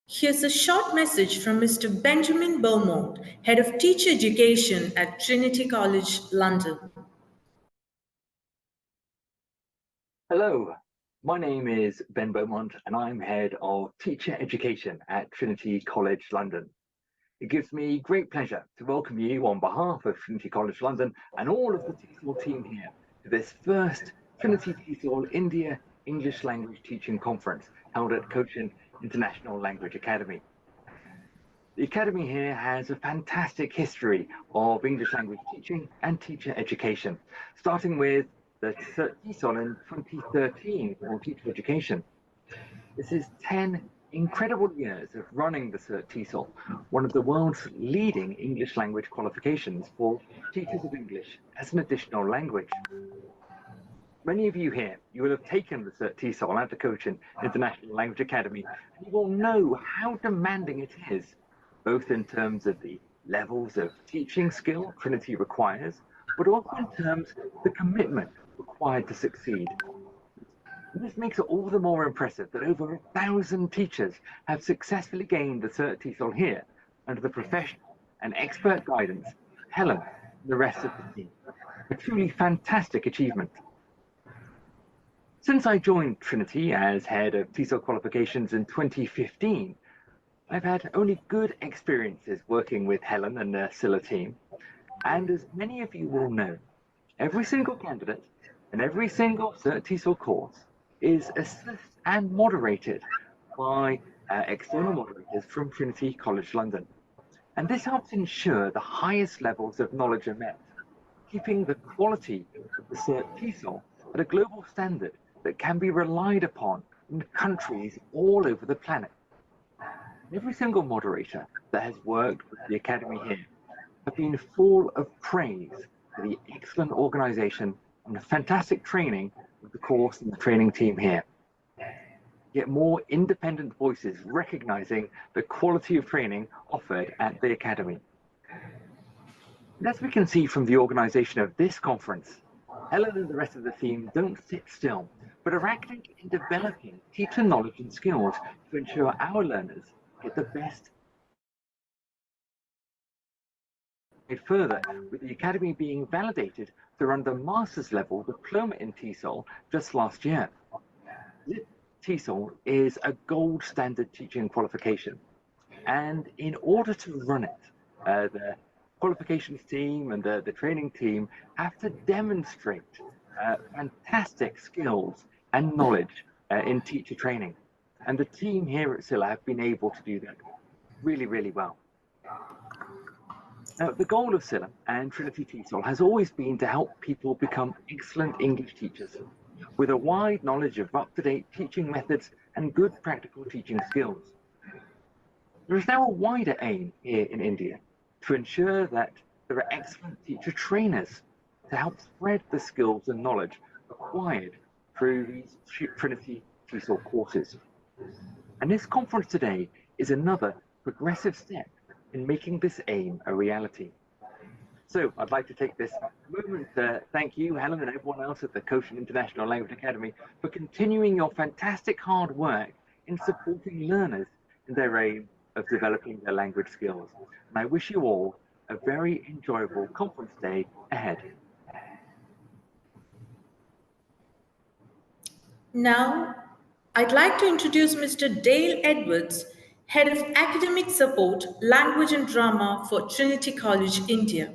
Here's a short message from Mr. Benjamin Beaumont, Head of Teacher Education at Trinity College, London. Hello, my name is Ben Beaumont and I'm Head of Teacher Education at Trinity College, London. It gives me great pleasure to welcome you on behalf of Trinity College, London and all of the TESOL team here to this first Trinity TESOL India English Language Teaching Conference held at Cochin International Language Academy. The Academy here has a fantastic history of English language teaching and teacher education, starting with the CertTESOL in 2013 for teacher education. This is 10 incredible years of running the CertTESOL, one of the world's leading English language qualifications for teachers of English as an additional language. Many of you here, you will have taken the CertTESOL at the Cochin International Language Academy, and you will know how demanding it is, both in terms of the levels of teaching skill Trinity requires, but also in terms of the commitment required to succeed. And this makes it all the more impressive that over 1,000 teachers have successfully gained the CertTESOL here under the professional and expert guidance of Helen and the rest of the team. A truly fantastic achievement. Since I joined Trinity as head of TESOL qualifications in 2015, I've had only good experiences working with Helen and the CILA team. And as many of you will know, every single candidate and every single CertTESOL course is assessed and moderated by external moderators from Trinity College London. And this helps ensure the highest levels of knowledge are met, keeping the quality of the CertTESOL at a global standard that can be relied upon in countries all over the planet. Every single moderator that has worked with the Academy here have been full of praise for the excellent organization and the fantastic training of the course and the training team here. Yet more independent voices recognizing the quality of training offered at the Academy. And as we can see from the organization of this conference, Helen and the rest of the team don't sit still, but are acting in developing teacher knowledge and skills to ensure our learners get the best. Further, with the Academy being validated to run the master's level diploma in TESOL just last year. TESOL is a gold standard teaching qualification, and in order to run it, the qualifications team and the training team have to demonstrate fantastic skills and knowledge in teacher training. And the team here at CILA have been able to do that really, really well. Now, the goal of CILA and Trinity TESOL has always been to help people become excellent English teachers with a wide knowledge of up-to-date teaching methods and good practical teaching skills. There is now a wider aim here in India to ensure that there are excellent teacher trainers to help spread the skills and knowledge acquired through these Trinity TESOL courses. And this conference today is another progressive step in making this aim a reality. So I'd like to take this moment to thank you, Helen, and everyone else at the Cochin International Language Academy for continuing your fantastic hard work in supporting learners in their aim of developing their language skills. And I wish you all a very enjoyable conference day ahead. Now, I'd like to introduce Mr. Dale Edwards, Head of Academic Support, Language and Drama for Trinity College, India.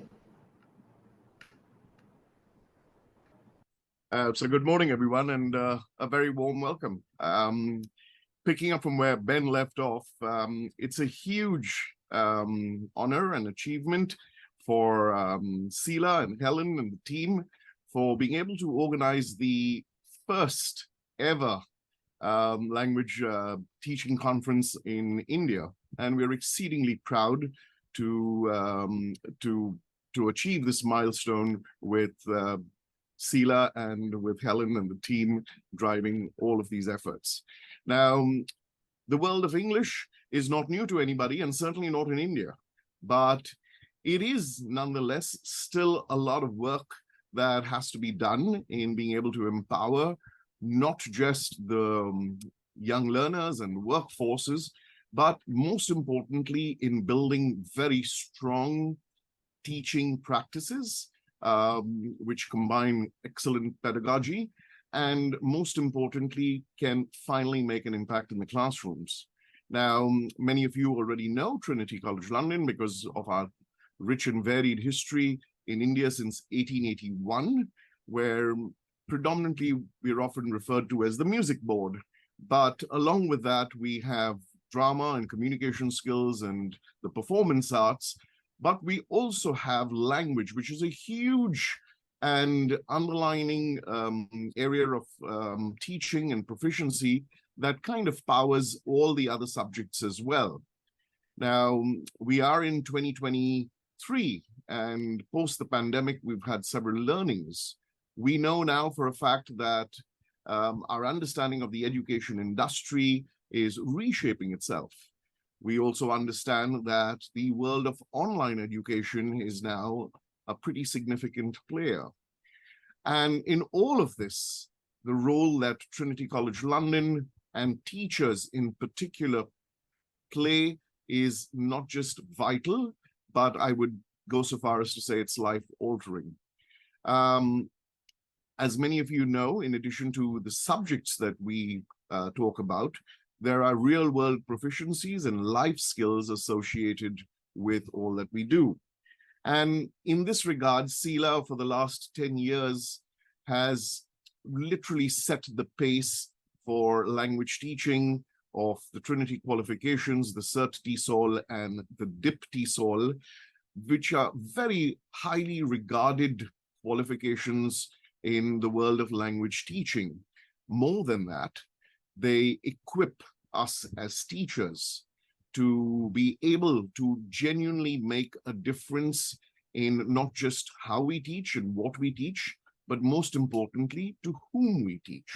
So good morning, everyone, and a very warm welcome. Picking up from where Ben left off, it's a huge honor and achievement for CILA and Helen and the team for being able to organize the first ever language teaching conference in India, and we're exceedingly proud to achieve this milestone with CILA and with Helen and the team driving all of these efforts. Now, the world of English is not new to anybody, and certainly not in India, but it is nonetheless still a lot of work that has to be done in being able to empower not just the young learners and workforces, but most importantly, in building very strong teaching practices, which combine excellent pedagogy, and most importantly, can finally make an impact in the classrooms. Now, many of you already know Trinity College London because of our rich and varied history in India since 1881, where predominantly we're often referred to as the music board. But along with that, we have drama and communication skills and the performance arts, but we also have language, which is a huge and underlining area of teaching and proficiency that kind of powers all the other subjects as well. Now, we are in 2023, and post the pandemic, we've had several learnings. We know now for a fact that our understanding of the education industry is reshaping itself. We also understand that the world of online education is now a pretty significant player. And in all of this, the role that Trinity College London and teachers in particular play is not just vital, but I would go so far as to say it's life-altering. As many of you know, in addition to the subjects that we talk about, there are real-world proficiencies and life skills associated with all that we do. And in this regard, CILA for the last 10 years has literally set the pace for language teaching of the Trinity qualifications, the CertTESOL and the DipTESOL, which are very highly regarded qualifications in the world of language teaching. More than that, they equip us as teachers to be able to genuinely make a difference in not just how we teach and what we teach, but most importantly, to whom we teach.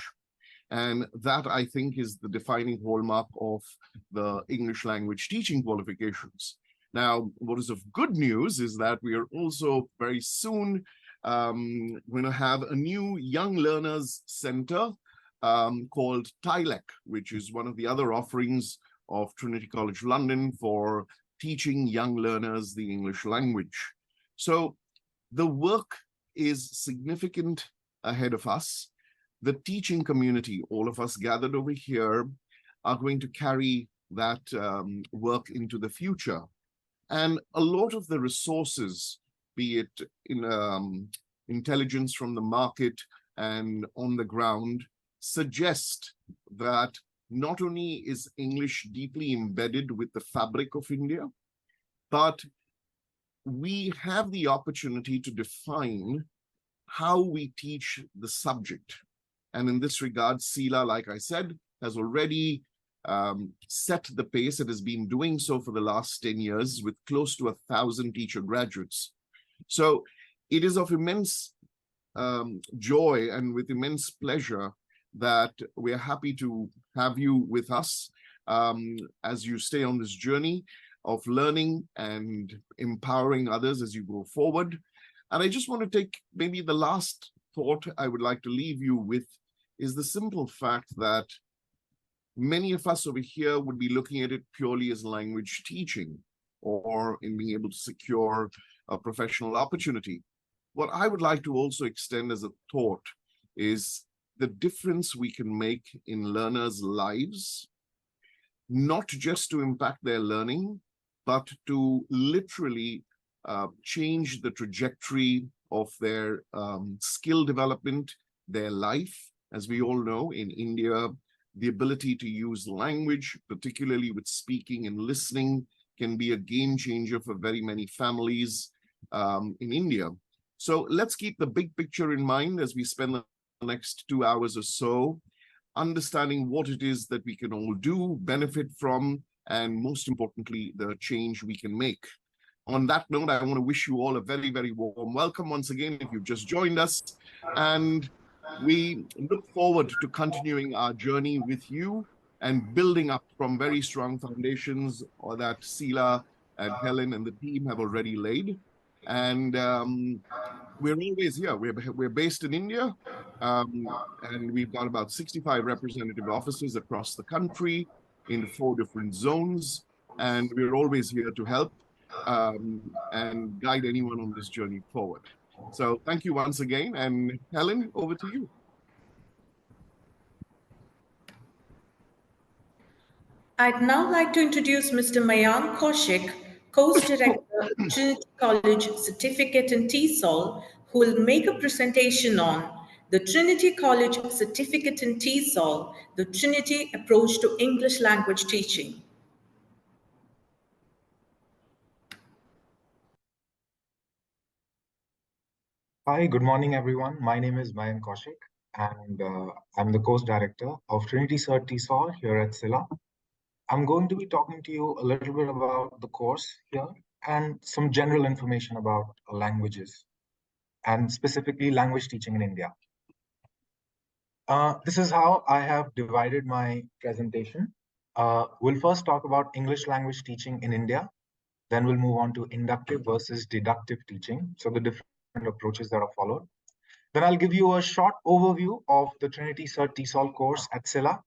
And that, I think, is the defining hallmark of the English language teaching qualifications. Now, what is of good news is that we are also very soon going to have a new Young Learners Center called TILEC, which is one of the other offerings of Trinity College London for teaching young learners the English language. So the work is significant ahead of us. The teaching community, all of us gathered over here, are going to carry that work into the future. And a lot of the resources, be it in intelligence from the market and on the ground, suggest that not only is English deeply embedded with the fabric of India, but we have the opportunity to define how we teach the subject. And in this regard, CILA, like I said, has already set the pace. It has been doing so for the last 10 years with close to 1,000 teacher graduates. So it is of immense joy and with immense pleasure that we're happy to have you with us as you stay on this journey of learning and empowering others as you go forward. And I just want to take maybe the last thought I would like to leave you with is the simple fact that many of us over here would be looking at it purely as language teaching or in being able to secure a professional opportunity. What I would like to also extend as a thought is the difference we can make in learners' lives, not just to impact their learning, but to literally change the trajectory of their skill development, their life. As we all know, in India, the ability to use language, particularly with speaking and listening, can be a game changer for very many families in India. So let's keep the big picture in mind as we spend the next 2 hours or so, understanding what it is that we can all do, benefit from, and most importantly, the change we can make. On that note, I want to wish you all a very, very warm welcome once again if you've just joined us. And we look forward to continuing our journey with you and building up from very strong foundations or that CILA and Helen and the team have already laid. And we're always here. We're based in India, and we've got about 65 representative offices across the country. in 4 different zones, and we're always here to help and guide anyone on this journey forward. So thank you once again, and Helen, over to you. I'd now like to introduce Mr. Mayank Kaushik, Course Director, Trinity College Certificate in TESOL, who will make a presentation on the Trinity College Certificate in TESOL, the Trinity Approach to English Language Teaching. Hi, good morning, everyone. My name is Mayank Kaushik, and I'm the course director of Trinity CertTESOL here at CILA. I'm going to be talking to you a little bit about the course here and some general information about languages and specifically language teaching in India. This is how I have divided my presentation. We'll first talk about English language teaching in India. Then we'll move on to inductive versus deductive teaching. So the different approaches that are followed. Then I'll give you a short overview of the Trinity CertTESOL course at CILA.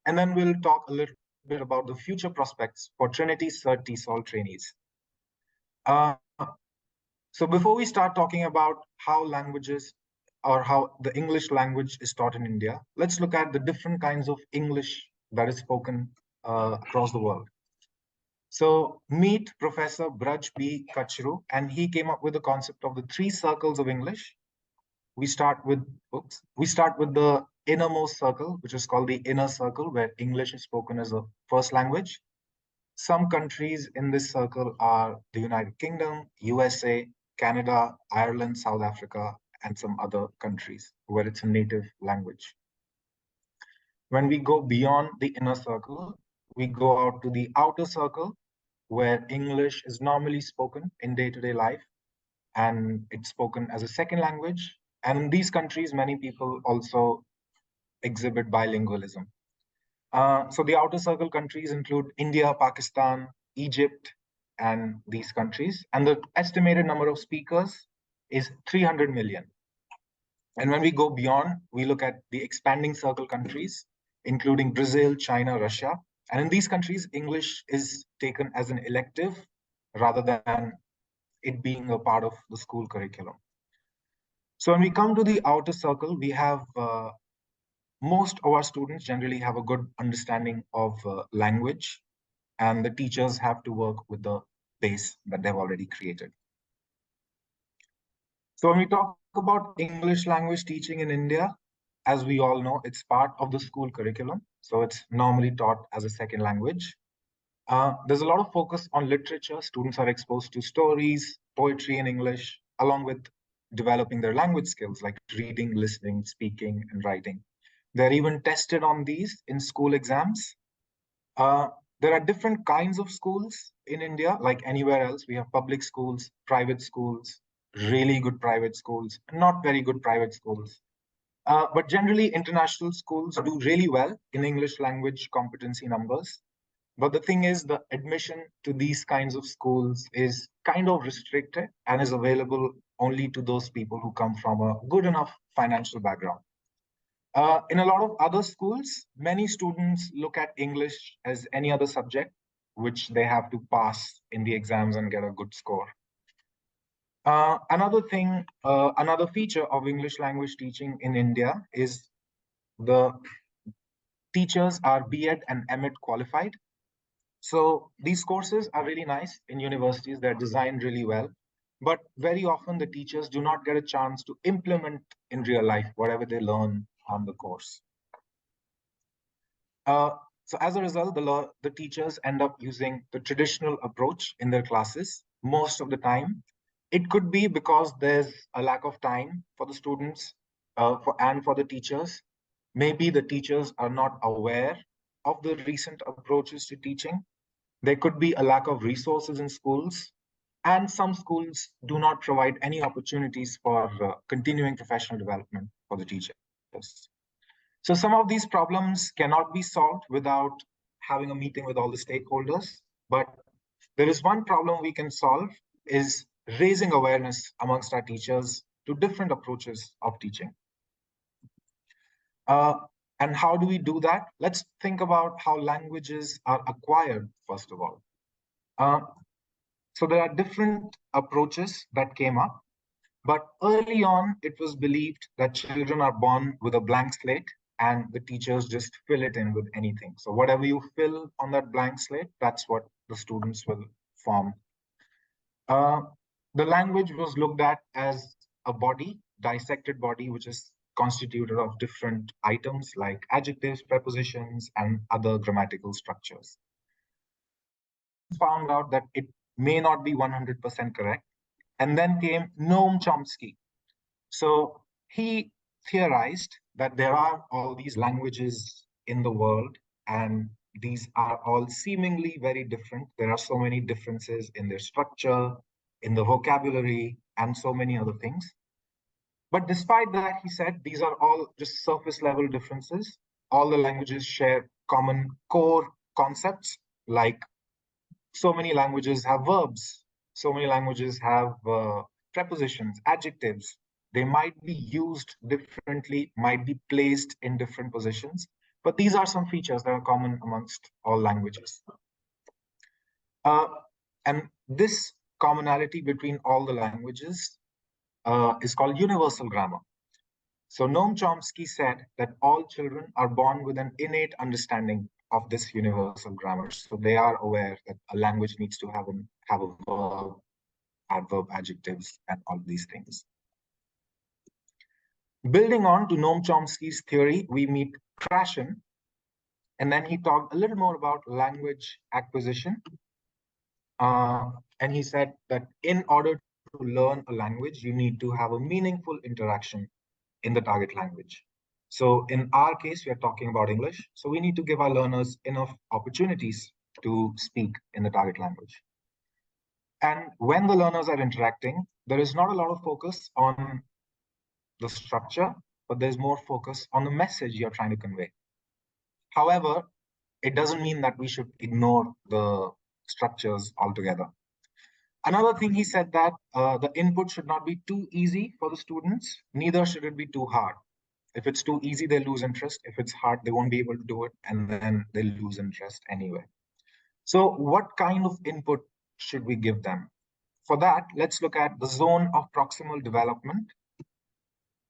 And then we'll talk a little bit about the future prospects for Trinity CertTESOL trainees. So before we start talking about how languages or how the English language is taught in India, let's look at the different kinds of English that is spoken across the world. So meet Professor Braj B. Kachru, and he came up with the concept of the 3 circles of English. We start with the innermost circle, which is called the inner circle, where English is spoken as a first language. Some countries in this circle are the United Kingdom, USA, Canada, Ireland, South Africa, and some other countries where it's a native language. When we go beyond the inner circle, we go out to the outer circle, where English is normally spoken in day-to-day life, and it's spoken as a second language. And in these countries, many people also exhibit bilingualism. So the outer circle countries include India, Pakistan, Egypt, and these countries. And the estimated number of speakers is 300 million. And when we go beyond, we look at the expanding circle countries, including Brazil, China, Russia. And in these countries, English is taken as an elective rather than it being a part of the school curriculum. So when we come to the outer circle, we have most of our students generally have a good understanding of language, and the teachers have to work with the base that they've already created. So when we talk about English language teaching in India, as we all know, it's part of the school curriculum. So it's normally taught as a second language. There's a lot of focus on literature. Students are exposed to stories, poetry in English, along with developing their language skills like reading, listening, speaking, and writing. They're even tested on these in school exams. There are different kinds of schools in India, like anywhere else. We have public schools, private schools, really good private schools, not very good private schools. But generally, international schools do really well in English language competency numbers. But the thing is, the admission to these kinds of schools is kind of restricted and is available only to those people who come from a good enough financial background. In a lot of other schools, many students look at English as any other subject, which they have to pass in the exams and get a good score. Another feature of English language teaching in India is the teachers are B.Ed and M.Ed qualified. So these courses are really nice in universities. They're designed really well. But very often the teachers do not get a chance to implement in real life whatever they learn on the course. So as a result, the teachers end up using the traditional approach in their classes most of the time. It could be because there's a lack of time for the students and for the teachers. Maybe the teachers are not aware of the recent approaches to teaching. There could be a lack of resources in schools, and some schools do not provide any opportunities for continuing professional development for the teachers. So some of these problems cannot be solved without having a meeting with all the stakeholders, but there is one problem we can solve is raising awareness amongst our teachers to different approaches of teaching. And how do we do that? Let's think about how languages are acquired, first of all. So there are different approaches that came up, but early on, it was believed that children are born with a blank slate and the teachers just fill it in with anything. So whatever you fill on that blank slate, that's what the students will form. The language was looked at as a body, dissected body, which is constituted of different items like adjectives, prepositions, and other grammatical structures. Found out that it may not be 100% correct. And then came Noam Chomsky. So he theorized that there are all these languages in the world, and these are all seemingly very different. There are so many differences in their structure, in the vocabulary, and so many other things. But despite that, he said these are all just surface level differences. All the languages share common core concepts, like so many languages have verbs, so many languages have prepositions, adjectives. They might be used differently, might be placed in different positions, but these are some features that are common amongst all languages. And this commonality between all the languages is called universal grammar. So Noam Chomsky said that all children are born with an innate understanding of this universal grammar. So they are aware that a language needs to have a verb, adverb, adjectives, and all these things. Building on to Noam Chomsky's theory, we meet Krashen, and then he talked a little more about language acquisition. And he said that in order to learn a language, you need to have a meaningful interaction in the target language. So in our case, we are talking about English. So we need to give our learners enough opportunities to speak in the target language. And when the learners are interacting, there is not a lot of focus on the structure, but there's more focus on the message you're trying to convey. However, it doesn't mean that we should ignore the structures altogether. Another thing he said that the input should not be too easy for the students, neither should it be too hard. If it's too easy, they lose interest. If it's hard, they won't be able to do it, and then they'll lose interest anyway. So what kind of input should we give them? For that, let's look at the zone of proximal development,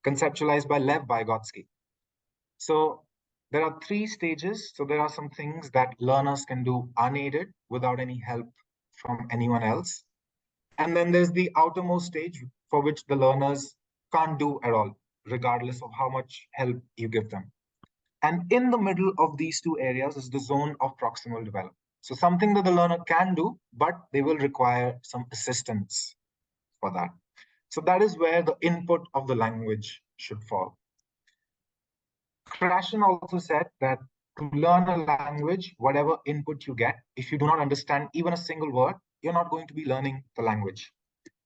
conceptualized by Lev Vygotsky. So there are 3 stages. So there are some things that learners can do unaided without any help from anyone else. And then there's the outermost stage for which the learners can't do at all, regardless of how much help you give them. And in the middle of these 2 areas is the zone of proximal development. So something that the learner can do, but they will require some assistance for that. So that is where the input of the language should fall. Krashen also said that to learn a language, whatever input you get, if you do not understand even a single word, you're not going to be learning the language.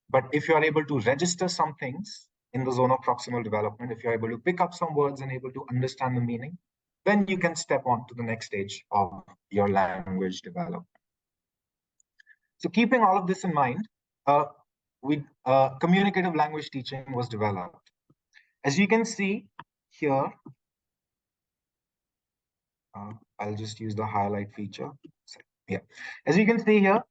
But if you are able to register some things in the zone of proximal development, if you're able to pick up some words and able to understand the meaning, then you can step on to the next stage of your language development. So keeping all of this in mind, communicative language teaching was developed. As you can see here, I'll just use the highlight feature. Yeah, as you can see here,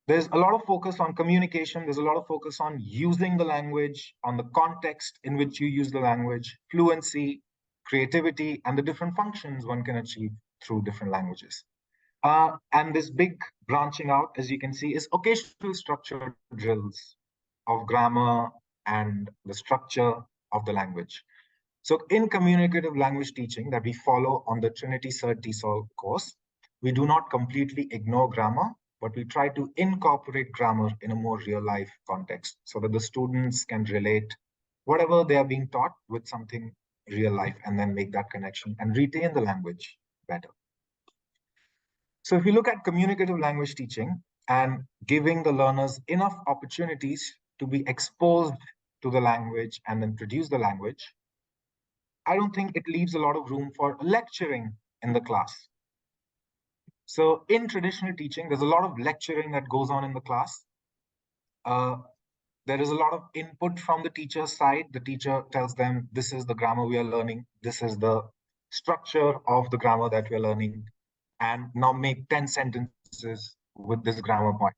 there's a lot of focus on communication. There's a lot of focus on using the language, on the context in which you use the language, fluency, creativity, and the different functions one can achieve through different languages. And this big branching out, as you can see, is occasional structured drills of grammar and the structure of the language. So in communicative language teaching that we follow on the Trinity CertTESOL course, we do not completely ignore grammar, but we try to incorporate grammar in a more real life context so that the students can relate whatever they are being taught with something real life and then make that connection and retain the language better. So if you look at communicative language teaching and giving the learners enough opportunities to be exposed to the language and then produce the language, I don't think it leaves a lot of room for lecturing in the class. So in traditional teaching, there's a lot of lecturing that goes on in the class. There is a lot of input from the teacher's side. The teacher tells them, this is the grammar we are learning. This is the structure of the grammar that we're learning and now make 10 sentences with this grammar point,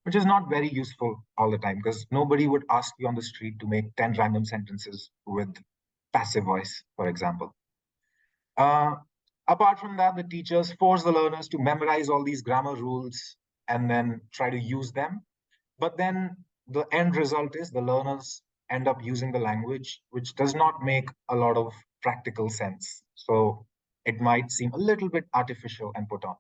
which is not very useful all the time because nobody would ask you on the street to make 10 random sentences with passive voice, for example. Apart from that, the teachers force the learners to memorize all these grammar rules and then try to use them. But then the end result is the learners end up using the language, which does not make a lot of practical sense. So it might seem a little bit artificial and put on.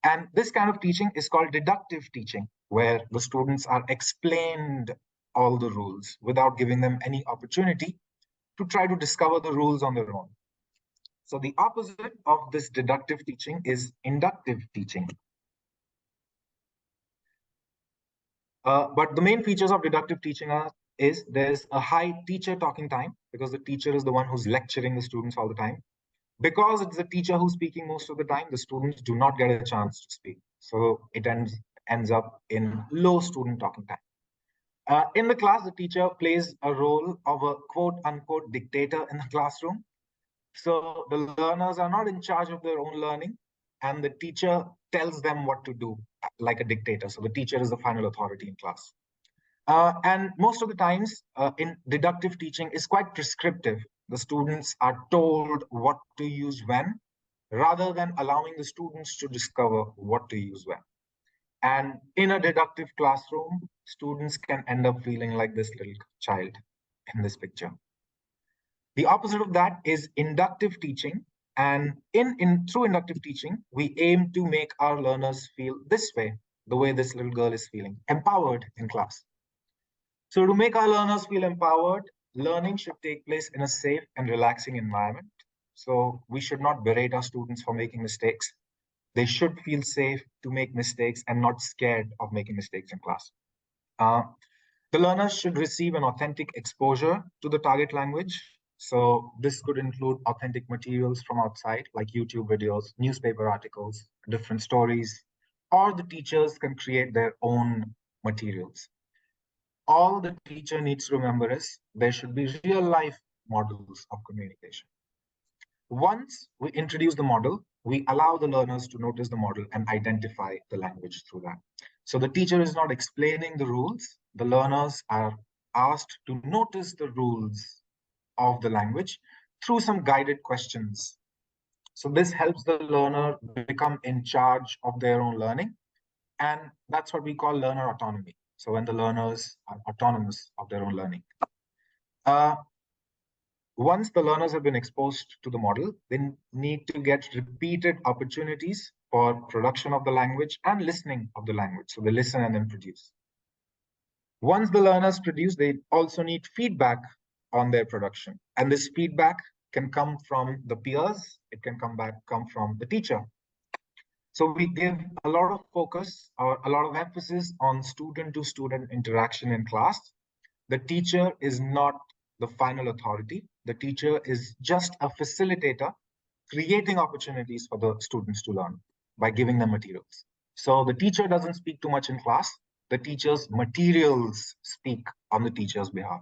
And this kind of teaching is called deductive teaching, where the students are explained all the rules without giving them any opportunity to try to discover the rules on their own. So the opposite of this deductive teaching is inductive teaching. But the main features of deductive teaching is there's a high teacher talking time because the teacher is the one who's lecturing the students all the time. Because it's the teacher who's speaking most of the time, the students do not get a chance to speak. So it ends up in low student talking time. In the class, the teacher plays a role of a quote unquote dictator in the classroom. So the learners are not in charge of their own learning, and the teacher tells them what to do like a dictator. So the teacher is the final authority in class. And most of the times in deductive teaching is quite prescriptive. The students are told what to use when, rather than allowing the students to discover what to use when. And in a deductive classroom, students can end up feeling like this little child in this picture. The opposite of that is inductive teaching. And through inductive teaching, we aim to make our learners feel this way, the way this little girl is feeling, empowered in class. So to make our learners feel empowered, learning should take place in a safe and relaxing environment. So we should not berate our students for making mistakes. They should feel safe to make mistakes and not scared of making mistakes in class. The learners should receive an authentic exposure to the target language. So this could include authentic materials from outside, like YouTube videos, newspaper articles, different stories, or the teachers can create their own materials. All the teacher needs to remember is there should be real life models of communication. Once we introduce the model, we allow the learners to notice the model and identify the language through that. So the teacher is not explaining the rules. The learners are asked to notice the rules of the language through some guided questions. So this helps the learner become in charge of their own learning. And that's what we call learner autonomy. So when the learners are autonomous of their own learning. Once the learners have been exposed to the model, they need to get repeated opportunities for production of the language and listening of the language. So they listen and then produce. Once the learners produce, they also need feedback on their production. And this feedback can come from the peers. It can come from the teacher. So we give a lot of focus or a lot of emphasis on student-to-student interaction in class. The teacher is not the final authority. The teacher is just a facilitator, creating opportunities for the students to learn by giving them materials. So the teacher doesn't speak too much in class. The teacher's materials speak on the teacher's behalf.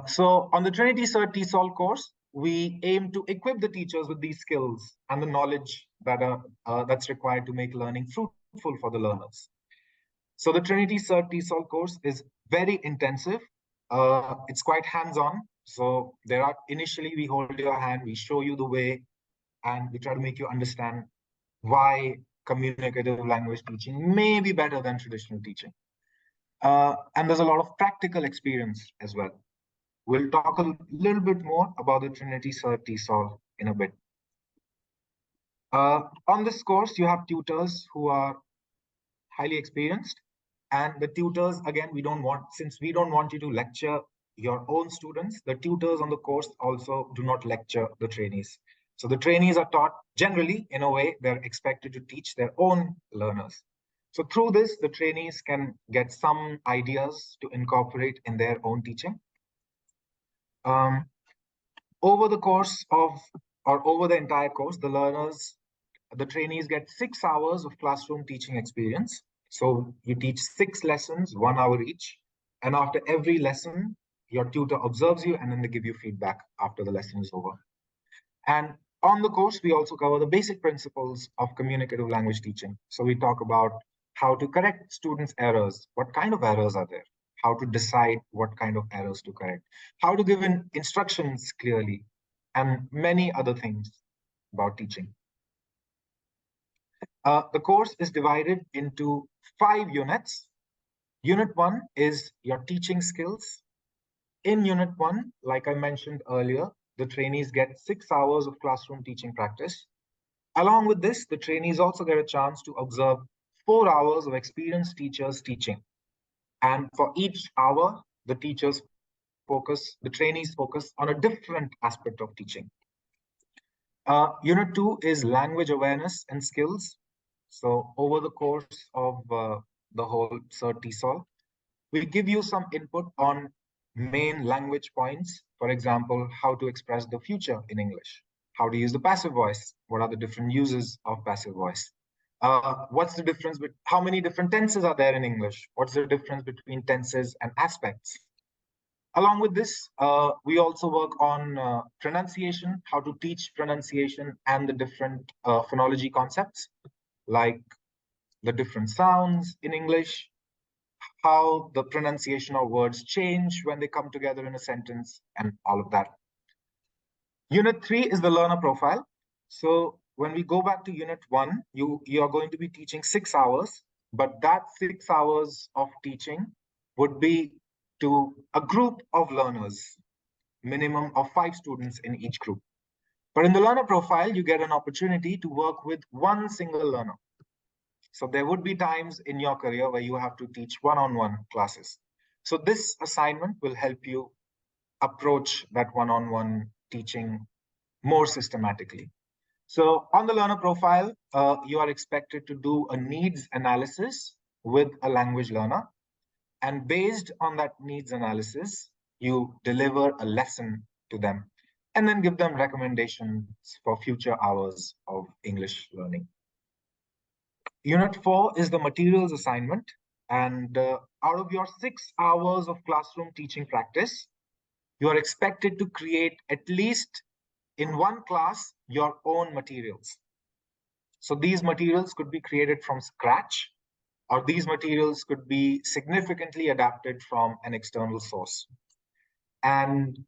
So on the Trinity CertTESOL course, we aim to equip the teachers with these skills and the knowledge that's required to make learning fruitful for the learners. So the Trinity CertTESOL course is very intensive. It's quite hands-on. So initially we hold your hand, we show you the way, and we try to make you understand why communicative language teaching may be better than traditional teaching. And there's a lot of practical experience as well. We'll talk a little bit more about the Trinity CertTESOL in a bit. On this course, you have tutors who are highly experienced. And the tutors, again, since we don't want you to lecture your own students, the tutors on the course also do not lecture the trainees. So the trainees are taught generally in a way they're expected to teach their own learners. So through this, the trainees can get some ideas to incorporate in their own teaching. Over the course over the entire course, the trainees get 6 hours of classroom teaching experience. So you teach 6 lessons, 1 hour each. And after every lesson, your tutor observes you, and then they give you feedback after the lesson is over. And on the course, we also cover the basic principles of communicative language teaching. So we talk about how to correct students' errors, what kind of errors are there, how to decide what kind of errors to correct, how to give instructions clearly, and many other things about teaching. The course is divided into 5 units. Unit 1 is your teaching skills. In Unit 1, like I mentioned earlier, the trainees get 6 hours of classroom teaching practice. Along with this, the trainees also get a chance to observe 4 hours of experienced teachers teaching. And for each hour, the trainees focus on a different aspect of teaching. Unit 2 is language awareness and skills. So over the course of the whole CertTESOL, we give you some input on main language points. For example, how to express the future in English, how to use the passive voice, what are the different uses of passive voice, what's the difference with how many different tenses are there in English, what's the difference between tenses and aspects. Along with this, we also work on pronunciation, how to teach pronunciation and the different phonology concepts, like the different sounds in English, how the pronunciation of words change when they come together in a sentence, and all of that. Unit 3 is the learner profile. So when we go back to Unit 1, you are going to be teaching 6 hours, but that 6 hours of teaching would be to a group of learners, minimum of 5 students in each group. But in the learner profile, you get an opportunity to work with one single learner. So there would be times in your career where you have to teach one-on-one classes. So this assignment will help you approach that one-on-one teaching more systematically. So on the learner profile, you are expected to do a needs analysis with a language learner. And based on that needs analysis, you deliver a lesson to them and then give them recommendations for future hours of English learning. Unit 4 is the materials assignment. And out of your 6 hours of classroom teaching practice, you are expected to create at least in one class your own materials. So these materials could be created from scratch, or these materials could be significantly adapted from an external source. And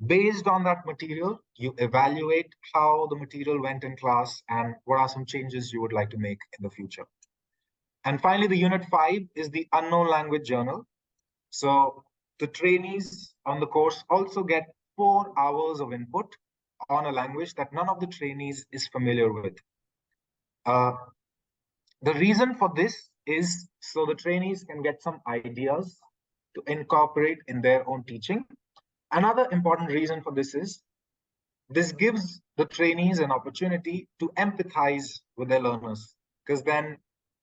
based on that material, you evaluate how the material went in class and what are some changes you would like to make in the future. And finally, the Unit 5 is the unknown language journal. So the trainees on the course also get 4 hours of input on a language that none of the trainees is familiar with. The reason for this is so the trainees can get some ideas to incorporate in their own teaching. Another important reason for this is this gives the trainees an opportunity to empathize with their learners, because then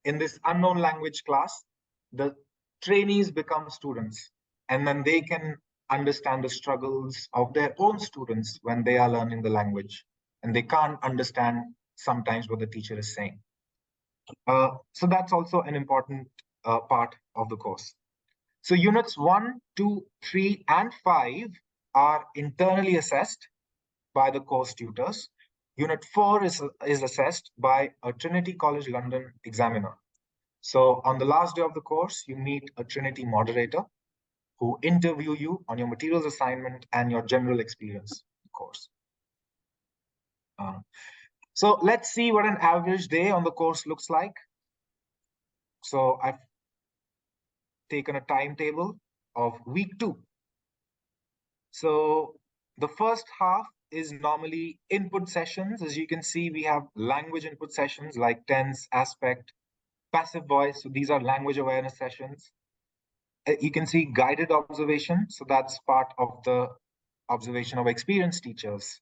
in this unknown language class, the trainees become students, and then they can understand the struggles of their own students when they are learning the language, and they can't understand sometimes what the teacher is saying. So that's also an important part of the course. So units 1, 2, 3, and 5 are internally assessed by the course tutors. Unit 4 is assessed by a Trinity College London examiner. So on the last day of the course, you meet a Trinity moderator who interview you on your materials assignment and your general experience in the course. So let's see what an average day on the course looks like. So I've taken a timetable of week 2. So the first half is normally input sessions. As you can see, we have language input sessions like tense, aspect, passive voice. So these are language awareness sessions. You can see guided observation. So that's part of the observation of experienced teachers.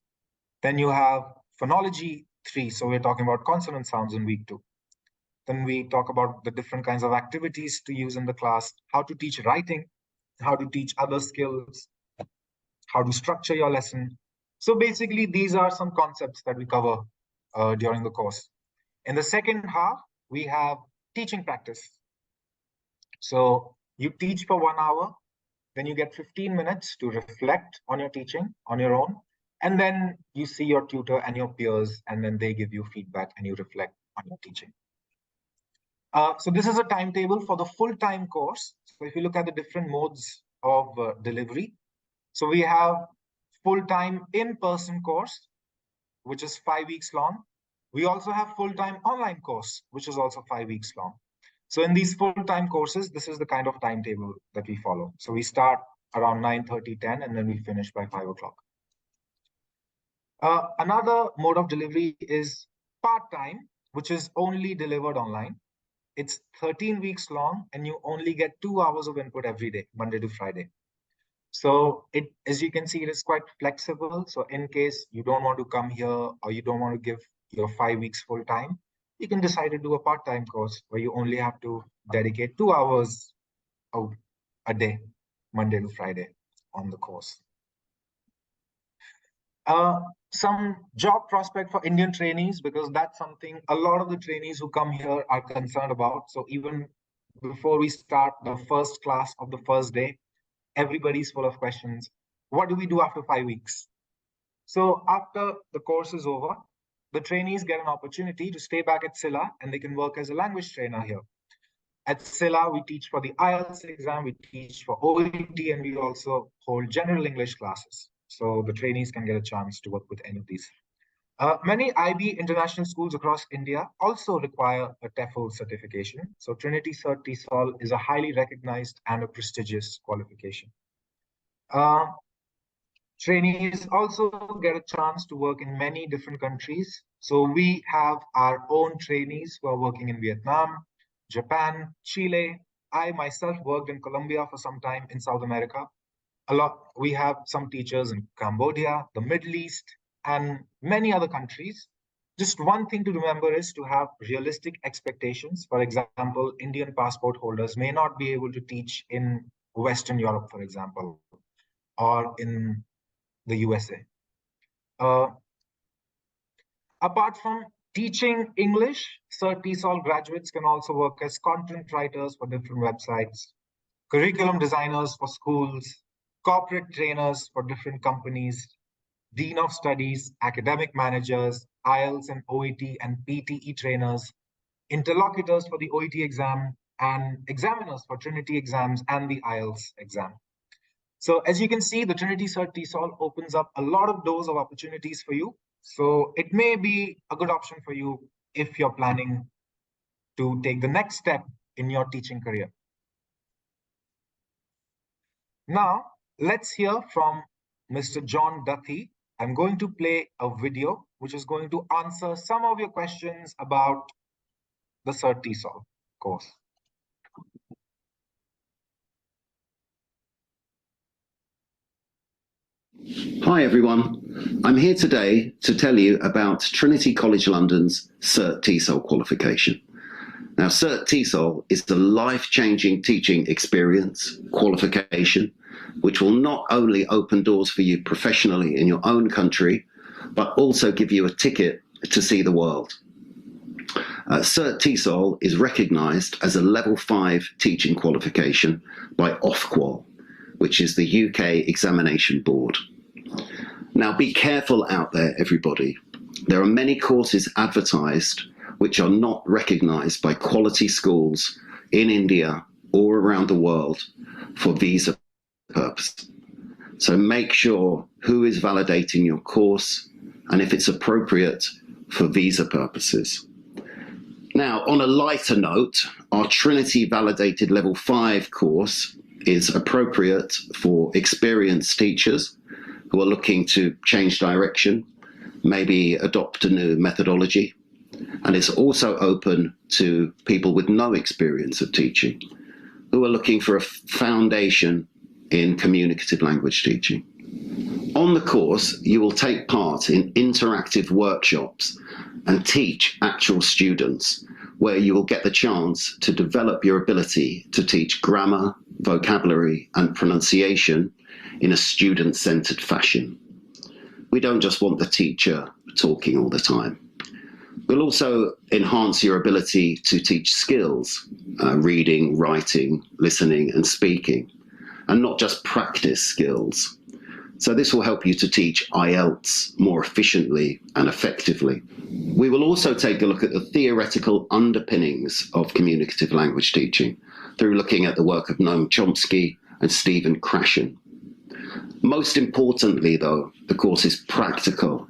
Then you have phonology 3. So we're talking about consonant sounds in week 2. Then we talk about the different kinds of activities to use in the class, how to teach writing, how to teach other skills, how to structure your lesson. So basically, these are some concepts that we cover during the course. In the second half, we have teaching practice. So you teach for 1 hour, Then you get 15 minutes to reflect on your teaching on your own. And then you see your tutor and your peers, and then they give you feedback and you reflect on your teaching. So this is a timetable for the full-time course. So if you look at the different modes of delivery, so we have full-time in-person course, which is 5 weeks long. We also have full-time online course, which is also 5 weeks long. So in these full-time courses, this is the kind of timetable that we follow. So we start around 9:30, 10, and then we finish by 5 o'clock. Another mode of delivery is part-time, which is only delivered online. It's 13 weeks long, and you only get 2 hours of input every day, Monday to Friday. So as you can see, it is quite flexible. So in case you don't want to come here or you don't want to give your 5 weeks full time, you can decide to do a part-time course where you only have to dedicate 2 hours a day, Monday to Friday on the course. Some job prospect for Indian trainees, because that's something a lot of the trainees who come here are concerned about. So even before we start the first class of the first day, everybody's full of questions. What do we do after 5 weeks? So after the course is over, the trainees get an opportunity to stay back at CILA, and they can work as a language trainer here. At CILA, we teach for the IELTS exam, we teach for OET, and we also hold general English classes. So the trainees can get a chance to work with any of these. Many IB international schools across India also require a TEFL certification. So Trinity CertTESOL is a highly recognized and a prestigious qualification. Trainees also get a chance to work in many different countries. So we have our own trainees who are working in Vietnam, Japan, Chile. I myself worked in Colombia for some time in South America. We have some teachers in Cambodia, the Middle East, and many other countries. Just one thing to remember is to have realistic expectations. For example, Indian passport holders may not be able to teach in Western Europe, for example, or in the USA. Apart from teaching English, CertTESOL graduates can also work as content writers for different websites, curriculum designers for schools, corporate trainers for different companies, dean of studies, academic managers, IELTS and OET and PTE trainers, interlocutors for the OET exam, and examiners for Trinity exams and the IELTS exam. So as you can see, the Trinity CertTESOL opens up a lot of doors of opportunities for you. So it may be a good option for you if you're planning to take the next step in your teaching career. Now, let's hear from Mr. John Duthie. I'm going to play a video which is going to answer some of your questions about the CertTESOL course. Hi everyone, I'm here today to tell you about Trinity College London's CertTESOL qualification. Now CertTESOL is the life-changing teaching experience qualification which will not only open doors for you professionally in your own country, but also give you a ticket to see the world. CertTESOL is recognised as a level 5 teaching qualification by Ofqual, which is the UK examination board. Now be careful out there, everybody. There are many courses advertised which are not recognised by quality schools in India or around the world for visa purposes. So make sure who is validating your course and if it's appropriate for visa purposes. Now, on a lighter note, our Trinity validated level 5 course is appropriate for experienced teachers who are looking to change direction, maybe adopt a new methodology. And it's also open to people with no experience of teaching who are looking for a foundation in communicative language teaching. On the course, you will take part in interactive workshops and teach actual students, where you will get the chance to develop your ability to teach grammar, vocabulary, and pronunciation in a student-centered fashion. We don't just want the teacher talking all the time. We'll also enhance your ability to teach skills, reading, writing, listening, and speaking. and not just practice skills. So this will help you to teach IELTS more efficiently and effectively. We will also take a look at the theoretical underpinnings of communicative language teaching through looking at the work of Noam Chomsky and Stephen Krashen. Most importantly, though, the course is practical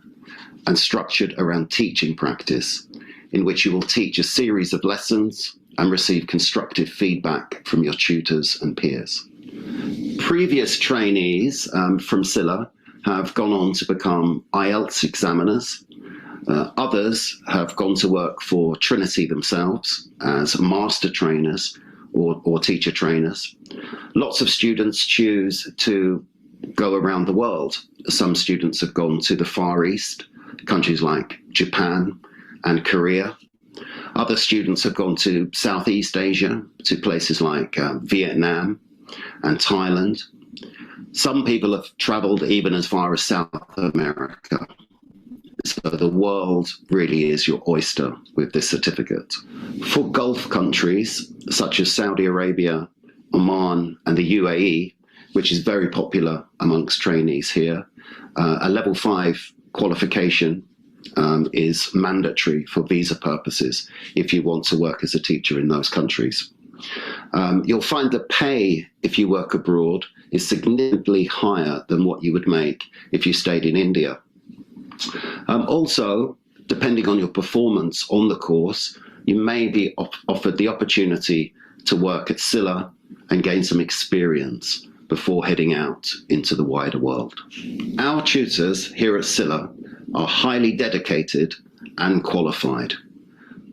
and structured around teaching practice, in which you will teach a series of lessons and receive constructive feedback from your tutors and peers. Previous trainees from CILA have gone on to become IELTS examiners. Others have gone to work for Trinity themselves as master trainers or teacher trainers. Lots of students choose to go around the world. Some students have gone to the Far East, countries like Japan and Korea. Other students have gone to Southeast Asia, to places like Vietnam and Thailand. Some people have traveled even as far as South America. So the world really is your oyster with this certificate. For Gulf countries, such as Saudi Arabia, Oman, and the UAE, which is very popular amongst trainees here, a level 5 qualification is mandatory for visa purposes if you want to work as a teacher in those countries. You'll find the pay if you work abroad is significantly higher than what you would make if you stayed in India. Also, depending on your performance on the course, you may be offered the opportunity to work at CILA and gain some experience before heading out into the wider world. Our tutors here at CILA are highly dedicated and qualified.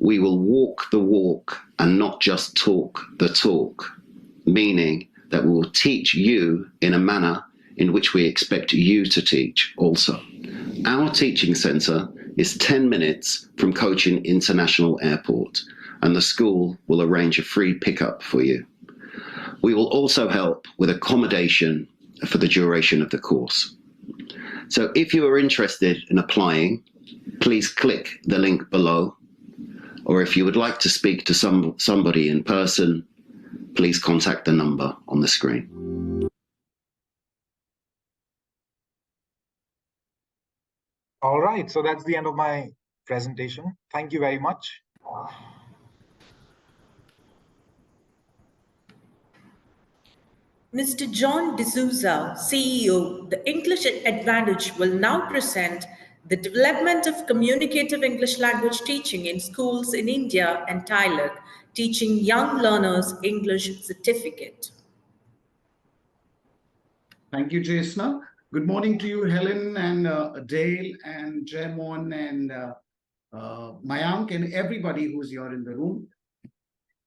We will walk the walk and not just talk the talk, meaning that we will teach you in a manner in which we expect you to teach also. Our teaching centre is 10 minutes from Cochin International Airport, and the school will arrange a free pickup for you. We will also help with accommodation for the duration of the course. So if you are interested in applying, please click the link below, or if you would like to speak to somebody in person, please contact the number on the screen. All right, so that's the end of my presentation. Thank you very much. Mr. John Dsouza, CEO, The English Advantage, will now present the development of communicative English language teaching in schools in India and Thailand, teaching young learners English certificate. Thank you, Jesna. Good morning to you, Helen and Dale and Jemon and Mayank and everybody who's here in the room.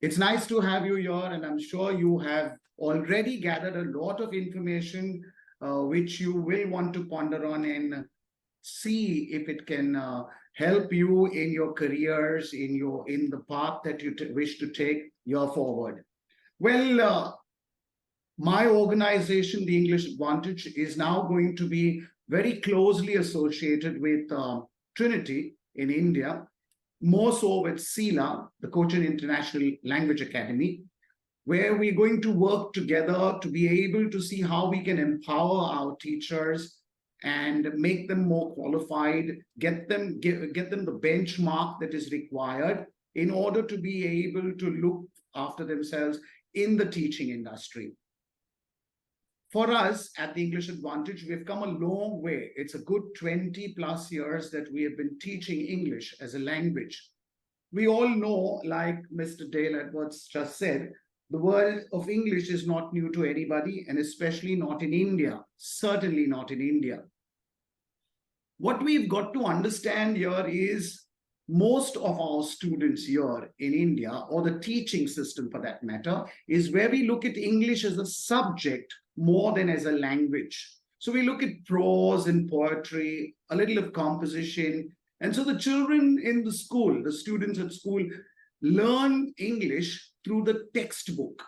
It's nice to have you here, and I'm sure you have already gathered a lot of information which you will want to ponder on and see if it can help you in your careers, in the path that you wish to take here forward. Well, my organization, the English Advantage, is now going to be very closely associated with Trinity in India, more so with CILA, the Cochin International Language Academy, where we're going to work together to be able to see how we can empower our teachers and make them more qualified, get them the benchmark that is required in order to be able to look after themselves in the teaching industry. For us at the English Advantage, we've come a long way. It's a good 20 plus years that we have been teaching English as a language. We all know, like Mr. Dale Edwards just said, the world of English is not new to anybody, and especially not in India, certainly not in India. What we've got to understand here is most of our students here in India, or the teaching system for that matter, is where we look at English as a subject more than as a language. So we look at prose and poetry, a little of composition. And so the children in the school, the students at school, learn English through the textbook.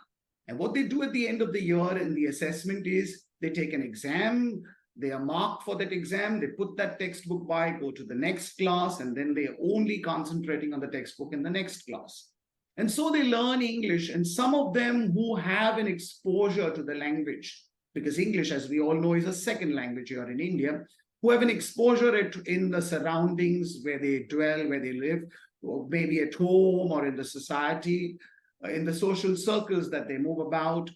And what they do at the end of the year in the assessment is they take an exam, they are marked for that exam, they put that textbook by, go to the next class, and then they are only concentrating on the textbook in the next class. And so they learn English, and some of them who have an exposure to the language, because English, as we all know, is a second language here in India, who have an exposure in the surroundings where they dwell, where they live, or maybe at home or in the society, in the social circles that they move about,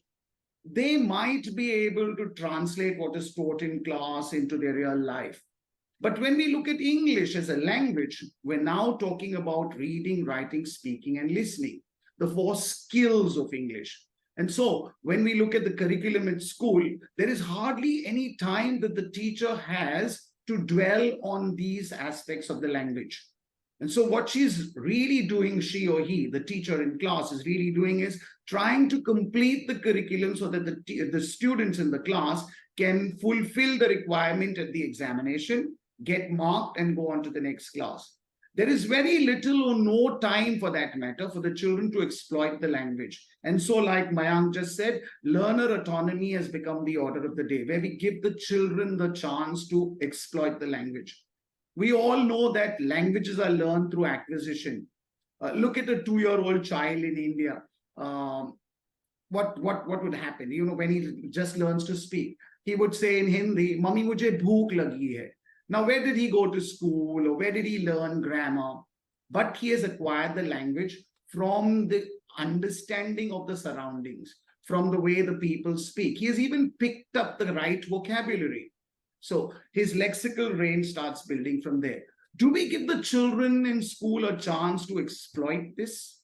they might be able to translate what is taught in class into their real life. But when we look at English as a language, we're now talking about reading, writing, speaking, and listening, the 4 skills of English. And so when we look at the curriculum at school, there is hardly any time that the teacher has to dwell on these aspects of the language. And so what she's really doing, she or he, the teacher in class, is really doing is trying to complete the curriculum so that the students in the class can fulfill the requirement at the examination, get marked, and go on to the next class. There is very little or no time, for that matter, for the children to exploit the language. And so, like Mayank just said, learner autonomy has become the order of the day, where we give the children the chance to exploit the language. We all know that languages are learned through acquisition. Look at a 2-year-old child in India. What would happen? You know, when he just learns to speak, he would say in Hindi, "Mummy, mujhe bhook lagi hai." Now, where did he go to school, or where did he learn grammar? But he has acquired the language from the understanding of the surroundings, from the way the people speak. He has even picked up the right vocabulary. So his lexical range starts building from there. Do we give the children in school a chance to exploit this?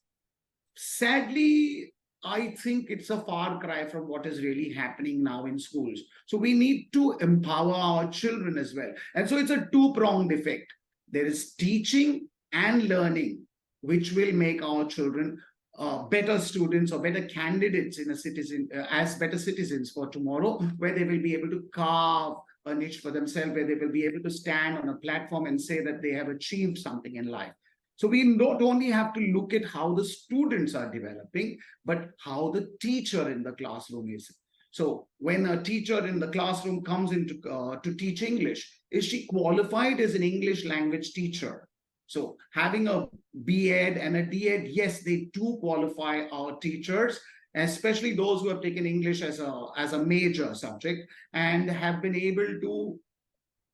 Sadly, I think it's a far cry from what is really happening now in schools. So we need to empower our children as well. And so it's a two-pronged effect. There is teaching and learning, which will make our children better students or better candidates in a citizen, as better citizens for tomorrow, where they will be able to carve a niche for themselves, where they will be able to stand on a platform and say that they have achieved something in life. So we not only have to look at how the students are developing, but how the teacher in the classroom is. So when a teacher in the classroom comes into to teach English, is she qualified as an English language teacher? So having a B.Ed and a D.Ed, yes, they do qualify our teachers, especially those who have taken English as a major subject and have been able to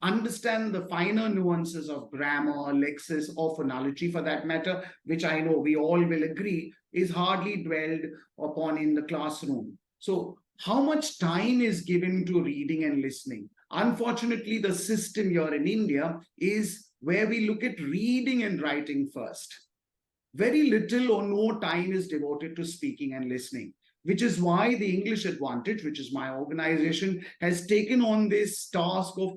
understand the finer nuances of grammar, lexis, or phonology for that matter, which I know we all will agree is hardly dwelled upon in the classroom. So how much time is given to reading and listening? Unfortunately, the system here in India is where we look at reading and writing first. Very little or no time is devoted to speaking and listening, which is why the English Advantage, which is my organization, has taken on this task of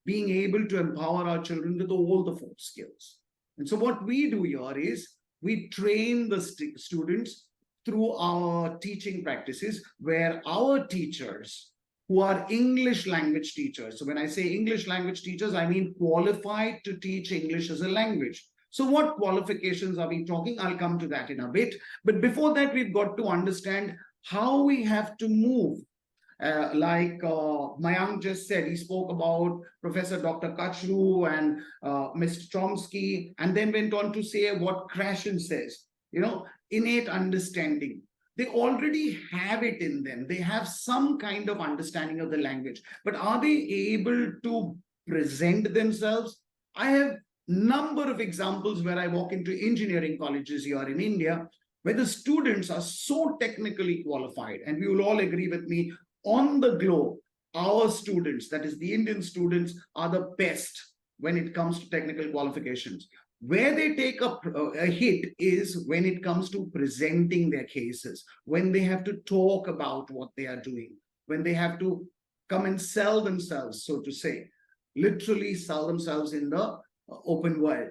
being able to empower our children with all the 4 skills. And so what we do here is we train the students through our teaching practices, where our teachers, who are English language teachers, so when I say English language teachers, I mean qualified to teach English as a language. So what qualifications are we talking? I'll come to that in a bit. But before that, we've got to understand how we have to move. Like Mayank just said, he spoke about Professor Dr. Kachru and Mr. Chomsky, and then went on to say what Krashen says, you know, innate understanding. They already have it in them. They have some kind of understanding of the language, but are they able to present themselves? I have number of examples where I walk into engineering colleges here in India, where the students are so technically qualified, and we will all agree with me, on the globe, our students, that is the Indian students, are the best when it comes to technical qualifications. Where they take a hit is when it comes to presenting their cases, when they have to talk about what they are doing, when they have to come and sell themselves, so to say, literally sell themselves in the open world.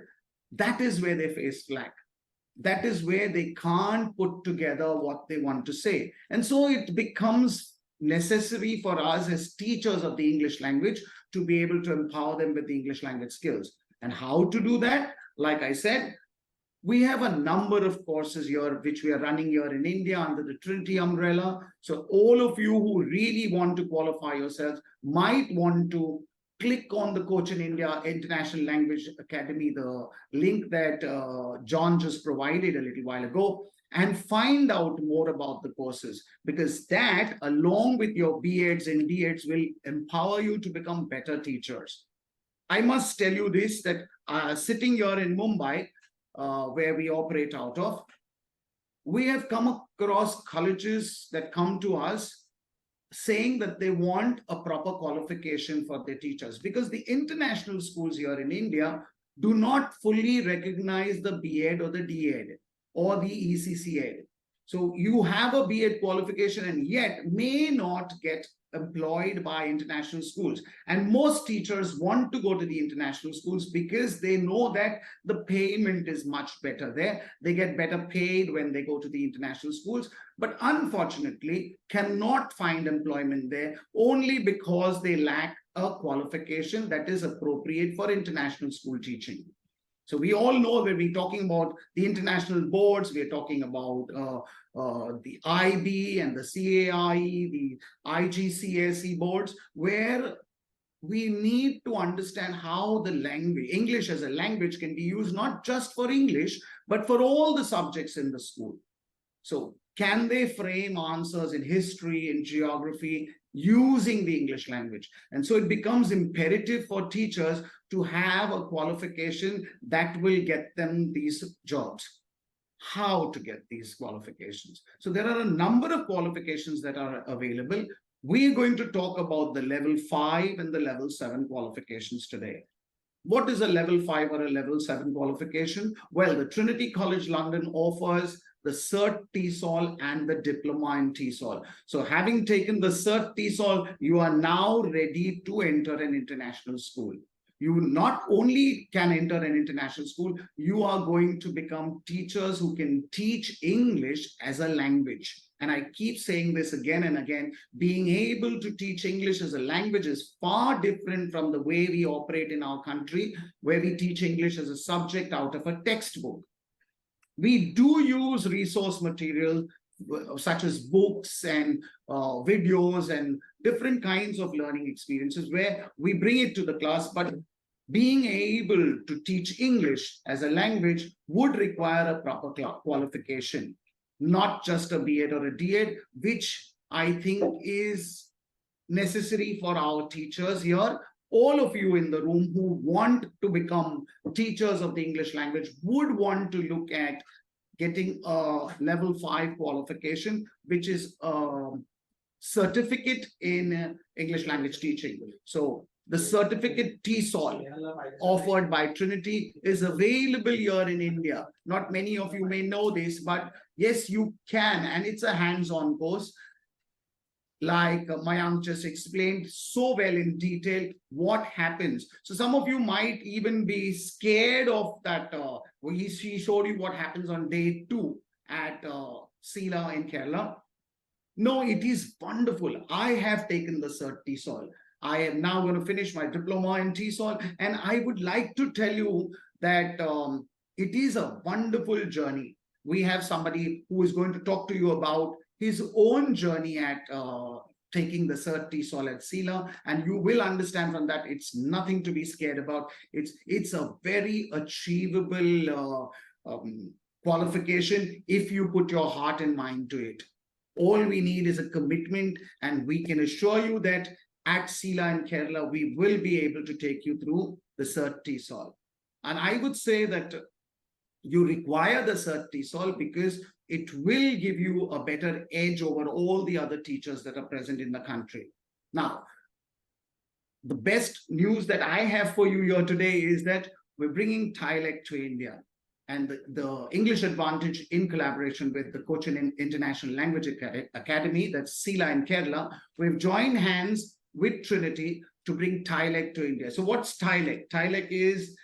That is where they face flack. That is where they can't put together what they want to say. And so it becomes necessary for us as teachers of the English language to be able to empower them with the English language skills. And how to do that? Like I said, we have a number of courses here which we are running here in India under the Trinity umbrella. So all of you who really want to qualify yourselves might want to click on the Coach in India International Language Academy, the link that John just provided a little while ago, and find out more about the courses, because that, along with your B.Eds and D.Eds, will empower you to become better teachers. I must tell you this, that sitting here in Mumbai, where we operate out of, we have come across colleges that come to us saying that they want a proper qualification for their teachers, because the international schools here in India do not fully recognize the B.Ed or the D.Ed or the ECC-Ed. So you have a B.Ed qualification and yet may not get employed by international schools. And most teachers want to go to the international schools because they know that the payment is much better there. They get better paid when they go to the international schools, but unfortunately cannot find employment there only because they lack a qualification that is appropriate for international school teaching. So we all know when we're talking about the international boards, we're talking about the IB and the CAIE, the IGCSE boards, where we need to understand how the language, English as a language, can be used not just for English, but for all the subjects in the school. So can they frame answers in history and geography using the English language? And so it becomes imperative for teachers to have a qualification that will get them these jobs. How to get these qualifications? So there are a number of qualifications that are available. We are going to talk about the level 5 and the level 7 qualifications today. What is a level 5 or a level 7 qualification? Well, the Trinity College London offers the CertTESOL and the Diploma in TESOL. So having taken the CertTESOL, you are now ready to enter an international school. You not only can enter an international school, you are going to become teachers who can teach English as a language. And I keep saying this again and again, being able to teach English as a language is far different from the way we operate in our country, where we teach English as a subject out of a textbook. We do use resource material such as books and videos and different kinds of learning experiences where we bring it to the class, but being able to teach English as a language would require a proper qualification, not just a B.Ed or a D.Ed, which I think is necessary for our teachers here. All of you in the room who want to become teachers of the English language would want to look at getting a level 5 qualification, which is a certificate in English language teaching. So the certificate TESOL offered by Trinity is available here in India. Not many of you may know this, but yes, you can, and it's a hands-on course. Like Mayank just explained so well in detail what happens. So some of you might even be scared of that. He showed you what happens on day 2 at CILA in Kerala. No, it is wonderful. I have taken the CertTESOL. I am now going to finish my diploma in TESOL, and I would like to tell you that it is a wonderful journey. We have somebody who is going to talk to you about his own journey at taking the CertTESOL at CILA, and you will understand from that it's nothing to be scared about. It's a very achievable qualification if you put your heart and mind to it. All we need is a commitment, and we can assure you that at CILA in Kerala, we will be able to take you through the CertTESOL. And I would say that you require the CertTESOL because it will give you a better edge over all the other teachers that are present in the country. Now, the best news that I have for you here today is that we're bringing TILEC to India. And the English Advantage, in collaboration with the Cochin International Language Academy, that's CILA in Kerala, we've joined hands with Trinity to bring TILEC to India. So what's TILEC? TILEC is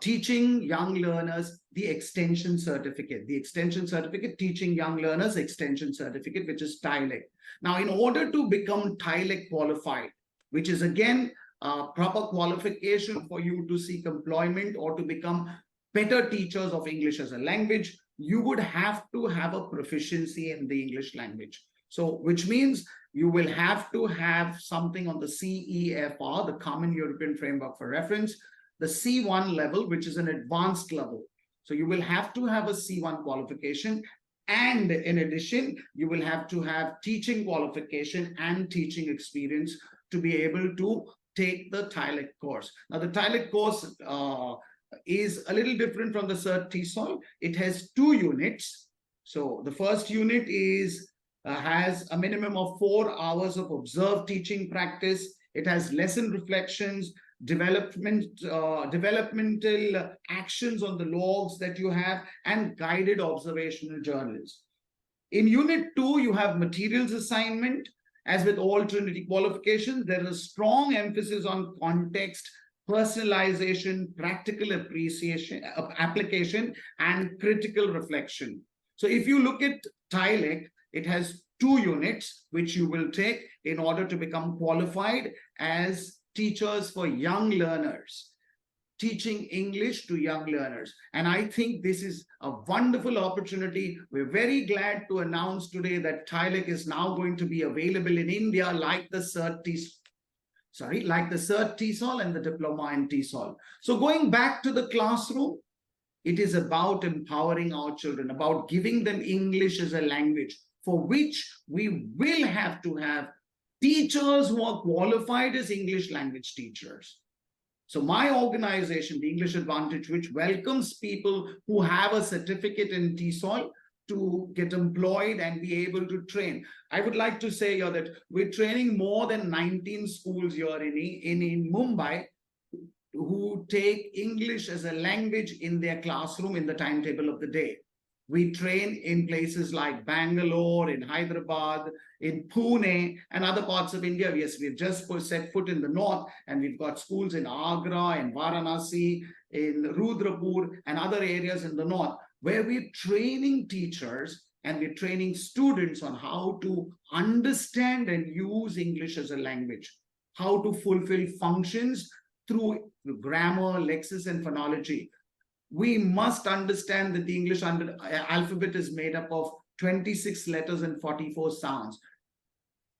teaching young learners the extension certificate. The extension certificate, teaching young learners extension certificate, which is TILEC. Now, in order to become TILEC qualified, which is again a proper qualification for you to seek employment or to become better teachers of English as a language, you would have to have a proficiency in the English language. So, which means you will have to have something on the CEFR, the Common European Framework for Reference, the C1 level, which is an advanced level. So you will have to have a C1 qualification, And in addition, you will have to have teaching qualification and teaching experience to be able to take the TILEC course. Now, the TILEC course is a little different from the CertTESOL. It has 2 units. So the first unit is has a minimum of 4 hours of observed teaching practice. It has lesson reflections, developmental actions on the logs that you have, and guided observational journals. In Unit 2, you have materials assignment. As with all Trinity qualifications, there is a strong emphasis on context, personalization, practical application, and critical reflection. So if you look at TILEC, it has 2 units which you will take in order to become qualified as teachers for young learners, teaching English to young learners. And I think this is a wonderful opportunity. We're very glad to announce today that TILEC is now going to be available in India like the CertTESOL and the Diploma in TESOL. So going back to the classroom, it is about empowering our children, about giving them English as a language, for which we will have to have teachers who are qualified as English language teachers. So my organization, the English Advantage, which welcomes people who have a certificate in TESOL to get employed and be able to train. I would like to say here that we're training more than 19 schools here in Mumbai who take English as a language in their classroom in the timetable of the day. We train in places like Bangalore, in Hyderabad, in Pune, and other parts of India. Yes, we've just set foot in the north, and we've got schools in Agra, in Varanasi, in Rudrapur, and other areas in the north, where we're training teachers and we're training students on how to understand and use English as a language, how to fulfill functions through grammar, lexis, and phonology. We must understand that the English alphabet is made up of 26 letters and 44 sounds.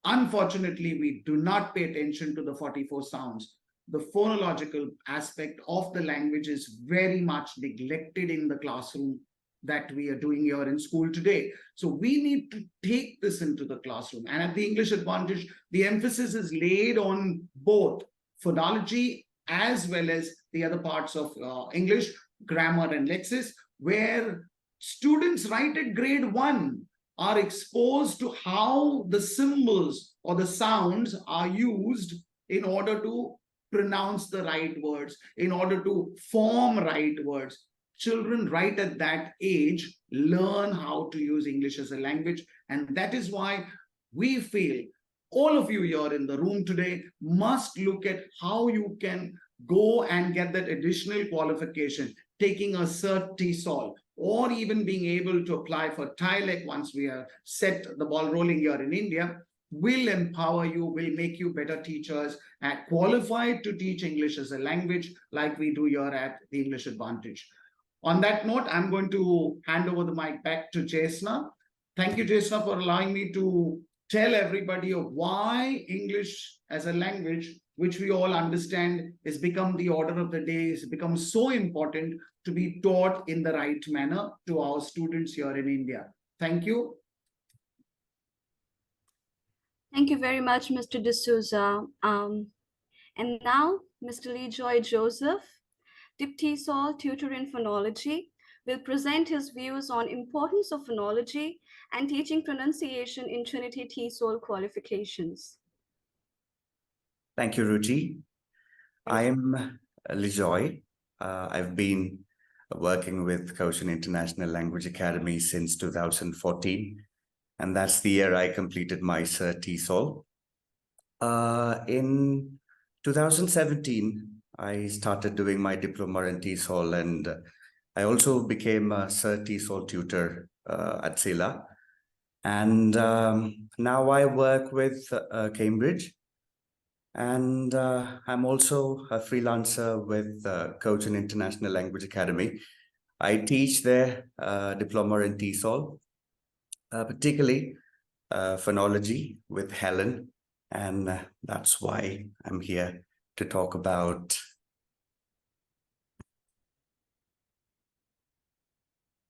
Unfortunately, we do not pay attention to the 44 sounds. The phonological aspect of the language is very much neglected in the classroom that we are doing here in school today. So we need to take this into the classroom. And at the English Advantage, the emphasis is laid on both phonology as well as the other parts of English, grammar and lexis, where students right at grade 1 are exposed to how the symbols or the sounds are used in order to pronounce the right words, in order to form right words. Children right at that age learn how to use English as a language, and that is why we feel all of you here in the room today must look at how you can go and get that additional qualification, taking a CertTESOL, or even being able to apply for TILEC once we have set the ball rolling here in India, will empower you, will make you better teachers and qualified to teach English as a language like we do here at the English Advantage. On that note, I'm going to hand over the mic back to Jesna. Thank you, Jesna, for allowing me to tell everybody of why English as a language, which we all understand has become the order of the day, has become so important to be taught in the right manner to our students here in India. Thank you. Thank you very much, Mr. Dsouza. And now, Mr. Lijoy Joseph, DipTESOL Tutor in Phonology, will present his views on importance of phonology and teaching pronunciation in Trinity TESOL qualifications. Thank you, Ruchi. I am Lijoy. I've been working with Kaushik International Language Academy since 2014, and that's the year I completed my CertTESOL. In 2017, I started doing my Diploma in TESOL, and I also became a CertTESOL tutor at CILA. And now I work with Cambridge, and I'm also a freelancer with Kaushik International Language Academy. I teach their Diploma in TESOL, particularly phonology with Helen, and that's why I'm here to talk about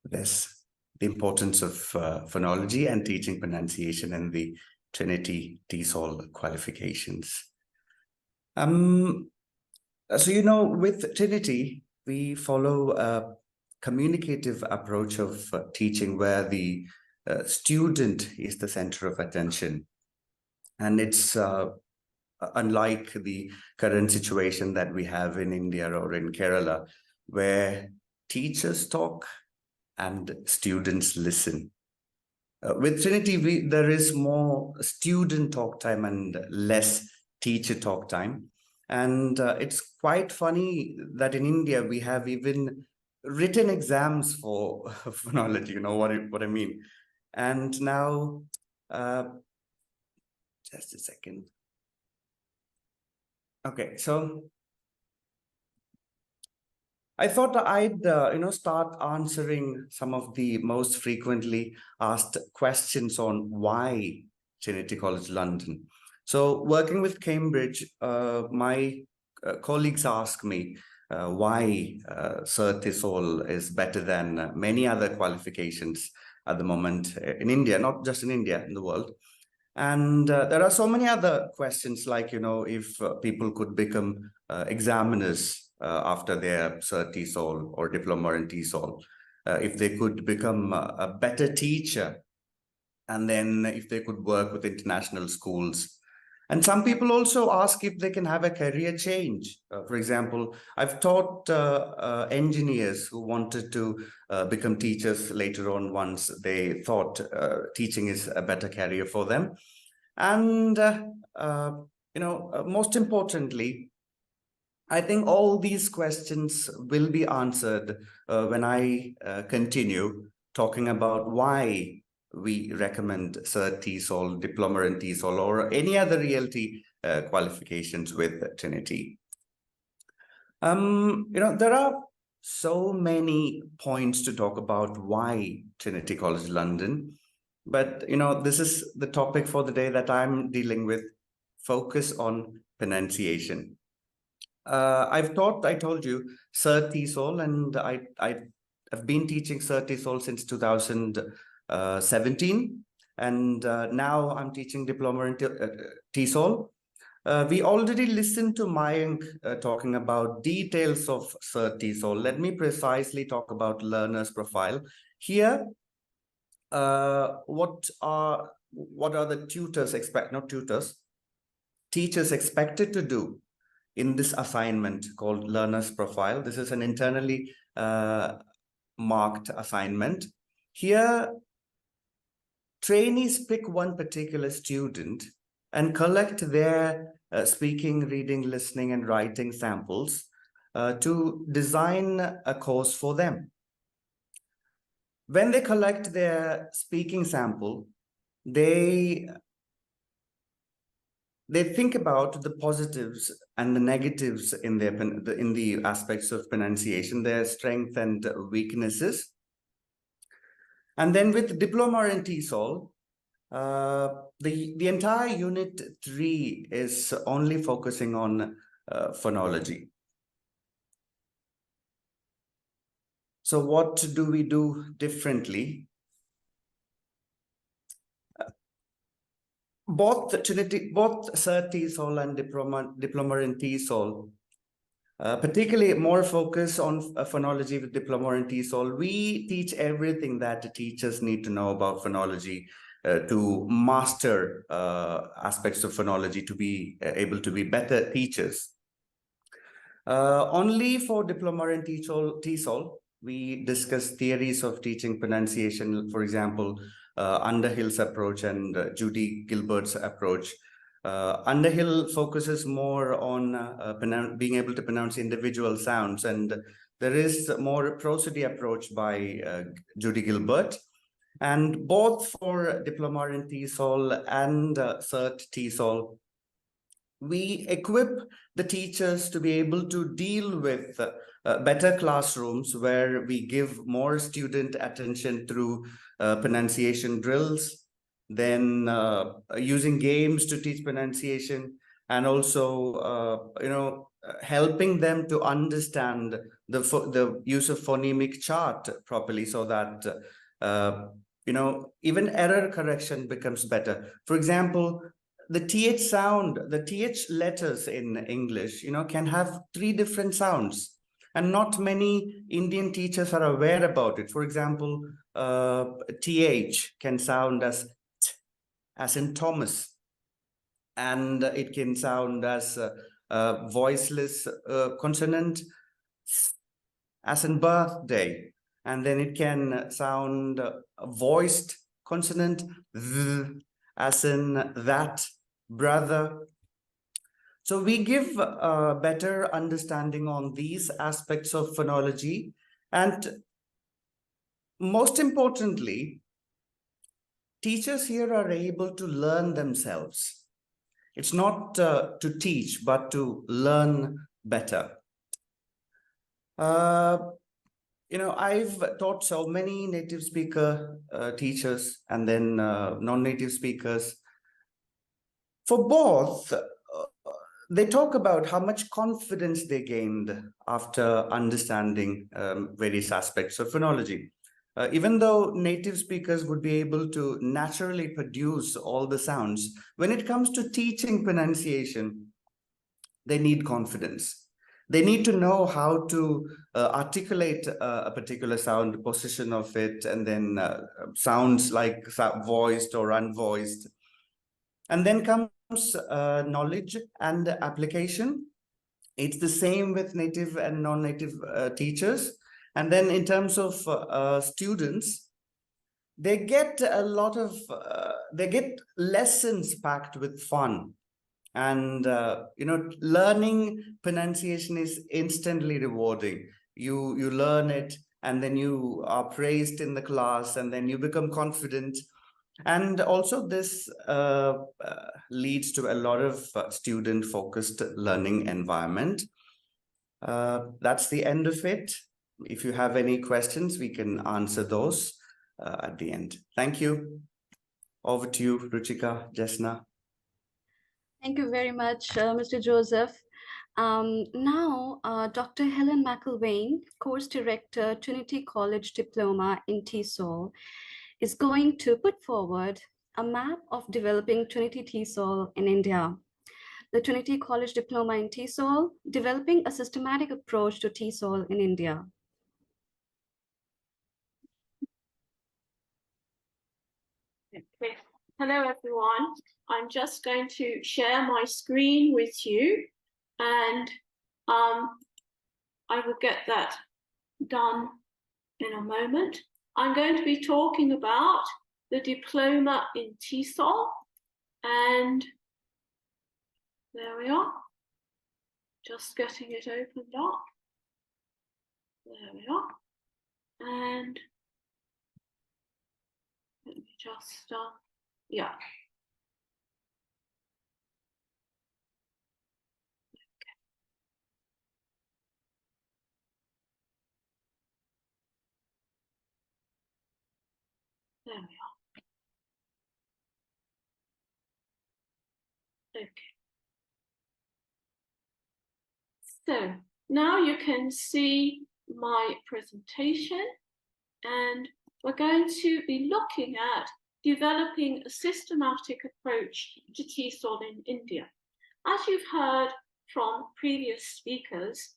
this. the importance of phonology and teaching pronunciation in the Trinity TESOL qualifications. So, you know, with Trinity, we follow a communicative approach of teaching where the student is the center of attention. And it's unlike the current situation that we have in India or in Kerala, where teachers talk and students listen. With Trinity, there is more student talk time and less teacher talk time. And it's quite funny that in India, we have even written exams for phonology, you know what I mean? And now, just a second. Okay, so I thought I'd start answering some of the most frequently asked questions on why Trinity College London. So working with Cambridge, my colleagues ask me why CertTESOL is better than many other qualifications at the moment in India, not just in India, in the world. And there are so many other questions like, you know, if people could become examiners after their CertTESOL or Diploma in TESOL, if they could become a better teacher, and then if they could work with international schools. And some people also ask if they can have a career change. For example, I've taught engineers who wanted to become teachers later on once they thought teaching is a better career for them. And, most importantly, I think all these questions will be answered when I continue talking about why we recommend CertTESOL, Diploma in TESOL, or any other realty qualifications with Trinity. There are so many points to talk about why Trinity College London, but this is the topic for the day that I'm dealing with. Focus on pronunciation. I told you, CertTESOL, and I've been teaching CertTESOL since 2017, and now I'm teaching Diploma in TESOL. We already listened to Mayank talking about details of CertTESOL. Let me precisely talk about learner's profile. Here, what are the teachers expected to do in this assignment called learner's profile? This is an internally marked assignment. Here, trainees pick one particular student and collect their speaking, reading, listening, and writing samples to design a course for them. When they collect their speaking sample, they think about the positives and the negatives in the aspects of pronunciation, their strengths and weaknesses. And then with Diploma in TESOL, the entire Unit 3 is only focusing on phonology. So what do we do differently? Both CertTESOL and Diploma in TESOL, particularly more focus on phonology with Diploma in TESOL. We teach everything that the teachers need to know about phonology to master aspects of phonology, to be able to be better teachers. Only for Diploma in TESOL, we discuss theories of teaching pronunciation, for example, Underhill's approach and Judy Gilbert's approach. Underhill focuses more on being able to pronounce individual sounds, and there is more prosody approach by Judy Gilbert. And both for Diploma in TESOL and CertTESOL, we equip the teachers to be able to deal with better classrooms where we give more student attention through pronunciation drills, then using games to teach pronunciation, and also helping them to understand the use of phonemic chart properly, so that Even error correction becomes better. For example, the TH sound, the TH letters in English, can have 3 different sounds. And not many Indian teachers are aware about it. For example, TH can sound as t, as in Thomas. And it can sound as a voiceless consonant, as in birthday. And then it can sound a voiced consonant, as in that, brother. So we give a better understanding on these aspects of phonology. And most importantly, teachers here are able to learn themselves. It's not to teach, but to learn better. I've taught so many native speaker teachers and then non-native speakers. For both, they talk about how much confidence they gained after understanding various aspects of phonology. Even though native speakers would be able to naturally produce all the sounds, when it comes to teaching pronunciation, they need confidence. They need to know how to articulate a particular sound, the position of it, and then sounds like voiced or unvoiced. And then comes knowledge and application. It's the same with native and non-native teachers. And then in terms of students, they get a lot of, they get lessons packed with fun. And, learning pronunciation is instantly rewarding. You learn it, and then you are praised in the class, and then you become confident. And also this leads to a lot of student-focused learning environment. That's the end of it. If you have any questions, we can answer those at the end. Thank you. Over to you, Ruchika, Jesna. Thank you very much, Mr. Joseph. Now, Dr. Helen Macilwaine, Course Director, Trinity College Diploma in TESOL, is going to put forward a map of developing Trinity TESOL in India. The Trinity College Diploma in TESOL, developing a systematic approach to TESOL in India. Okay. Hello, everyone. I'm just going to share my screen with you, and I will get that done in a moment. I'm going to be talking about the diploma in TESOL, and there we are. Just getting it opened up. There we are. And let me just, yeah. There we are. Okay. So now you can see my presentation, and we're going to be looking at developing a systematic approach to TESOL in India. As you've heard from previous speakers,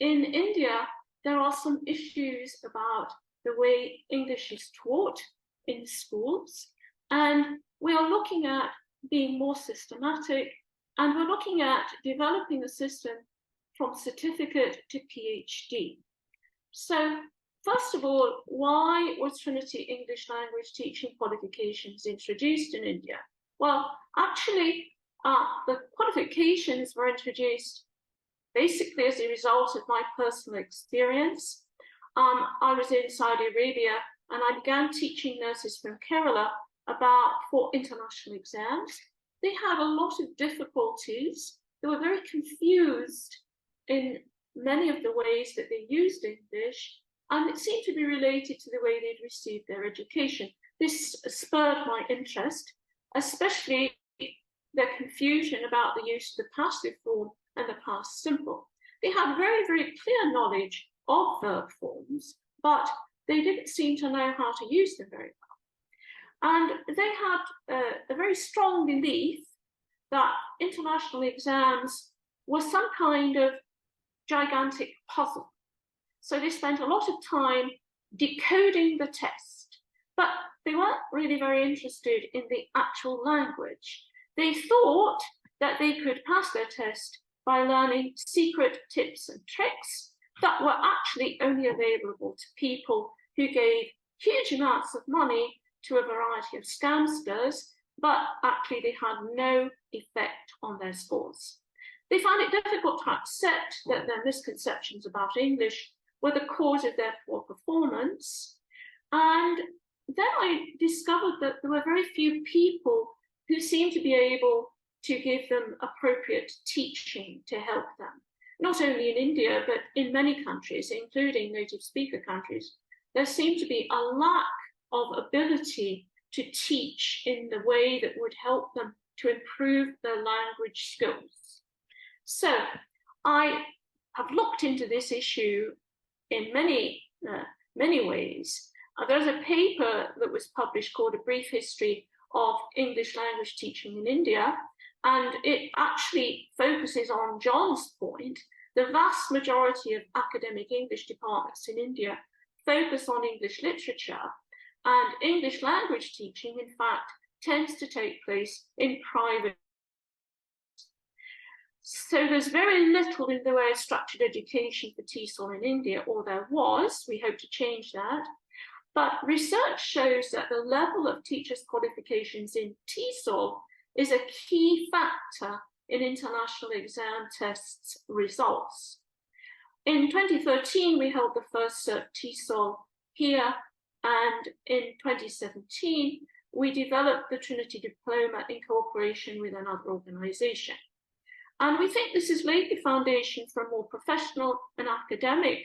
in India, there are some issues about the way English is taught in schools, and we are looking at being more systematic, and we're looking at developing a system from certificate to PhD. So first of all, why was Trinity English Language Teaching Qualifications introduced in India? Well, actually, the qualifications were introduced basically as a result of my personal experience. I was in Saudi Arabia, and I began teaching nurses from Kerala for international exams. They had a lot of difficulties. They were very confused in many of the ways that they used English, and it seemed to be related to the way they'd received their education. This spurred my interest, especially their confusion about the use of the passive form and the past simple. They had very, very clear knowledge of verb forms, but they didn't seem to know how to use them very well. And they had a very strong belief that international exams were some kind of gigantic puzzle. So they spent a lot of time decoding the test, but they weren't really very interested in the actual language. They thought that they could pass their test by learning secret tips and tricks that were actually only available to people who gave huge amounts of money to a variety of scamsters, but actually they had no effect on their scores. They found it difficult to accept that their misconceptions about English were the cause of their poor performance. And then I discovered that there were very few people who seemed to be able to give them appropriate teaching to help them. Not only in India, but in many countries, including native speaker countries, there seemed to be a lack of ability to teach in the way that would help them to improve their language skills. So I have looked into this issue in many ways. There's a paper that was published called A Brief History of English Language Teaching in India, and it actually focuses on John's point. The vast majority of academic English departments in India focus on English literature, and English language teaching, in fact, tends to take place in private. So there's very little in the way of structured education for TESOL in India, or there was. We hope to change that. But research shows that the level of teachers' qualifications in TESOL is a key factor in international exam tests results. In 2013, we held the first CertTESOL here, and in 2017, we developed the Trinity Diploma in cooperation with another organization. And we think this has laid the foundation for a more professional and academic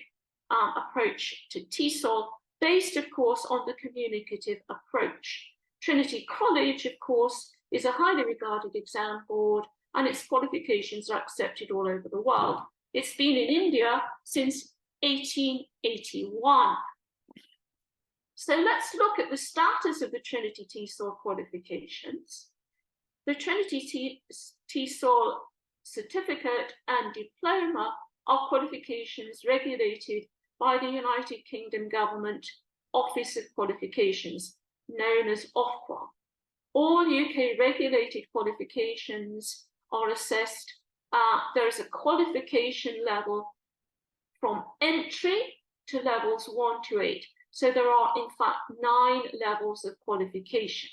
approach to TESOL, based, of course, on the communicative approach. Trinity College, of course, is a highly regarded exam board, and its qualifications are accepted all over the world. It's been in India since 1881. So let's look at the status of the Trinity TESOL qualifications. The Trinity TESOL certificate and diploma are qualifications regulated by the United Kingdom Government Office of Qualifications, known as Ofqual. All UK regulated qualifications are assessed. There is a qualification level from entry to levels 1 to 8. So there are, in fact, 9 levels of qualification.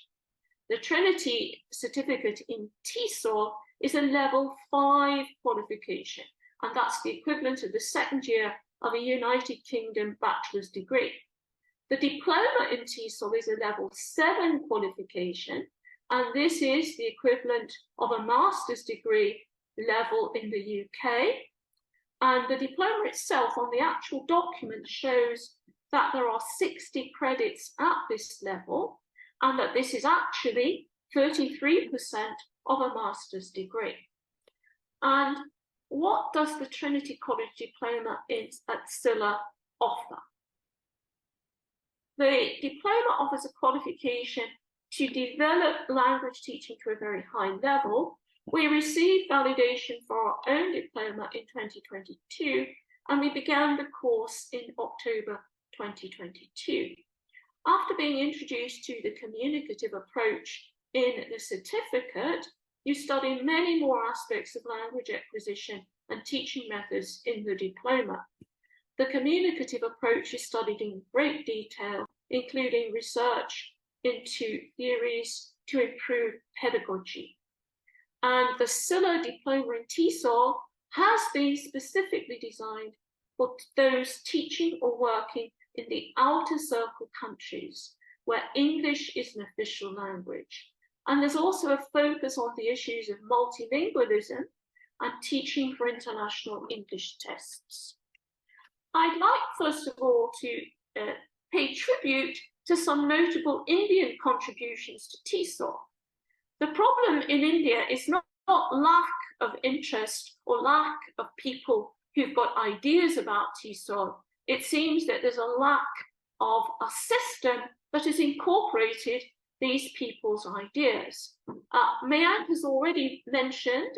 The Trinity certificate in TESOL is a level 5 qualification, and that's the equivalent of the second year of a United Kingdom bachelor's degree. The diploma in TESOL is a level 7 qualification, and this is the equivalent of a master's degree level in the UK. And the diploma itself on the actual document shows that there are 60 credits at this level, and that this is actually 33% of a master's degree. And what does the Trinity College Diploma at CILA offer? The diploma offers a qualification to develop language teaching to a very high level. We received validation for our own diploma in 2022, and we began the course in October 2022. After being introduced to the communicative approach in the certificate, you study many more aspects of language acquisition and teaching methods in the diploma. The communicative approach is studied in great detail, including research into theories to improve pedagogy. And the CILA diploma in TESOL has been specifically designed for those teaching or working in the outer circle countries where English is an official language. And there's also a focus on the issues of multilingualism and teaching for international English tests. I'd like, first of all, to pay tribute to some notable Indian contributions to TESOL. The problem in India is not lack of interest or lack of people who've got ideas about TESOL. It seems that there's a lack of a system that has incorporated these people's ideas. Mayank has already mentioned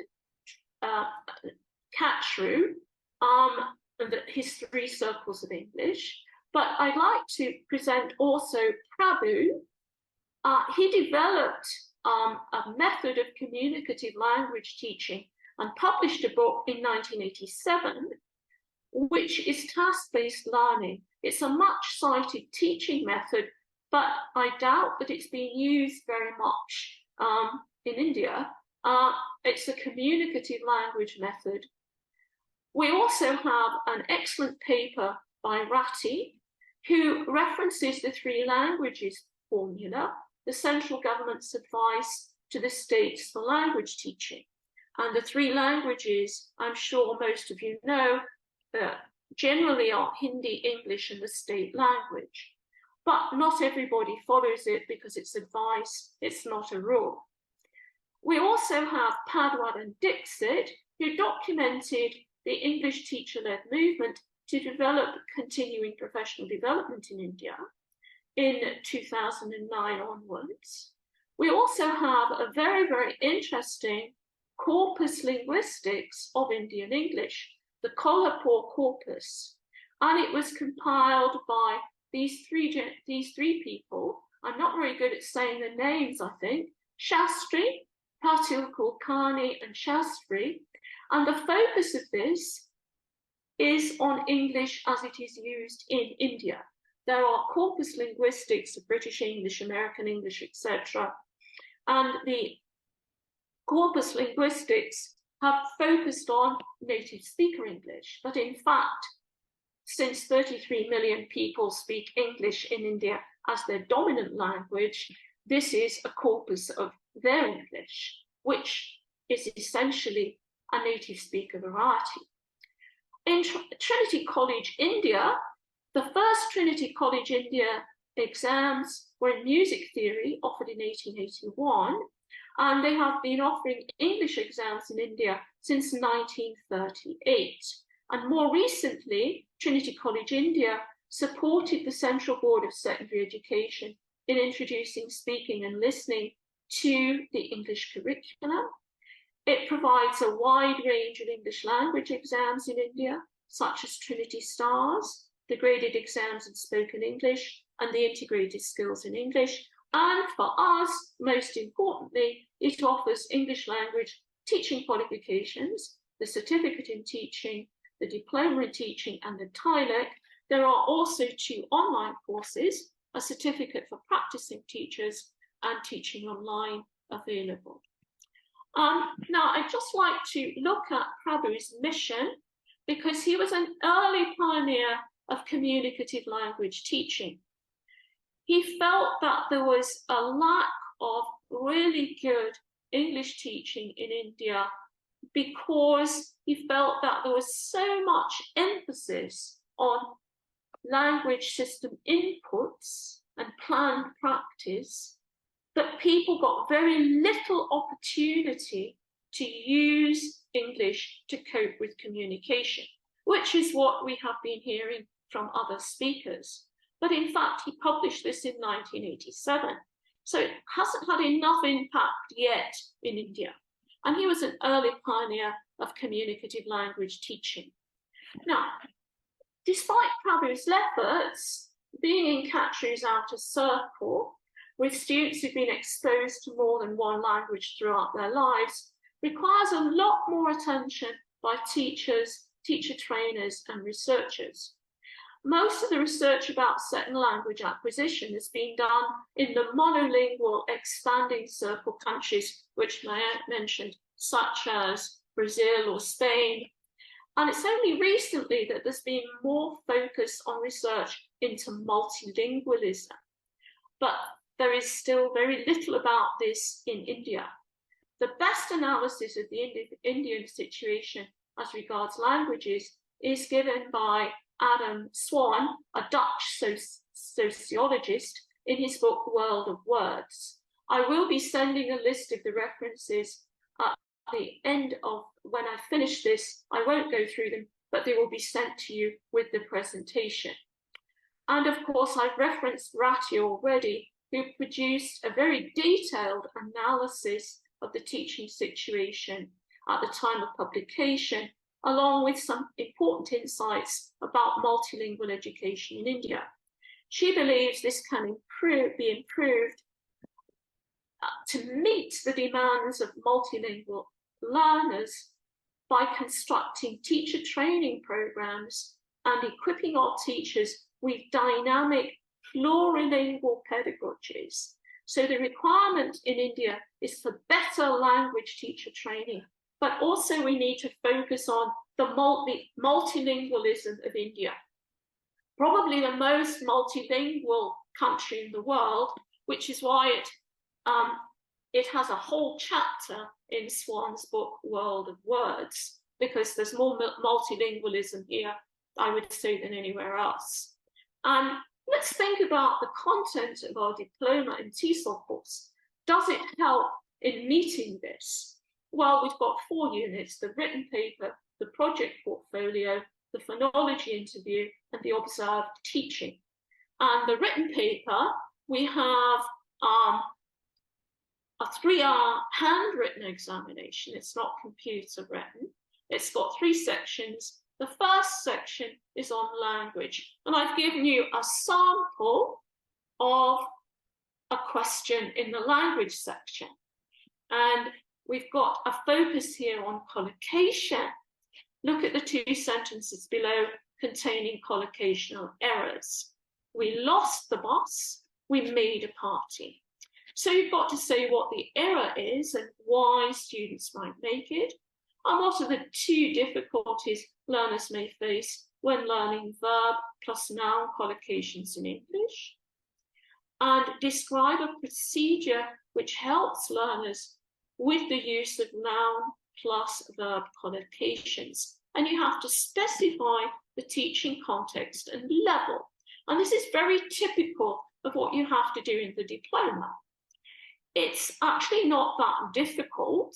Catchrew and his 3 circles of English, but I'd like to present also Prabhu. He developed a method of communicative language teaching and published a book in 1987, which is task-based learning. It's a much cited teaching method, but I doubt that it's being used very much in India. It's a communicative language method. We also have an excellent paper by Ratty, who references the 3 languages formula, the central government's advice to the states for language teaching. And the 3 languages, I'm sure most of you know, generally are Hindi, English, and the state language. But not everybody follows it because it's advice, it's not a rule. We also have Padwad and Dixit, who documented the English teacher-led movement to develop continuing professional development in India in 2009 onwards. We also have a very, very interesting corpus linguistics of Indian English, the Kolhapur corpus, and it was compiled by these three people. I'm not very good at saying the names, I think. Shastri, Patil Kulkarni, and Shastri. And the focus of this is on English as it is used in India. There are corpus linguistics of British English, American English, etc. And the corpus linguistics have focused on native speaker English. But in fact, since 33 million people speak English in India as their dominant language, this is a corpus of their English, which is essentially a native speaker variety. In Trinity College India, the first Trinity College India exams were in music theory, offered in 1881, and they have been offering English exams in India since 1938. And more recently, Trinity College India supported the Central Board of Secondary Education in introducing speaking and listening to the English curriculum. It provides a wide range of English language exams in India, such as Trinity Stars, the graded exams in spoken English, and the integrated skills in English. And for us, most importantly, it offers English language teaching qualifications, the certificate in teaching, the diploma in teaching, and the TILEC. There are also 2 online courses, a certificate for practicing teachers and teaching online available. Now, I'd just like to look at Prabhu's mission, because he was an early pioneer of communicative language teaching. He felt that there was a lack of really good English teaching in India because he felt that there was so much emphasis on language system inputs and planned practice that people got very little opportunity to use English to cope with communication, which is what we have been hearing from other speakers. But in fact, he published this in 1987. So it hasn't had enough impact yet in India. And he was an early pioneer of communicative language teaching. Now, despite Prabhu's efforts, being in Catchrew's outer circle, with students who've been exposed to more than one language throughout their lives, requires a lot more attention by teachers, teacher trainers, and researchers. Most of the research about second language acquisition has been done in the monolingual expanding circle countries, which Mayank mentioned, such as Brazil or Spain. And it's only recently that there's been more focus on research into multilingualism. But there is still very little about this in India. The best analysis of the Indian situation as regards languages is given by Adam Swan, a Dutch sociologist, in his book World of Words. I will be sending a list of the references at the end of when I finish this. I won't go through them, but they will be sent to you with the presentation. And of course, I've referenced Ratty already, who produced a very detailed analysis of the teaching situation at the time of publication, along with some important insights about multilingual education in India. She believes this can be improved to meet the demands of multilingual learners by constructing teacher training programs and equipping our teachers with dynamic plurilingual pedagogies. So the requirement in India is for better language teacher training, but also we need to focus on the multilingualism of India. Probably the most multilingual country in the world, which is why it has a whole chapter in Swan's book, World of Words, because there's more multilingualism here, I would say, than anywhere else. And let's think about the content of our diploma and TESOL course. Does it help in meeting this? Well, we've got 4 units: the written paper, the project portfolio, the phonology interview, and the observed teaching. And the written paper, we have a 3-hour handwritten examination. It's not computer written. It's got 3 sections. The first section is on language, and I've given you a sample of a question in the language section. And we've got a focus here on collocation. Look at the 2 sentences below containing collocational errors. We lost the bus, we made a party. So you've got to say what the error is and why students might make it, and what are the 2 difficulties learners may face when learning verb plus noun collocations in English, and describe a procedure which helps learners with the use of noun plus verb collocations. And you have to specify the teaching context and level. And this is very typical of what you have to do in the diploma. It's actually not that difficult.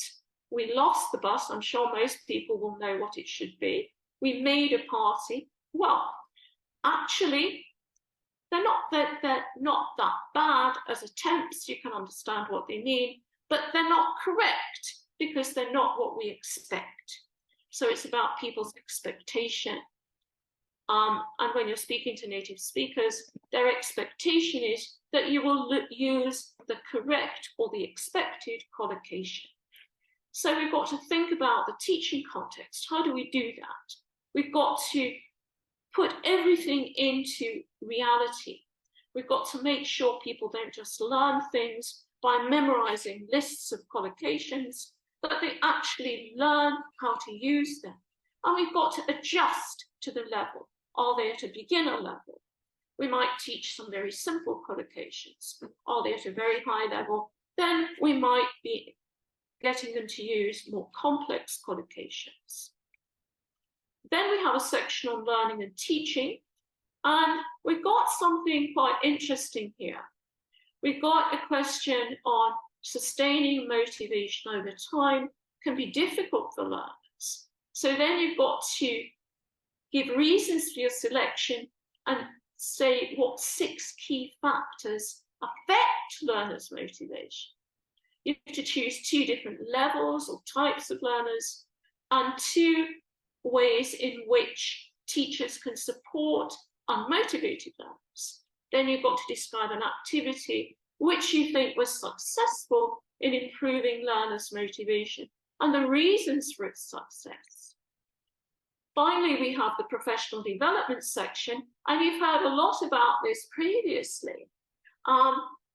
We lost the bus. I'm sure most people will know what it should be. We made a party. Well, actually, they're not that bad as attempts. You can understand what they mean, but they're not correct because they're not what we expect. So it's about people's expectation. And when you're speaking to native speakers, their expectation is that you will use the correct or the expected collocation. So we've got to think about the teaching context. How do we do that? We've got to put everything into reality. We've got to make sure people don't just learn things by memorizing lists of collocations, but they actually learn how to use them. And we've got to adjust to the level. Are they at a beginner level? We might teach some very simple collocations. Are they at a very high level? Then we might be getting them to use more complex collocations. Then we have a section on learning and teaching, and we've got something quite interesting here. We've got a question on sustaining motivation over time can be difficult for learners. So then you've got to give reasons for your selection and say what 6 key factors affect learners' motivation. You have to choose 2 different levels or types of learners and 2 ways in which teachers can support unmotivated learners. Then you've got to describe an activity which you think was successful in improving learners' motivation and the reasons for its success. Finally, we have the professional development section, and you've heard a lot about this previously.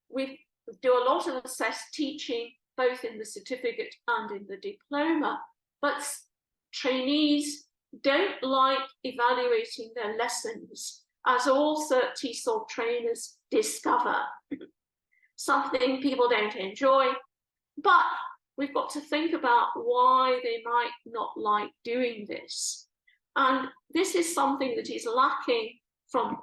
We do a lot of assessed teaching, both in the certificate and in the diploma, but trainees don't like evaluating their lessons, as all CertTESOL trainers discover. Something people don't enjoy, but we've got to think about why they might not like doing this. And this is something that is lacking from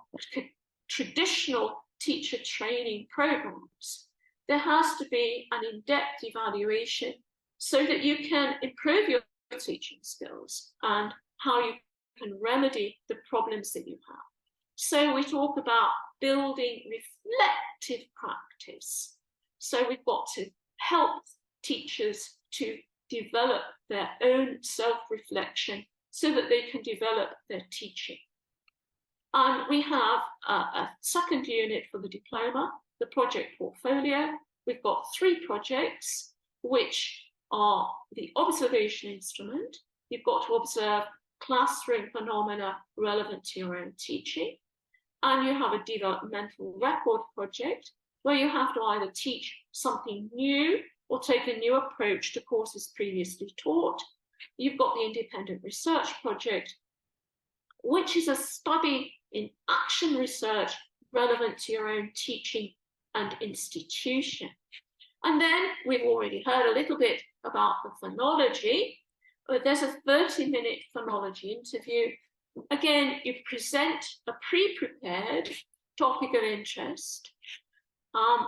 traditional teacher training programs. There has to be an in-depth evaluation so that you can improve your teaching skills and how you can remedy the problems that you have. So we talk about building reflective practice. So we've got to help teachers to develop their own self-reflection so that they can develop their teaching. And we have a second unit for the diploma, the project portfolio. We've got 3 projects, which are the observation instrument. You've got to observe classroom phenomena relevant to your own teaching. And you have a developmental record project where you have to either teach something new or take a new approach to courses previously taught. You've got the independent research project, which is a study in action research relevant to your own teaching and institution. And then we've already heard a little bit about the phonology. There's a 30-minute phonology interview. Again, you present a pre-prepared topic of interest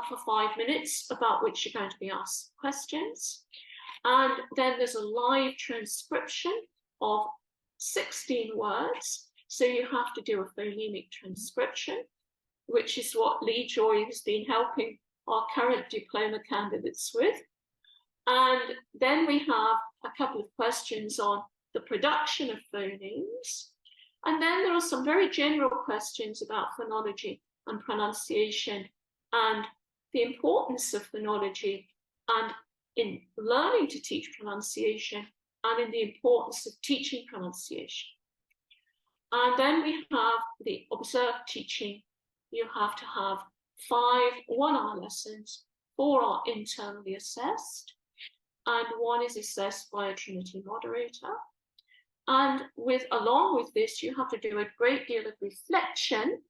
for 5 minutes, about which you're going to be asked questions. And then there's a live transcription of 16 words. So you have to do a phonemic transcription, which is what Lijoy has been helping our current diploma candidates with. And then we have a couple of questions on the production of phonemes. And then there are some very general questions about phonology and pronunciation and the importance of phonology and in learning to teach pronunciation and in the importance of teaching pronunciation. And then we have the observed teaching. You have to have 5 one-hour lessons, 4 are internally assessed, and 1 is assessed by a Trinity moderator. And along with this, you have to do a great deal of reflection,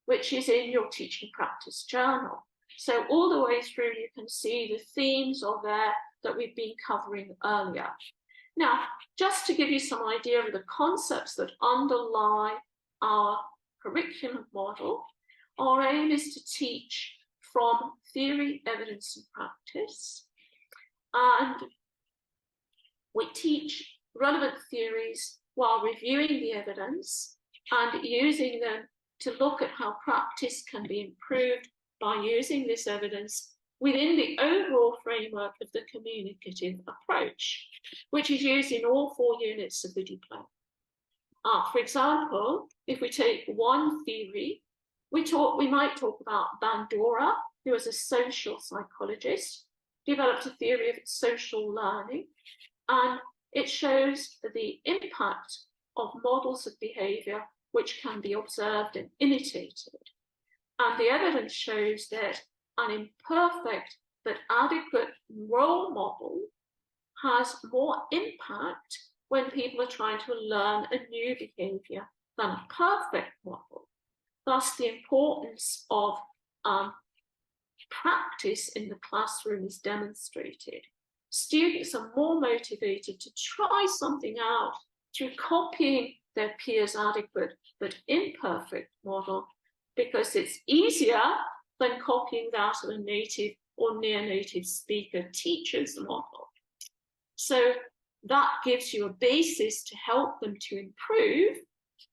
which is in your teaching practice journal. So all the way through, you can see the themes are there that we've been covering earlier. Now, just to give you some idea of the concepts that underlie our curriculum model, our aim is to teach from theory, evidence, and practice. And we teach relevant theories while reviewing the evidence and using them to look at how practice can be improved by using this evidence within the overall framework of the communicative approach, which is used in all 4 units of the diploma. For example, if we take one theory, we might talk about Bandura, who was a social psychologist, developed a theory of social learning, and it shows the impact of models of behavior which can be observed and imitated. And the evidence shows that an imperfect but adequate role model has more impact when people are trying to learn a new behavior than a perfect model. Thus, the importance of practice in the classroom is demonstrated. Students are more motivated to try something out through copying their peers' adequate but imperfect model, because it's easier than copying that of a native or near-native speaker teacher's model. So that gives you a basis to help them to improve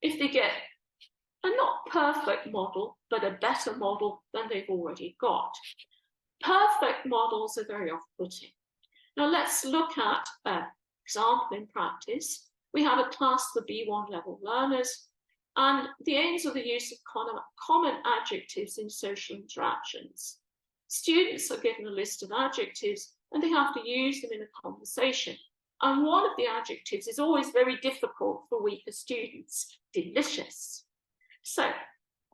if they get a not perfect model, but a better model than they've already got. Perfect models are very off-putting. Now let's look at an example in practice. We have a class for B1 level learners, and the aims are the use of common adjectives in social interactions. Students are given a list of adjectives and they have to use them in a conversation. And one of the adjectives is always very difficult for weaker students: delicious. So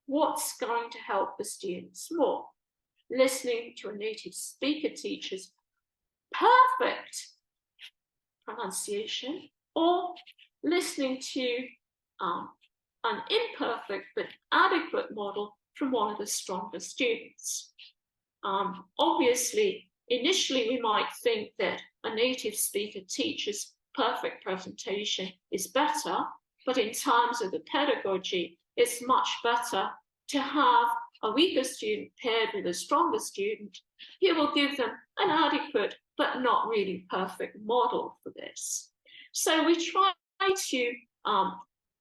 what's going to help the students more? Listening to a native speaker teacher's perfect pronunciation, or listening to an imperfect but adequate model from one of the stronger students. Obviously, initially we might think that a native speaker teacher's perfect presentation is better, but in terms of the pedagogy, it's much better to have a weaker student paired with a stronger student who will give them an adequate but not really perfect model for this. So we try to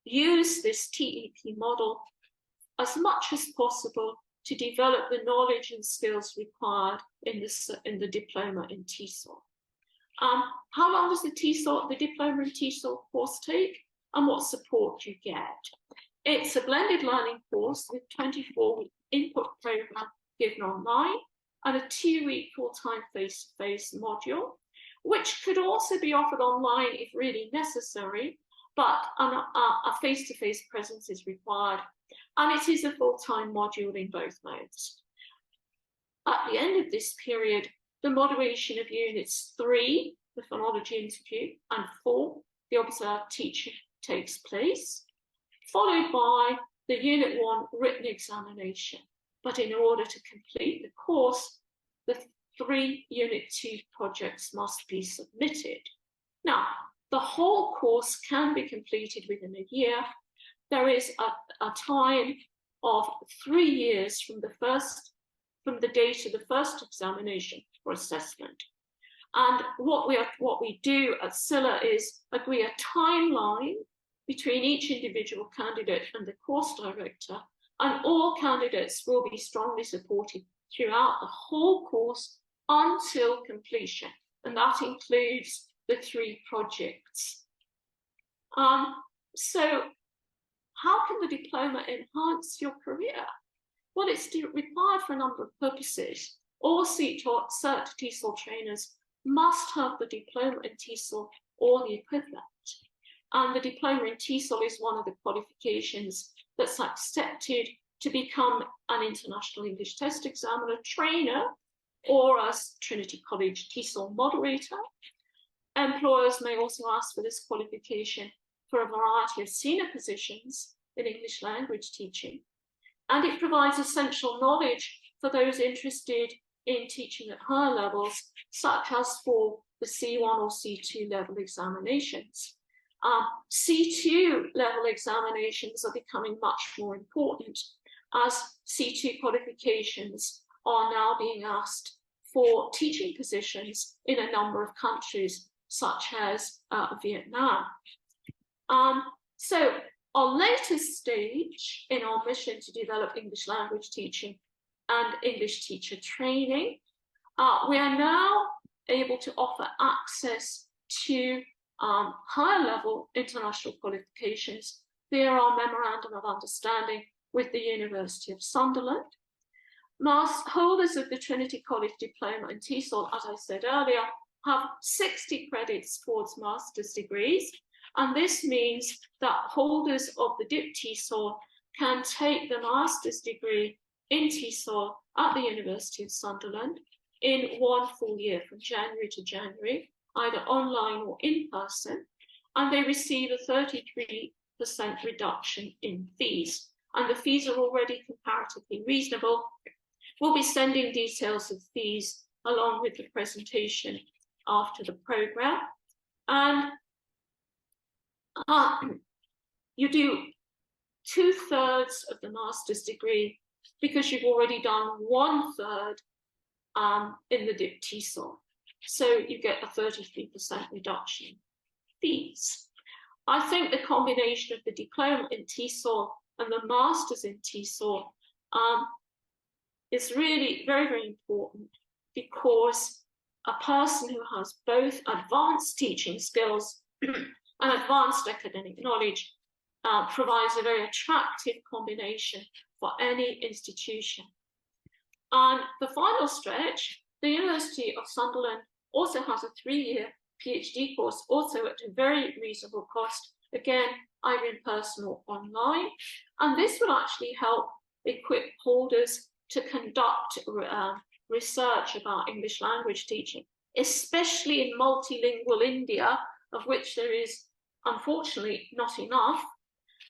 use this TEP model as much as possible to develop the knowledge and skills required in the diploma in TESOL. How long does the diploma in TESOL course take, and what support do you get? It's a blended learning course with 24-week input program given online and a 2-week full-time face-to-face module, which could also be offered online if really necessary, but a face-to-face presence is required. And it is a full-time module in both modes. At the end of this period, the moderation of units 3, the phonology interview, and 4, the observed teaching, takes place, followed by the Unit 1 written examination. But in order to complete the course, the 3 Unit 2 projects must be submitted. Now, the whole course can be completed within a year. There is a time of 3 years from the date of the first examination for assessment. And what we do at CILA is agree a timeline between each individual candidate and the course director, and all candidates will be strongly supported throughout the whole course until completion, and that includes the 3 projects. So how can the diploma enhance your career? Well, it's required for a number of purposes. All CertTESOL trainers must have the diploma in TESOL or the equivalent. And the diploma in TESOL is one of the qualifications that's accepted to become an international English test examiner trainer or as Trinity College TESOL moderator. Employers may also ask for this qualification for a variety of senior positions in English language teaching. And it provides essential knowledge for those interested in teaching at higher levels, such as for the C1 or C2 level examinations. C2 level examinations are becoming much more important as C2 qualifications are now being asked for teaching positions in a number of countries, such as Vietnam. So our latest stage in our mission to develop English language teaching and English teacher training, we are now able to offer access to higher level international qualifications via our Memorandum of Understanding with the University of Sunderland. Holders of the Trinity College Diploma in TESOL, as I said earlier, have 60 credits towards master's degrees, and this means that holders of the DipTESOL can take the master's degree in TESOL at the University of Sunderland in 1 full year from January to January, either online or in person, and they receive a 33% reduction in fees. And the fees are already comparatively reasonable. We'll be sending details of fees along with the presentation after the program. And you do 2/3 of the master's degree because you've already done 1/3 in the DipTESOL. So you get a 33% reduction in fees. I think the combination of the diploma in TESOL and the master's in TESOL is really very, very important, because a person who has both advanced teaching skills and advanced academic knowledge provides a very attractive combination for any institution. And the final stretch, the University of Sunderland also has a 3-year PhD course, also at a very reasonable cost, again, either in person or online. And this will actually help equip holders to conduct research about English language teaching, especially in multilingual India, of which there is unfortunately not enough.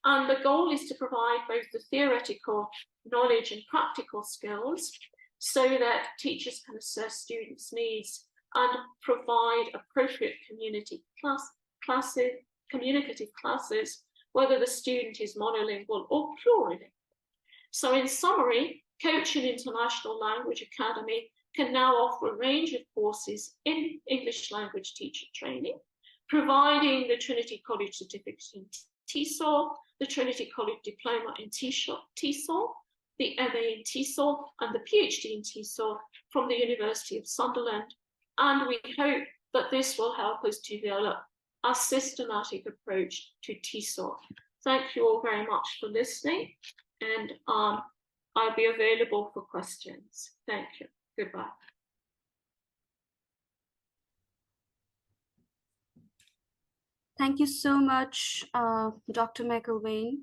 And the goal is to provide both the theoretical knowledge and practical skills so that teachers can assess students' needs and provide appropriate communicative classes, whether the student is monolingual or plurilingual. So in summary, Cochin International Language Academy can now offer a range of courses in English language teacher training, providing the Trinity College certificate in TESOL, the Trinity College Diploma in TESOL, the MA in TESOL, and the PhD in TESOL from the University of Sunderland. And we hope that this will help us develop a systematic approach to TESOL. Thank you all very much for listening, and I'll be available for questions. Thank you. Goodbye. Thank you so much, Dr. Macilwaine.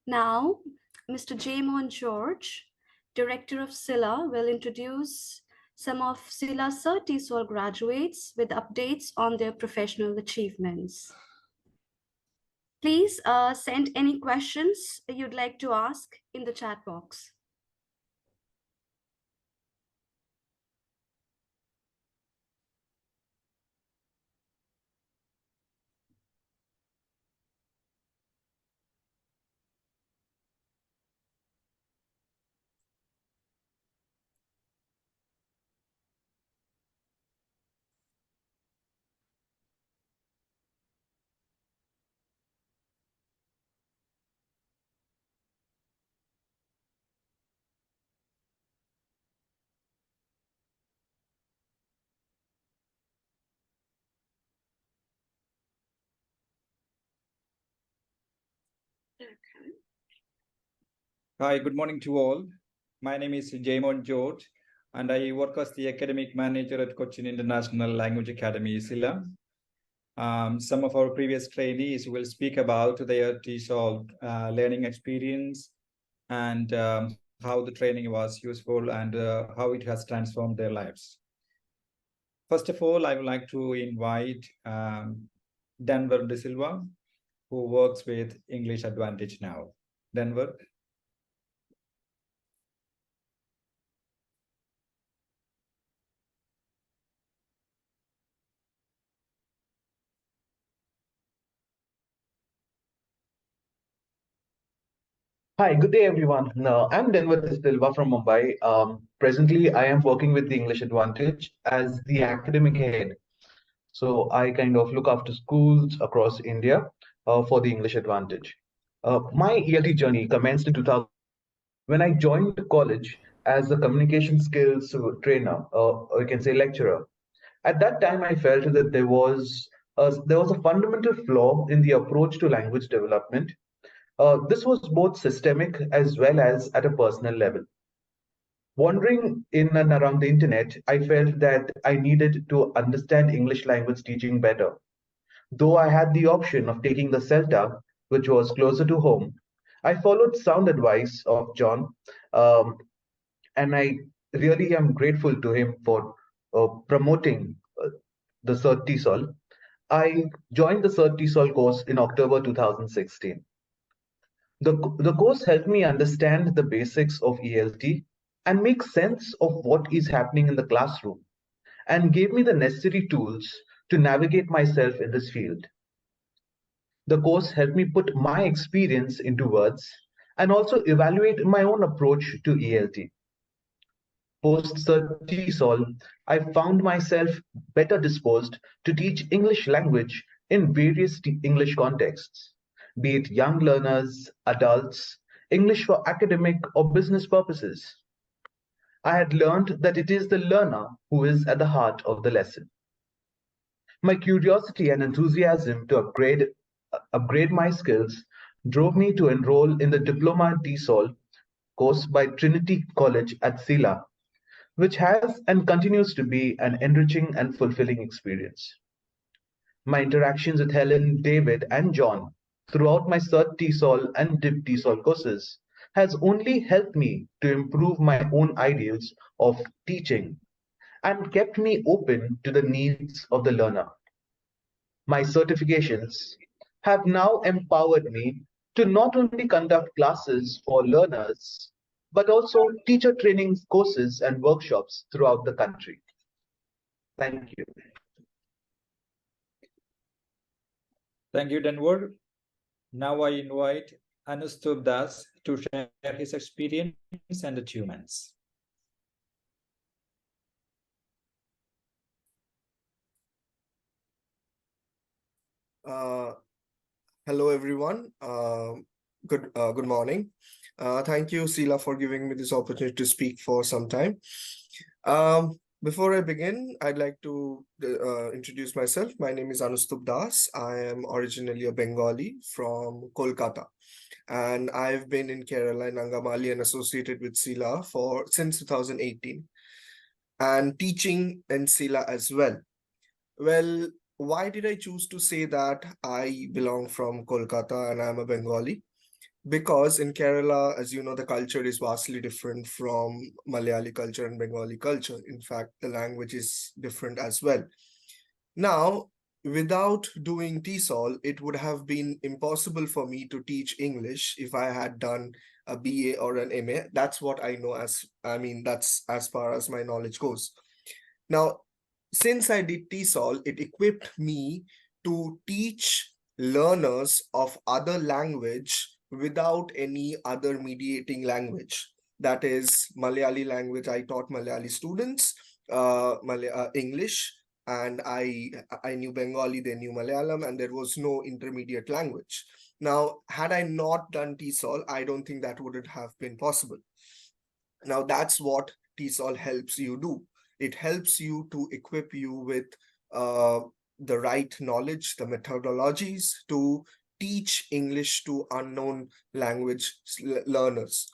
Now, Mr. Beaumont George, Director of CILA, will introduce some of CILA CertTESOL graduates with updates on their professional achievements. Please send any questions you'd like to ask in the chat box. Okay. Hi, good morning to all. My name is Beaumont George, and I work as the academic manager at Cochin International Language Academy, CILA. Some of our previous trainees will speak about their TESOL learning experience and how the training was useful and how it has transformed their lives. First of all, I would like to invite Denver Dsouza, who works with English Advantage now. Denver. Hi, good day, everyone. I'm Denver Dsouza from Mumbai. Presently, I am working with the English Advantage as the academic head. So I kind of look after schools across India for the English Advantage. My ELT journey commenced in 2000 when I joined college as a communication skills trainer, or you can say lecturer. At that time, I felt that there was a fundamental flaw in the approach to language development. This was both systemic as well as at a personal level. Wandering in and around the internet, I felt that I needed to understand English language teaching better. Though I had the option of taking the CELTA, which was closer to home, I followed sound advice of John, and I really am grateful to him for promoting the CertTESOL. I joined the CertTESOL course in October 2016. The course helped me understand the basics of ELT and make sense of what is happening in the classroom, and gave me the necessary tools to navigate myself in this field. The course helped me put my experience into words and also evaluate my own approach to ELT. Post CertTESOL, I found myself better disposed to teach English language in various English contexts, be it young learners, adults, English for academic or business purposes. I had learned that it is the learner who is at the heart of the lesson. My curiosity and enthusiasm to upgrade my skills drove me to enroll in the Diploma in TESOL course by Trinity College at CILA, which has and continues to be an enriching and fulfilling experience. My interactions with Helen, David, and John throughout my CertTESOL and DipTESOL courses has only helped me to improve my own ideals of teaching and kept me open to the needs of the learner. My certifications have now empowered me to not only conduct classes for learners, but also teacher training courses and workshops throughout the country. Thank you. Thank you, Denver. Now I invite Anustub Das to share his experience and achievements. Hello, everyone. Good morning. Thank you, CILA, for giving me this opportunity to speak for some time. Before I begin, I'd like to introduce myself. My name is Anustup Das. I am originally a Bengali from Kolkata, and I've been in Kerala in Angamali and associated with CILA since 2018, and teaching in CILA as well. Well, why did I choose to say that I belong from Kolkata and I'm a Bengali? Because in Kerala, as you know, the culture is vastly different from Malayali culture and Bengali culture. In fact, the language is different as well. Now, without doing TESOL, it would have been impossible for me to teach English if I had done a BA or an MA. That's what I know that's as far as my knowledge goes. Now, since I did TESOL, it equipped me to teach learners of other language without any other mediating language. That is Malayali language. I taught Malayali students English, and I knew Bengali, they knew Malayalam, and there was no intermediate language. Now, had I not done TESOL, I don't think that would have been possible. Now, that's what TESOL helps you do. It helps you to equip you with the right knowledge, the methodologies to teach English to unknown language learners.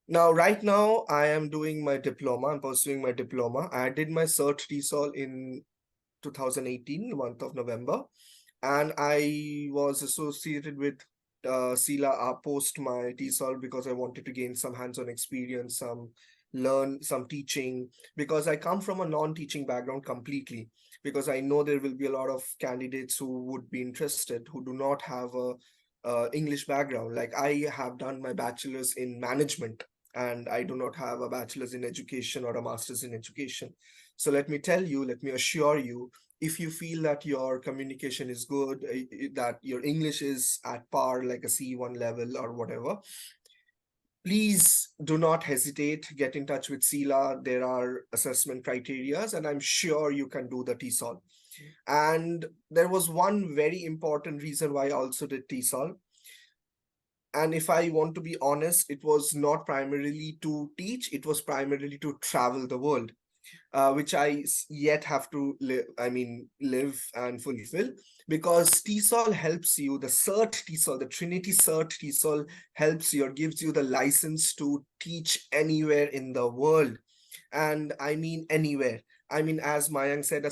Now, right now, I am doing my diploma. I'm pursuing my diploma. I did my CertTESOL in 2018, the month of November, and I was associated with CILA post my TESOL because I wanted to gain some hands-on experience, learn some teaching, because I come from a non-teaching background completely, because I know there will be a lot of candidates who would be interested who do not have a English background. Like, I have done my bachelor's in management and I do not have a bachelor's in education or a master's in education. So let me assure you, if you feel that your communication is good, that your English is at par, like a C1 level or whatever, please do not hesitate. Get in touch with CILA. There are assessment criteria, and I'm sure you can do the TESOL. And there was one very important reason why I also did TESOL. And if I want to be honest, it was not primarily to teach, it was primarily to travel the world. Which I yet have to live and fulfill, because TESOL helps you, the CertTESOL, the Trinity CertTESOL helps you or gives you the license to teach anywhere in the world. And I mean anywhere. I mean, as Mayank said,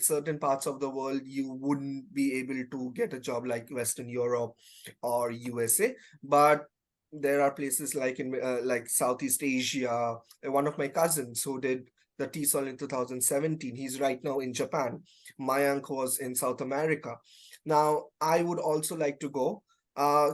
certain parts of the world, you wouldn't be able to get a job, like Western Europe or USA, but there are places like in like Southeast Asia. One of my cousins who did the TESOL in 2017. He's right now in Japan. Mayank was in South America. Now, I would also like to go.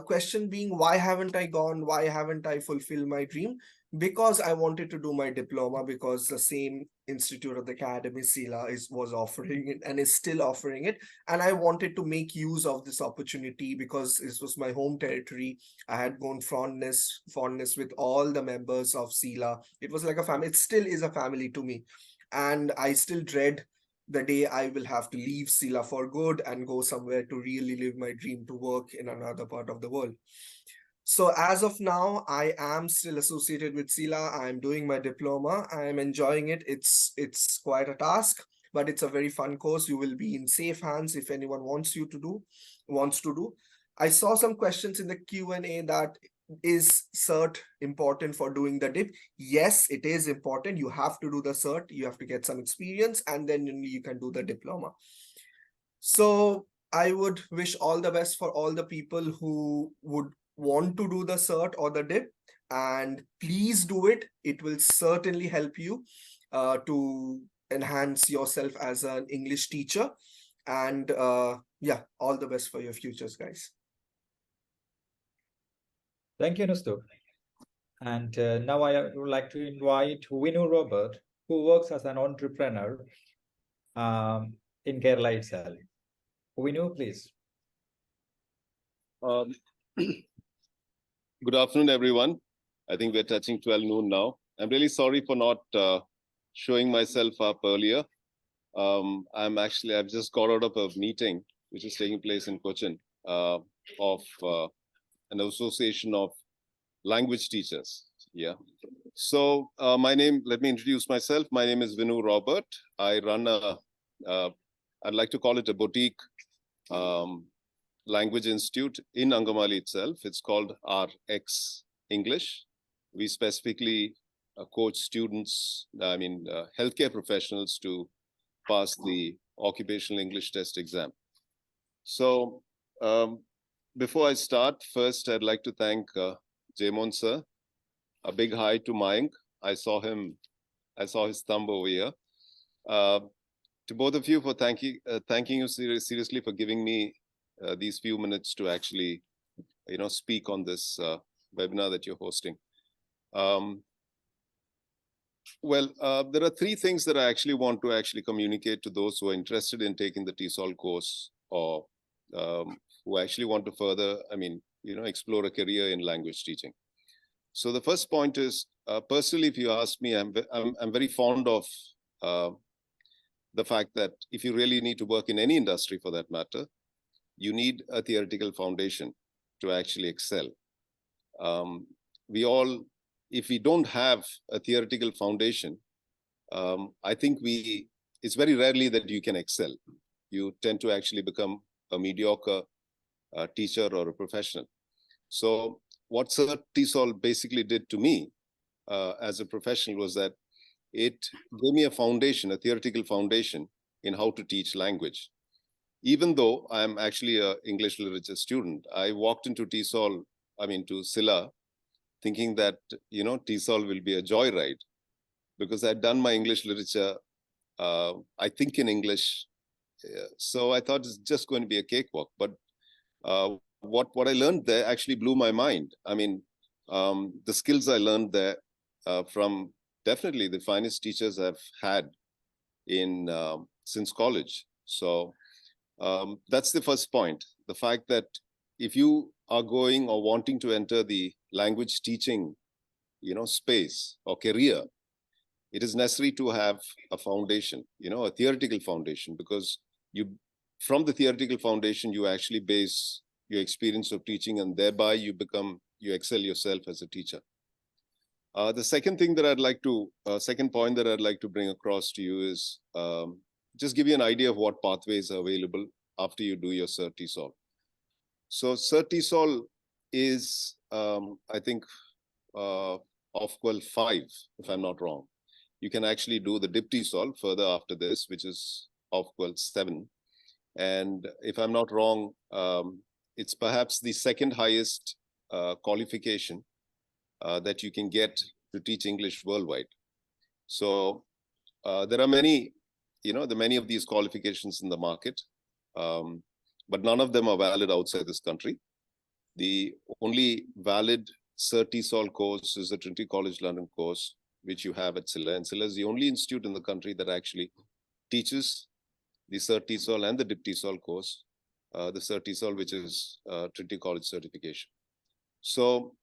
Question being, why haven't I gone? Why haven't I fulfilled my dream? Because I wanted to do my diploma, because the same institute of the academy, CILA, was offering it and is still offering it. And I wanted to make use of this opportunity because this was my home territory. I had gone fondness with all the members of CILA. It was like a family. It still is a family to me. And I still dread the day I will have to leave CILA for good and go somewhere to really live my dream, to work in another part of the world. So as of now, I am still associated with CILA. I'm doing my diploma. I'm enjoying it. It's quite a task, but it's a very fun course. You will be in safe hands if anyone wants to do. I saw some questions in the Q&A that, is CERT important for doing the DIP? Yes, it is important. You have to do the CERT. You have to get some experience, and then you can do the diploma. So I would wish all the best for all the people who would want to do the CERT or the DIP, and please do it. It will certainly help you to enhance yourself as an English teacher. And yeah, all the best for your futures, guys. Thank you, Nustu. And now I would like to invite Vinu Robert, who works as an entrepreneur in Kerala itself. Vinu, please. Good afternoon, everyone. I think we're touching 12 noon now. I'm really sorry for not showing myself up earlier. I've just got out of a meeting which is taking place in Cochin. of an association of language teachers. Yeah. So let me introduce myself. My name is Vinu Robert. I run I'd like to call it a boutique language institute in Angamali itself. It's called RX English. We specifically coach students, healthcare professionals to pass the occupational English test exam. So before I start, first I'd like to thank Jaymon sir. A big hi to Mayank. I saw his thumb over here. To both of you for thanking you seriously for giving me these few minutes to actually, speak on this webinar that you're hosting. There are three things that I actually want to communicate to those who are interested in taking the TESOL course or who actually want to further, explore a career in language teaching. So the first point is, personally, if you ask me, I'm very fond of the fact that if you really need to work in any industry for that matter, you need a theoretical foundation to actually excel. If we don't have a theoretical foundation, I think it's very rarely that you can excel. You tend to actually become a mediocre teacher or a professional. So what CertTESOL basically did to me as a professional was that it gave me a foundation, a theoretical foundation in how to teach language. Even though I'm actually an English literature student, I walked into to CILA, thinking that, TESOL will be a joyride, because I'd done my English literature, I think in English. So I thought it's just going to be a cakewalk. But what I learned there actually blew my mind. The skills I learned there from definitely the finest teachers I've had since college. So that's the first point. The fact that if you are going or wanting to enter the language teaching, space or career, it is necessary to have a foundation, a theoretical foundation, because from the theoretical foundation, you actually base your experience of teaching, and thereby you excel yourself as a teacher. The second point that I'd like to bring across to you is just give you an idea of what pathways are available after you do your CertTESOL. So CertTESOL is, I think, OFQUAL 5, if I'm not wrong. You can actually do the DipTESOL further after this, which is OFQUAL 7. And if I'm not wrong, it's perhaps the second highest qualification that you can get to teach English worldwide. So there are many of these qualifications in the market, but none of them are valid outside this country. The only valid CertTESOL course is the Trinity College London course, which you have at CILA. And CILA is the only institute in the country that actually teaches the CertTESOL and the DipTESOL course, the CertTESOL, which is Trinity College certification. So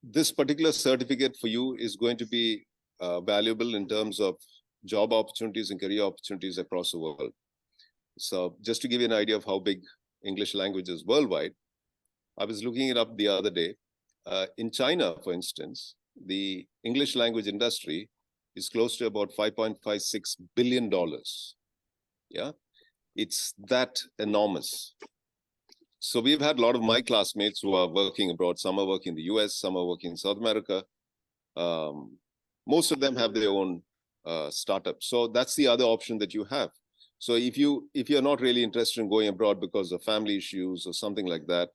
this particular certificate for you is going to be valuable in terms of job opportunities and career opportunities across the world. So just to give you an idea of how big English language is worldwide, I was looking it up the other day. In China, for instance, the English language industry is close to about $5.56 billion. Yeah, it's that enormous. So we've had a lot of my classmates who are working abroad. Some are working in the US, some are working in South America. Most of them have their own startups. So that's the other option that you have. So if you're not really interested in going abroad because of family issues or something like that,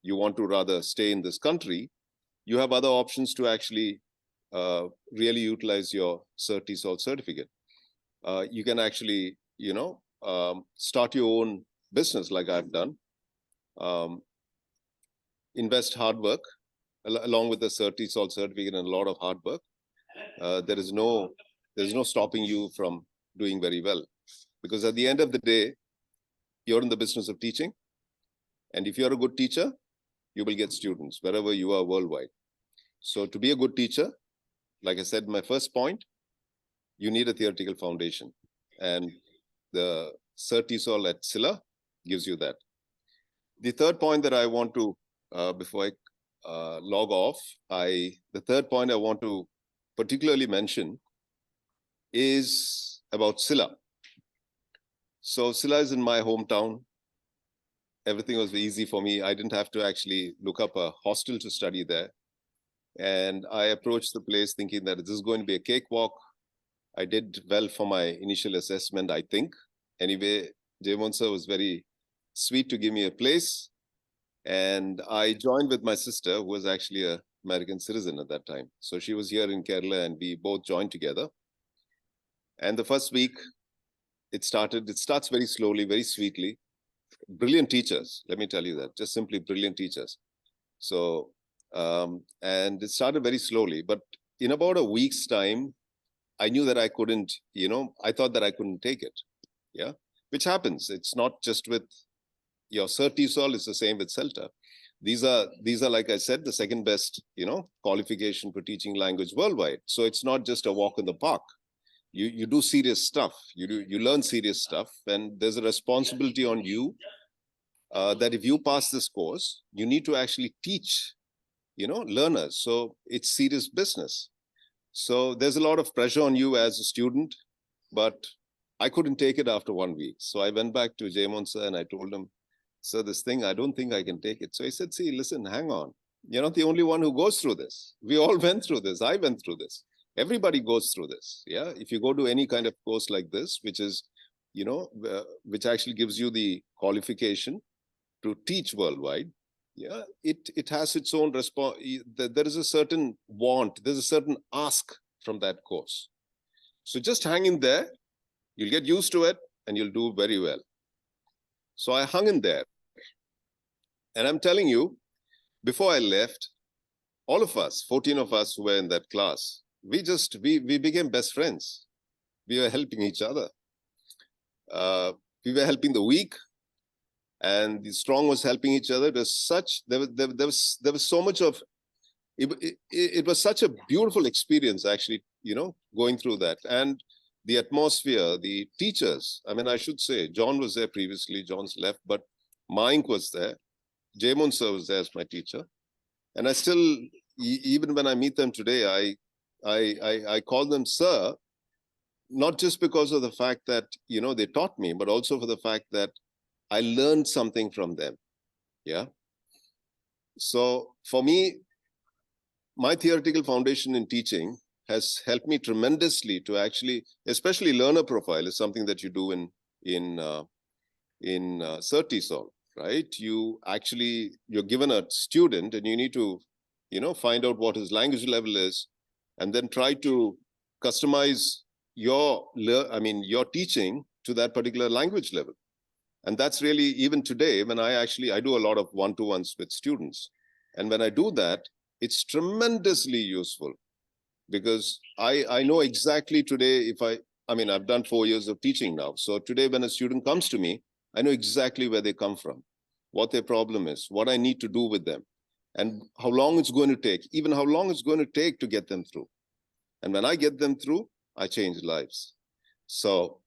you want to rather stay in this country, you have other options to actually really utilize your CertTESOL certificate. You can actually, start your own business like I've done. Invest hard work along with the CertTESOL certificate and a lot of hard work. There's no stopping you from doing very well, because at the end of the day, you're in the business of teaching. And if you're a good teacher, you will get students wherever you are worldwide. So to be a good teacher, like I said, my first point, you need a theoretical foundation. And the CertTESOL at CILA gives you that. The third point that I want to, before I log off, the third point I want to particularly mention is about CILA. So CILA is in my hometown. Everything was easy for me. I didn't have to actually look up a hostel to study there. And I approached the place thinking that this is going to be a cakewalk. I did well for my initial assessment, I think. Anyway, Beaumont sir was very sweet to give me a place. And I joined with my sister, who was actually an American citizen at that time. So she was here in Kerala and we both joined together. And the first week, it starts very slowly, very sweetly. Brilliant teachers, let me tell you that, just simply brilliant teachers. So, and it started very slowly, but in about a week's time, I knew that I couldn't, I thought that I couldn't take it, yeah, which happens. It's not just with your CertTESOL, it's the same with CELTA. These are, like I said, the second best, qualification for teaching language worldwide. So it's not just a walk in the park. You do serious stuff. You learn serious stuff, and there's a responsibility on you that if you pass this course, you need to actually teach, learners. So it's serious business. So there's a lot of pressure on you as a student, but I couldn't take it after 1 week. So I went back to Beaumont sir and I told him, sir, this thing, I don't think I can take it. So he said, see, listen, hang on. You're not the only one who goes through this. We all went through this. I went through this. Everybody goes through this. Yeah. If you go to any kind of course like this, which is, which actually gives you the qualification to teach worldwide, yeah, it has its own response. There is a certain want, there's a certain ask from that course. So just hang in there, you'll get used to it and you'll do very well. So I hung in there. And I'm telling you, before I left, all of us, 14 of us who were in that class, we became best friends. We were helping each other. We were helping the weak, and the strong was helping each other. It was such, there was so much of, it was such a beautiful experience actually, going through that. And the atmosphere, the teachers, I mean, I should say, John was there previously, John's left, but Mayank was there. Beaumont sir was there as my teacher. And I still, even when I meet them today, I call them sir, not just because of the fact that, they taught me, but also for the fact that I learned something from them. Yeah. So for me, my theoretical foundation in teaching has helped me tremendously to actually, especially learner profile is something that you do in CertTESOL, right? You're given a student and you need to, find out what his language level is, and then try to customize your teaching to that particular language level. And that's really, even today, when I do a lot of one-to-ones with students. And when I do that, it's tremendously useful, because I know exactly today, I've done 4 years of teaching now. So today when a student comes to me, I know exactly where they come from, what their problem is, what I need to do with them, and how long it's going to take, even how long it's going to take to get them through. And when I get them through, I change lives. So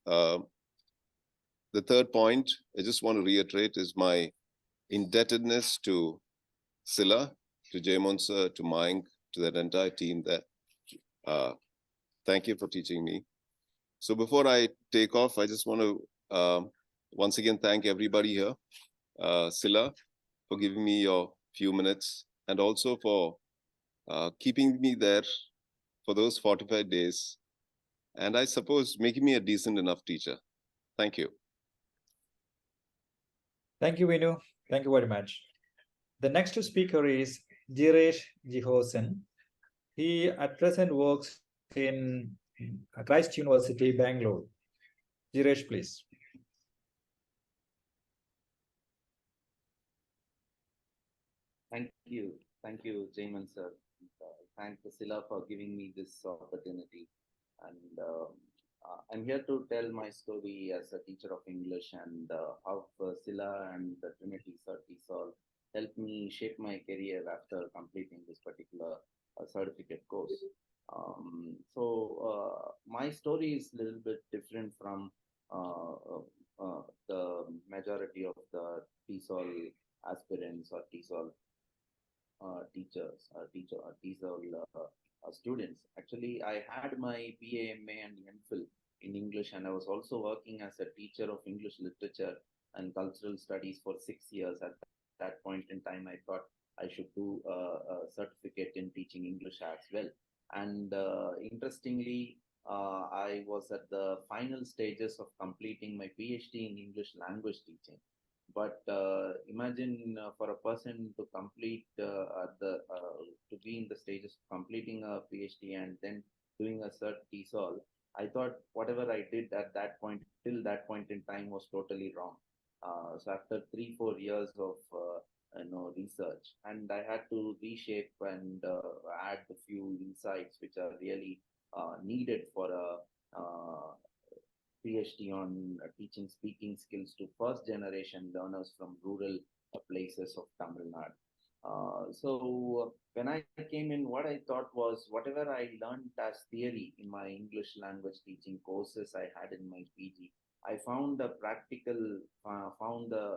the third point I just want to reiterate is my indebtedness to CILA, to Beaumont sir, to Mayank, to that entire team there. Thank you for teaching me. So before I take off, I just want to once again thank everybody here, CILA, for giving me your few minutes, and also for keeping me there for those 45 days, and I suppose making me a decent enough teacher. Thank you. Thank you, Venu. Thank you very much. The next speaker is Jiresh Jihosen. He at present works in Christ University, Bangalore. Jiresh, please. Thank you, Beaumont sir. Thank the CILA for giving me this opportunity. And I'm here to tell my story as a teacher of English, and how CILA and the Trinity CertTESOL helped me shape my career after completing this particular certificate course. My story is a little bit different from the majority of the TESOL aspirants or TESOL teachers, TESOL students. Actually, I had my BA, MA, and MPhil in English, and I was also working as a teacher of English literature and cultural studies for 6 years. At that point in time, I thought I should do a certificate in teaching English as well. And interestingly, I was at the final stages of completing my PhD in English language teaching. But imagine for a person to complete to be in the stages of completing a PhD and then doing a CertTESOL, I thought whatever I did at that point, till that point in time, was totally wrong. So after 3-4 years of research, and I had to reshape and add a few insights which are really needed for a PhD on teaching speaking skills to first generation learners from rural places of Tamil Nadu. So when I came in, what I thought was whatever I learned as theory in my English language teaching courses I had in my PG, I found the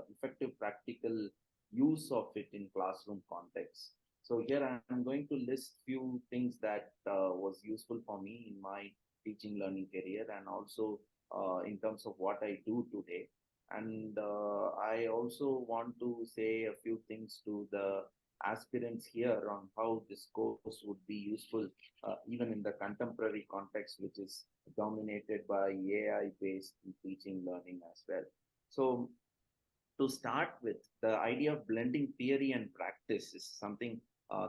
effective practical use of it in classroom context. So here I'm going to list few things that was useful for me in my teaching learning career, and also in terms of what I do today. And I also want to say a few things to the aspirants here on how this course would be useful even in the contemporary context, which is dominated by AI-based teaching learning as well. So to start with, the idea of blending theory and practice is something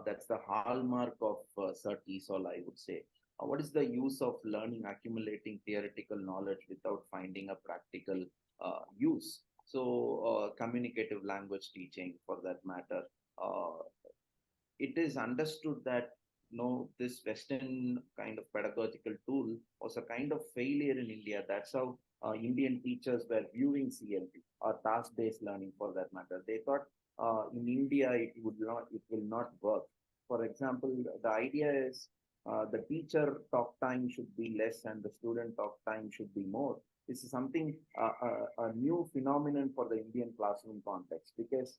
that's the hallmark of CertTESOL, I would say. What is the use of learning, accumulating theoretical knowledge without finding a practical use? So communicative language teaching, for that matter, it is understood that this Western kind of pedagogical tool was a kind of failure in India. That's how Indian teachers were viewing CLP or task-based learning, for that matter. They thought in India it will not work. For example, the idea is the teacher talk time should be less and the student talk time should be more. This is something a new phenomenon for the Indian classroom context, because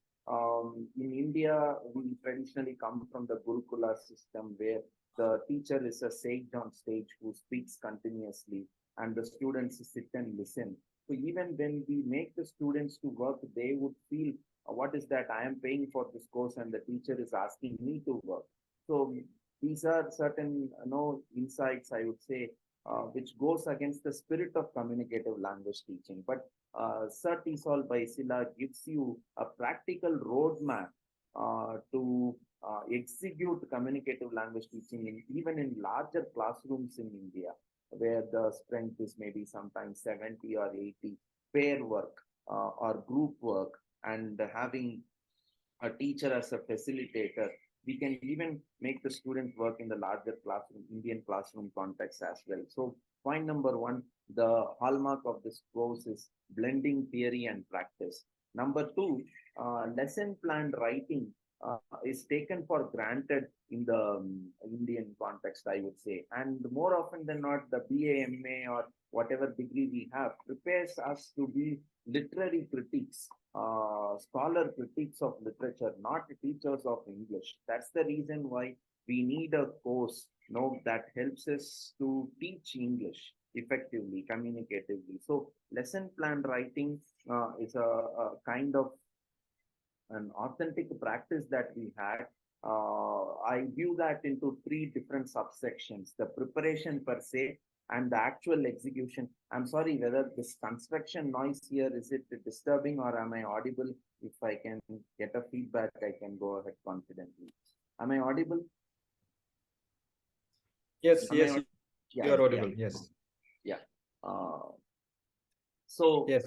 in India, we traditionally come from the Gurukula system, where the teacher is a sage on stage who speaks continuously and the students sit and listen. So even when we make the students to work, they would feel, what is that? I am paying for this course and the teacher is asking me to work. So these are certain insights, I would say, which goes against the spirit of communicative language teaching. But CertTESOL by CILA gives you a practical roadmap to execute communicative language teaching even in larger classrooms in India, where the strength is maybe sometimes 70 or 80, pair work or group work, and having a teacher as a facilitator. We can even make the student work in the larger classroom, Indian classroom context as well. So point number one, the hallmark of this course is blending theory and practice. Number two, lesson plan writing is taken for granted in the Indian context, I would say. And more often than not, the BA, MA, or whatever degree we have prepares us to be literary critics, scholar critics of literature, not teachers of English. That's the reason why we need a course that helps us to teach English effectively, communicatively. So lesson plan writing is a kind of an authentic practice that we had. I view that into 3 different subsections: the preparation per se and the actual execution. I'm sorry whether this construction noise here, is it disturbing or am I audible? If I can get a feedback, I can go ahead confidently. Am I audible? Yes, yes, you are audible. Yeah. Yes. Yeah. So yes,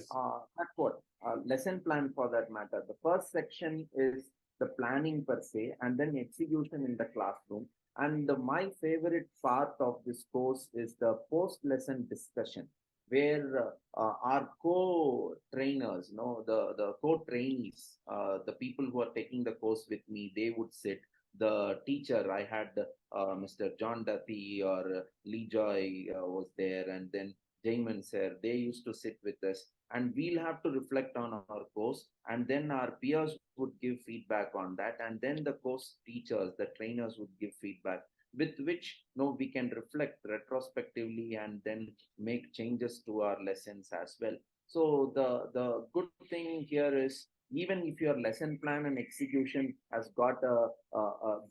that's what lesson plan, for that matter. The first section is the planning per se, and then execution in the classroom. And my favorite part of this course is the post-lesson discussion, where our co-trainers, the co-trainees, the people who are taking the course with me, they would sit. The teacher, I had Mr. John Duffy or Lijoy was there, and then Jaiman sir, they used to sit with us, and we'll have to reflect on our course, and then our peers would give feedback on that, and then the course teachers, the trainers would give feedback, with which we can reflect retrospectively and then make changes to our lessons as well. So the good thing here is, even if your lesson plan and execution has got a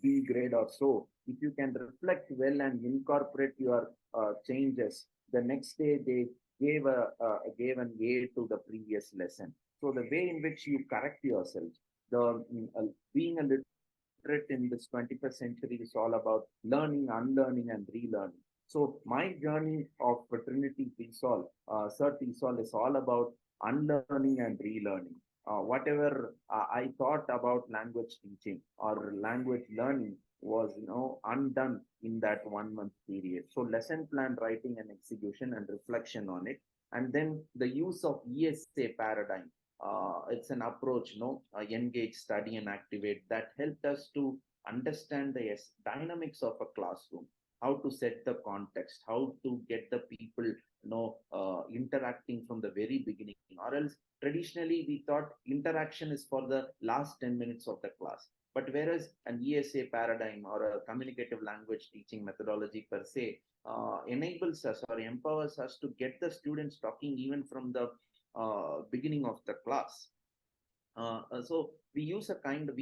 B grade or so, if you can reflect well and incorporate your changes, the next day they gave an A to the previous lesson. So the way in which you correct yourself, being a literate in this 21st century is all about learning, unlearning, and relearning. So my journey of Trinity TESOL, CertTESOL, is all about unlearning and relearning. Whatever I thought about language teaching or language learning was undone in that 1 month period. So lesson plan writing and execution and reflection on it, and then the use of ESA paradigm. It's an approach, engage, study, and activate, that helped us to understand the dynamics of a classroom, how to set the context, how to get the people interacting from the very beginning. Or else traditionally we thought interaction is for the last 10 minutes of the class. But whereas an ESA paradigm or a communicative language teaching methodology per se enables us or empowers us to get the students talking even from the beginning of the class. So we used a kind of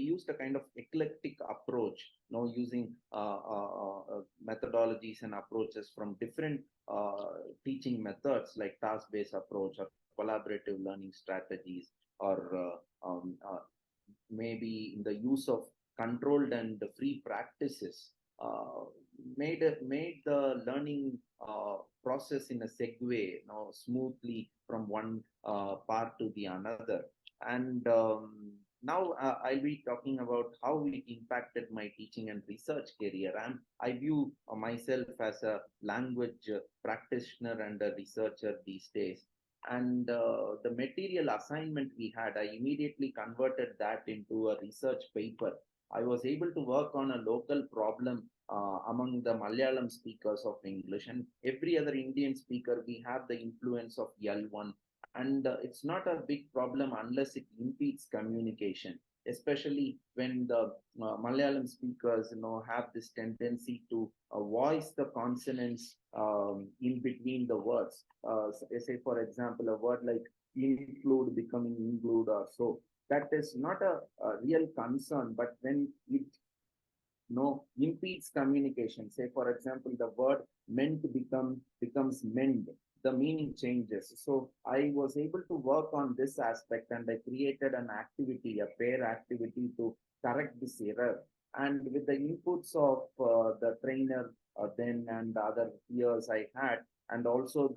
eclectic approach, using methodologies and approaches from different teaching methods like task-based approach or collaborative learning strategies, or maybe in the use of controlled and free practices, made the learning process in a segue, smoothly from one part to the another. And now I'll be talking about how it impacted my teaching and research career. I view myself as a language practitioner and a researcher these days. And the material assignment we had, I immediately converted that into a research paper. I was able to work on a local problem among the Malayalam speakers of English, and every other Indian speaker, we have the influence of L1. And it's not a big problem unless it impedes communication, especially when the Malayalam speakers, have this tendency to voice the consonants in between the words. Say, for example, a word like include becoming include or so. That is not a real concern, but when it impedes communication, say, for example, the word meant becomes mend, the meaning changes. So I was able to work on this aspect, and I created an activity, a pair activity, to correct this error. And with the inputs of the trainer then and other peers I had, and also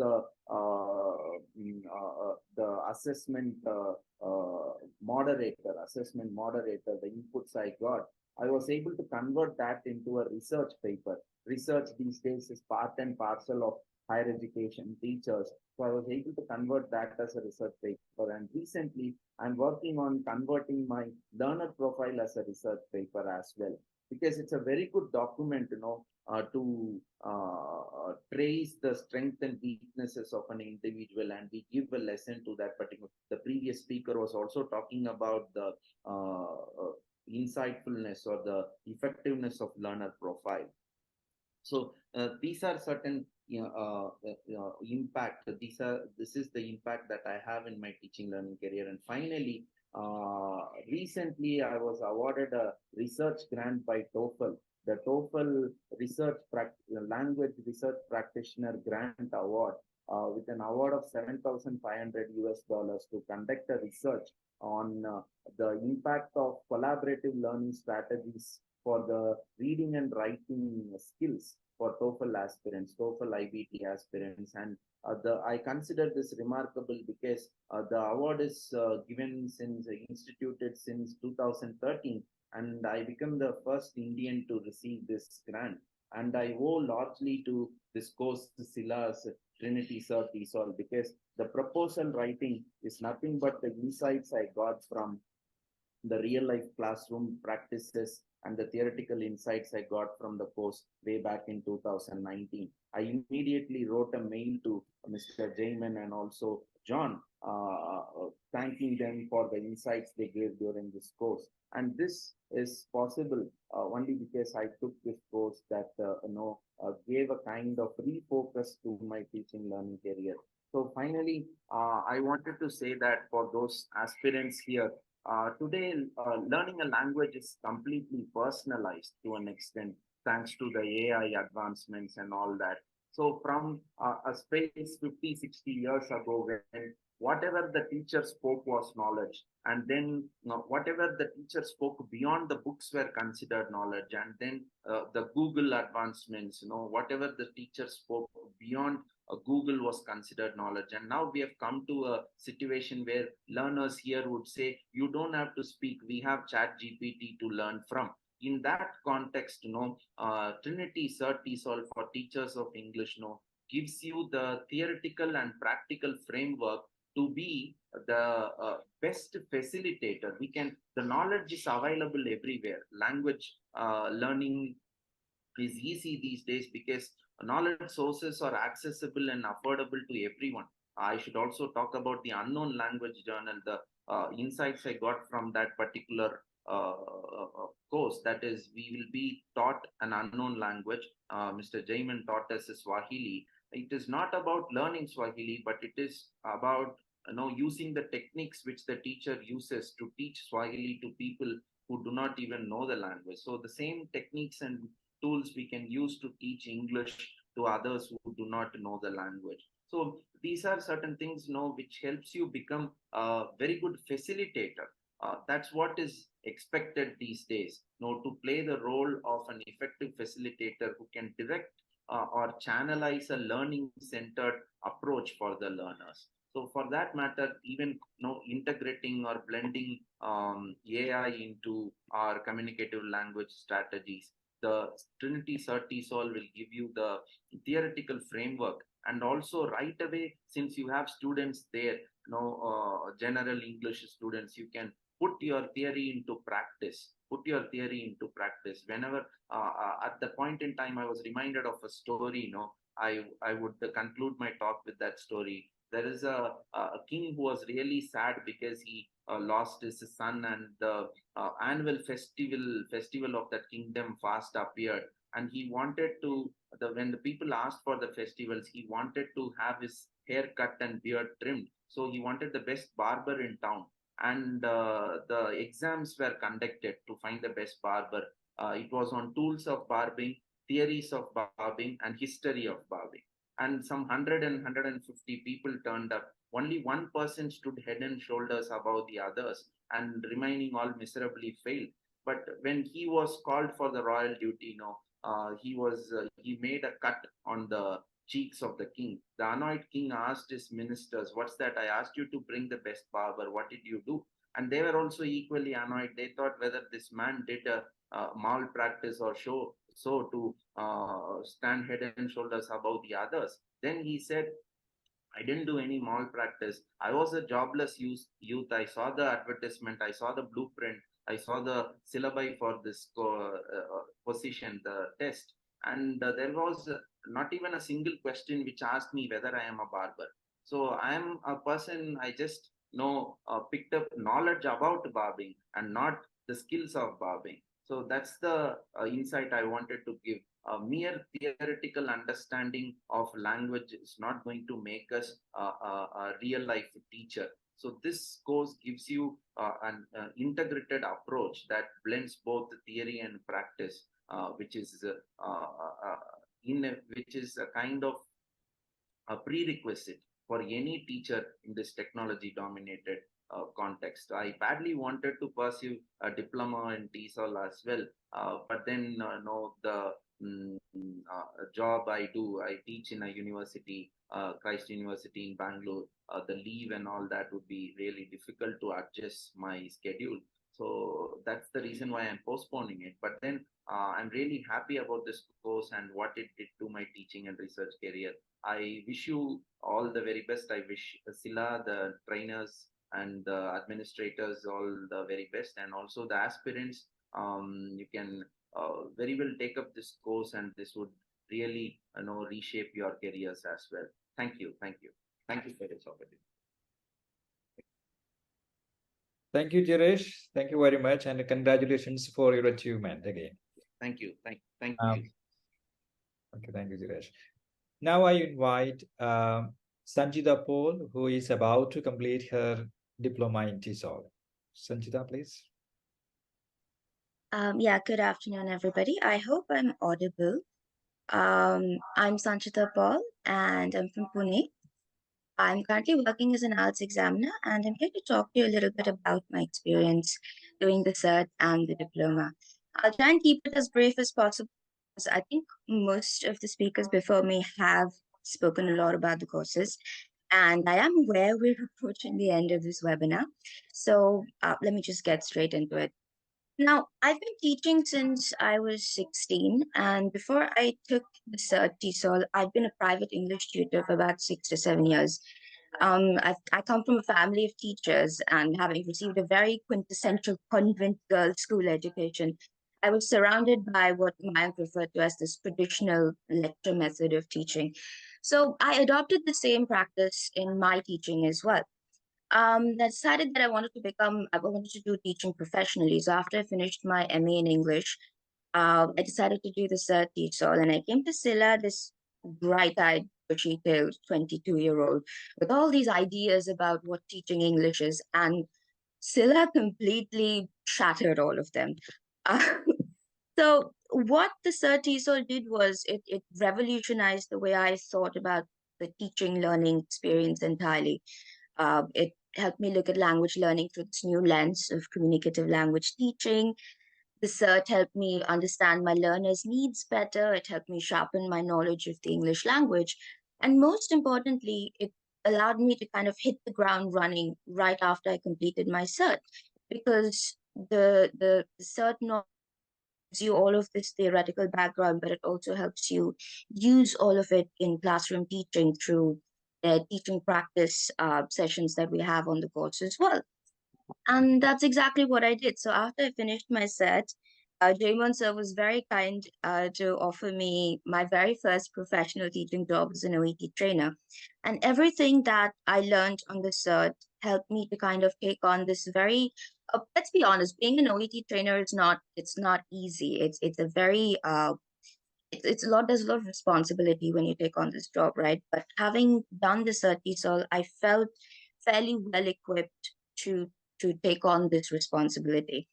the assessment moderator, the inputs I got, I was able to convert that into a research paper. Research these days is part and parcel of higher education teachers. So I was able to convert that as a research paper. And recently, I'm working on converting my learner profile as a research paper as well, because it's a very good document, to trace the strengths and weaknesses of an individual, and we give a lesson to that particular. The previous speaker was also talking about the insightfulness or the effectiveness of learner profile. So these are certain impact. This is the impact that I have in my teaching learning career. And finally, recently I was awarded a research grant by TOEFL, the TOEFL Language Research Practitioner Grant Award, with an award of $7,500 to conduct a research on the impact of collaborative learning strategies for the reading and writing skills for TOEFL aspirants, TOEFL IBT aspirants. And I consider this remarkable because the award is instituted since 2013, and I became the first Indian to receive this grant. And I owe largely to this course, CILA's Trinity CertTESOL, because the proposal writing is nothing but the insights I got from the real life classroom practices and the theoretical insights I got from the course way back in 2019. I immediately wrote a mail to Mr. Jayman and also John, thanking them for the insights they gave during this course. And this is possible only because I took this course that gave a kind of refocus to my teaching learning career. So finally, I wanted to say that for those aspirants here, today learning a language is completely personalized to an extent, thanks to the AI advancements and all that. So from a space 50, 60 years ago, when whatever the teacher spoke was knowledge, and then whatever the teacher spoke beyond the books were considered knowledge, and then the Google advancements, whatever the teacher spoke beyond Google was considered knowledge. And now we have come to a situation where learners here would say, you don't have to speak, we have ChatGPT to learn from. In that context, Trinity CertTESOL for teachers of English, gives you the theoretical and practical framework to be the best facilitator. The knowledge is available everywhere. Language learning is easy these days because knowledge sources are accessible and affordable to everyone. I should also talk about the Unknown Language Journal, the insights I got from that particular course. That is, we will be taught an unknown language. Mr. Jayman taught us Swahili. It is not about learning Swahili, but it is about using the techniques which the teacher uses to teach Swahili to people who do not even know the language. So the same techniques and tools we can use to teach English to others who do not know the language. So these are certain things which helps you become a very good facilitator. That's what is expected these days, to play the role of an effective facilitator who can direct or channelize a learning-centered approach for the learners. So for that matter, even integrating or blending AI into our communicative language strategies, the Trinity CertTESOL will give you the theoretical framework. And also right away, since you have students there, general English students, you can put your theory into practice. Whenever at the point in time, I was reminded of a story. I would conclude my talk with that story. There is a king who was really sad because he lost his son, and the annual festival of that kingdom fast appeared, and he wanted to, when the people asked for the festivals, he wanted to have his hair cut and beard trimmed. So he wanted the best barber in town, and the exams were conducted to find the best barber. It was on tools of barbing, theories of barbing, and history of barbing. And some 150 people turned up. Only one person stood head and shoulders above the others, and remaining all miserably failed. But when he was called for the royal duty, he made a cut on the cheeks of the king. The annoyed king asked his ministers, "What's that? I asked you to bring the best barber. What did you do?" And they were also equally annoyed. They thought whether this man did a malpractice or so to stand head and shoulders above the others. Then he said, "I didn't do any malpractice. I was a jobless youth. I saw the advertisement. I saw the blueprint. I saw the syllabi for this position, the test. And there was not even a single question which asked me whether I am a barber. So I am a person, I just picked up knowledge about barbing and not the skills of barbing." So that's the insight I wanted to give. A mere theoretical understanding of language is not going to make us a real life teacher. So this course gives you an integrated approach that blends both theory and practice, which is a kind of a prerequisite for any teacher in this technology dominated context. I badly wanted to pursue a diploma in TESOL as well, but then the job I do, I teach in a university, Christ University in Bangalore. The leave and all that would be really difficult to adjust my schedule. So that's the reason why I'm postponing it. But then I'm really happy about this course and what it did to my teaching and research career. I wish you all the very best. I wish CILA, the trainers, and the administrators all the very best, and also the aspirants. you can very well take up this course, and this would really reshape your careers as well. Thank you for this opportunity. Thank you, Jiresh. Thank you very much, and congratulations for your achievement again. Thank you. Thank you. Okay, thank you, Jiresh. Now I invite Sanjita Paul, who is about to complete her diploma in TESOL. Sanjita, please. Yeah, good afternoon, everybody. I hope I'm audible. I'm Sanchita Paul, and I'm from Pune. I'm currently working as an IELTS examiner, and I'm here to talk to you a little bit about my experience doing the CERT and the diploma. I'll try and keep it as brief as possible, because I think most of the speakers before me have spoken a lot about the courses, and I am aware we're approaching the end of this webinar. So let me just get straight into it. Now, I've been teaching since I was 16, and before I took the CertTESOL, I've been a private English tutor for about 6 to 7 years. I come from a family of teachers, and having received a very quintessential convent girls' school education, I was surrounded by what Mayank referred to as this traditional lecture method of teaching. So I adopted the same practice in my teaching as well. I decided that I wanted to do teaching professionally. So after I finished my MA in English, I decided to do the CertTESOL, and I came to CILA, this bright-eyed, bushy-tailed 22-year-old with all these ideas about what teaching English is, and CILA completely shattered all of them. So what the CertTESOL did was it revolutionized the way I thought about the teaching learning experience entirely. It helped me look at language learning through this new lens of communicative language teaching. The CERT helped me understand my learners' needs better. It helped me sharpen my knowledge of the English language. And most importantly, it allowed me to kind of hit the ground running right after I completed my CERT, because the CERT not gives you all of this theoretical background, but it also helps you use all of it in classroom teaching through the teaching practice sessions that we have on the course as well. And that's exactly what I did. So after I finished my CERT, Beaumont sir was very kind to offer me my very first professional teaching job as an OET trainer. And everything that I learned on the CERT helped me to kind of take on this very, let's be honest, being an OET trainer is not easy. It's a very, there's a lot of responsibility when you take on this job, right? But having done the CertTESOL, I felt fairly well equipped to take on this responsibility.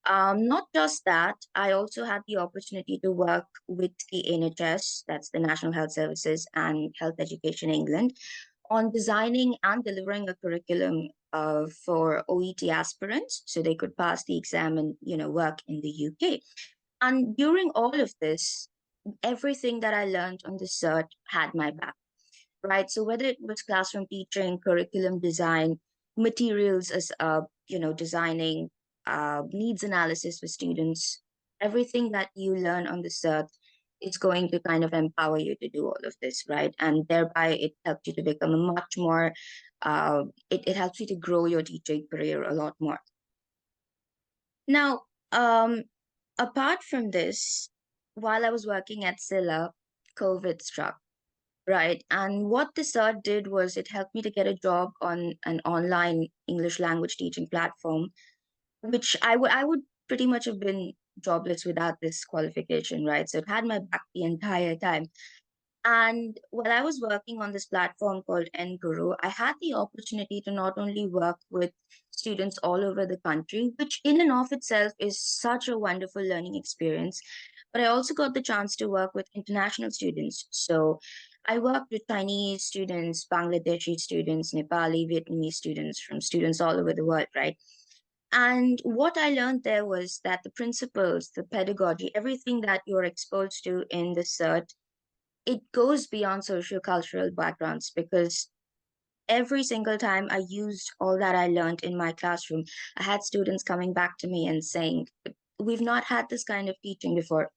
Not just that, I also had the opportunity to work with the NHS, that's the National Health Services, and Health Education England, on designing and delivering a curriculum for OET aspirants, so they could pass the exam and work in the UK. And during all of this, everything that I learned on the CERT had my back, right? So whether it was classroom teaching, curriculum design, materials as designing, needs analysis for students, everything that you learn on the CERT is going to kind of empower you to do all of this, right? And thereby it helps you to become a much more, it helps you to grow your teaching career a lot more. Now, apart from this, while I was working at CILA, COVID struck, right? And what the CERT did was it helped me to get a job on an online English language teaching platform, which I would pretty much have been jobless without this qualification, right? So it had my back the entire time. And while I was working on this platform called NGuru, I had the opportunity to not only work with students all over the country, which in and of itself is such a wonderful learning experience, but I also got the chance to work with international students. So I worked with Chinese students, Bangladeshi students, Nepali, Vietnamese students, from students all over the world, right? And what I learned there was that the principles, the pedagogy, everything that you're exposed to in the CERT, it goes beyond socio-cultural backgrounds, because every single time I used all that I learned in my classroom, I had students coming back to me and saying, we've not had this kind of teaching before.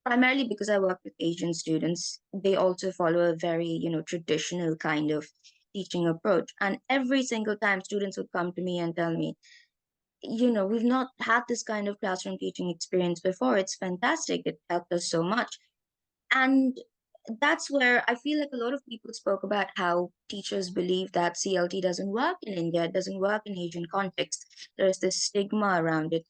Primarily because I work with Asian students, they also follow a very, traditional kind of teaching approach. And every single time students would come to me and tell me, we've not had this kind of classroom teaching experience before. It's fantastic. It helped us so much. And that's where I feel like a lot of people spoke about how teachers believe that CLT doesn't work in India, it doesn't work in Asian context. There's this stigma around it.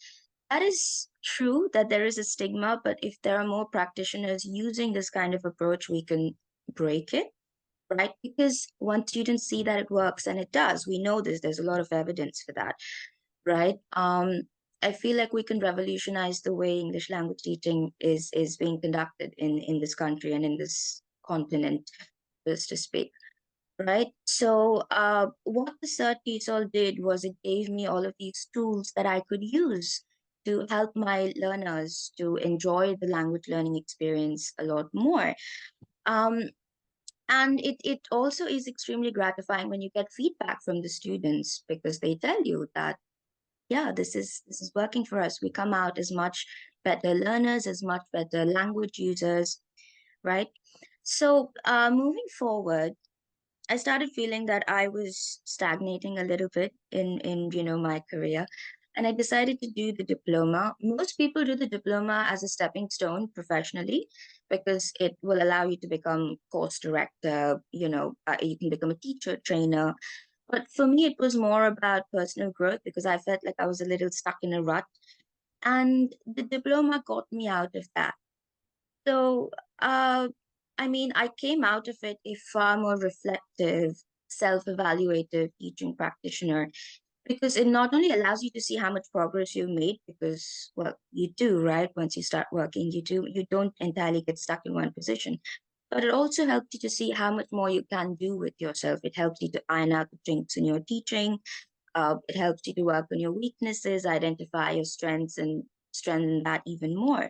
That is true that there is a stigma, but if there are more practitioners using this kind of approach, we can break it, right? Because once students see that it works, and it does, we know this, there's a lot of evidence for that, right? I feel like we can revolutionize the way English language teaching is being conducted in this country and in this continent, just to speak, right? So what the CertTESOL did was it gave me all of these tools that I could use to help my learners to enjoy the language learning experience a lot more. And it also is extremely gratifying when you get feedback from the students, because they tell you that, yeah, this is working for us. We come out as much better learners, as much better language users, right? So moving forward, I started feeling that I was stagnating a little bit in my career, and I decided to do the diploma. Most people do the diploma as a stepping stone professionally, because it will allow you to become course director. You can become a teacher, trainer. But for me, it was more about personal growth, because I felt like I was a little stuck in a rut, and the diploma got me out of that. So, I came out of it a far more reflective, self-evaluative teaching practitioner, because it not only allows you to see how much progress you've made, because, well, you do, right? Once you start working, you don't entirely get stuck in one position, but it also helps you to see how much more you can do with yourself. It helps you to iron out the kinks in your teaching. It helps you to work on your weaknesses, identify your strengths, and strengthen that even more.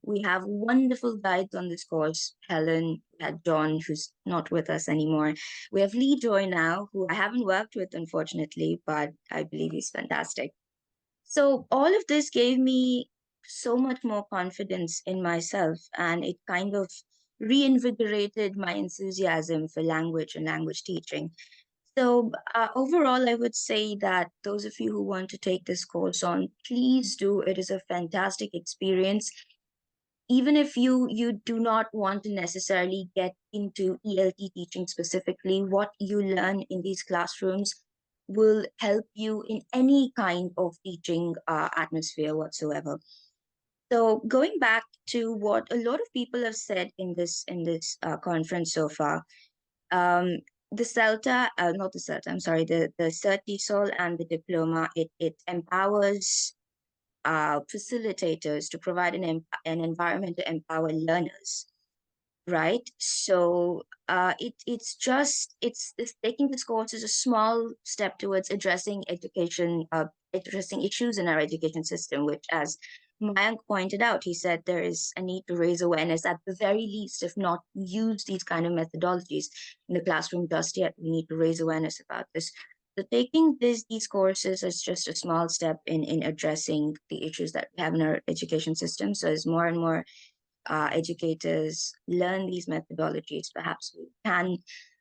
We have wonderful guides on this course. Helen, we had John, who's not with us anymore. We have Lijoy now, who I haven't worked with, unfortunately, but I believe he's fantastic. So all of this gave me so much more confidence in myself, and it kind of reinvigorated my enthusiasm for language and language teaching. So overall, I would say that those of you who want to take this course on, please do. It is a fantastic experience. Even if you do not want to necessarily get into ELT teaching specifically, what you learn in these classrooms will help you in any kind of teaching atmosphere whatsoever. So going back to what a lot of people have said in this conference so far, the CELTA, not the CELTA, I'm sorry, the CertTESOL and the diploma, it empowers facilitators to provide an environment to empower learners, right? So it's taking this course is a small step towards addressing addressing issues in our education system, which, as Mayank pointed out, he said there is a need to raise awareness at the very least, if not use these kind of methodologies in the classroom just yet. We need to raise awareness about this. So taking these courses is just a small step in addressing the issues that we have in our education system. So as more and more educators learn these methodologies, perhaps we can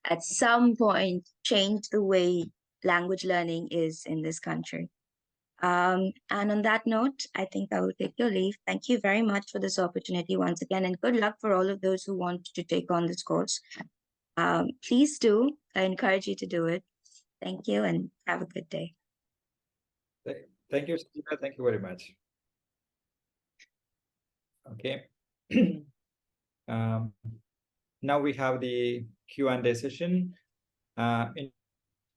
at some point change the way language learning is in this country. And on that note, I think I will take your leave. Thank you very much for this opportunity once again, and good luck for all of those who want to take on this course. Please do. I encourage you to do it. Thank you, and have a good day. Thank you, Steve. Thank you very much. Okay. Now we have the Q&A session.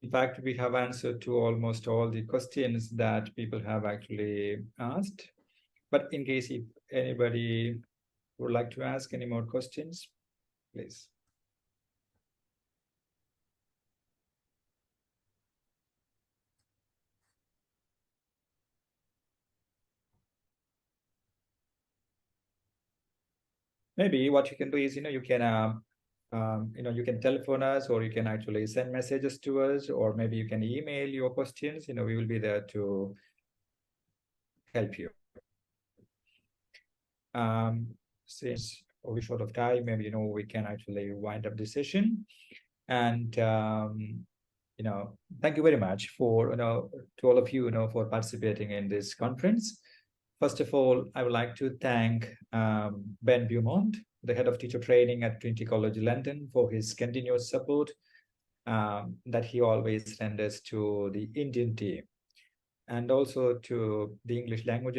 In fact, we have answered to almost all the questions that people have actually asked. But in case if anybody would like to ask any more questions, please. Maybe what you can do is, you can you can telephone us, or you can actually send messages to us, or maybe you can email your questions. We will be there to help you. Since we're short of time, maybe we can actually wind up the session. And thank you very much for, to all of you, for participating in this conference. First of all, I would like to thank Ben Beaumont, the head of teacher training at Trinity College London, for his continuous support that he always renders to the Indian team, and also to the English language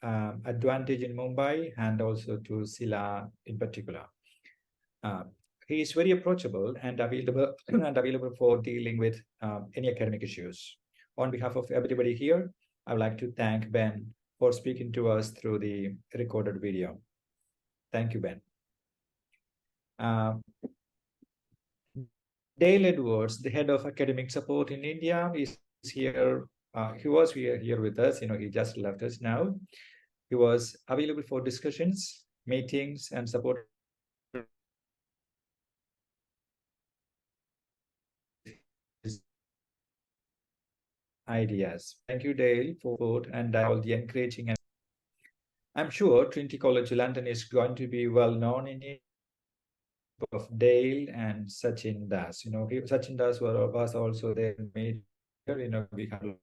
advantage in Mumbai, and also to CILA in particular. He is very approachable and available for dealing with any academic issues. On behalf of everybody here, I would like to thank Ben for speaking to us through the recorded video. Thank you, Ben. Dale Edwards, the head of academic support in India, is here. He was here with us. He just left us now. He was available for discussions, meetings, and support ideas. Thank you, Dale, for support and all the encouraging. I'm sure Trinity College London is going to be well known in India of Dale and Sachin Das. Sachin Das was also there. We have a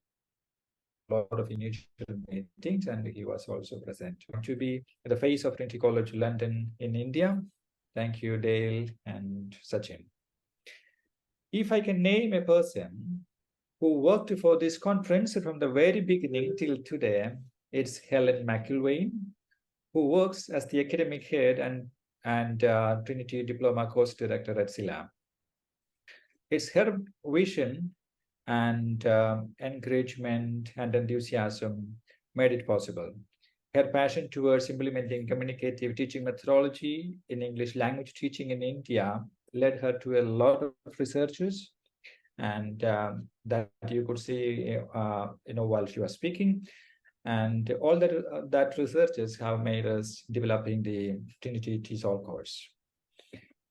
lot of initial meetings, and he was also present. To be the face of Trinity College London in India. Thank you, Dale and Sachin. If I can name a person who worked for this conference from the very beginning till today, it's Helen Macilwaine, who works as the academic head and Trinity Diploma course director at CILA. It's her vision and encouragement and enthusiasm made it possible. Her passion towards implementing communicative teaching methodology in English language teaching in India led her to a lot of researches, and that you could see while she was speaking. And all that researches have made us developing the Trinity TESOL course.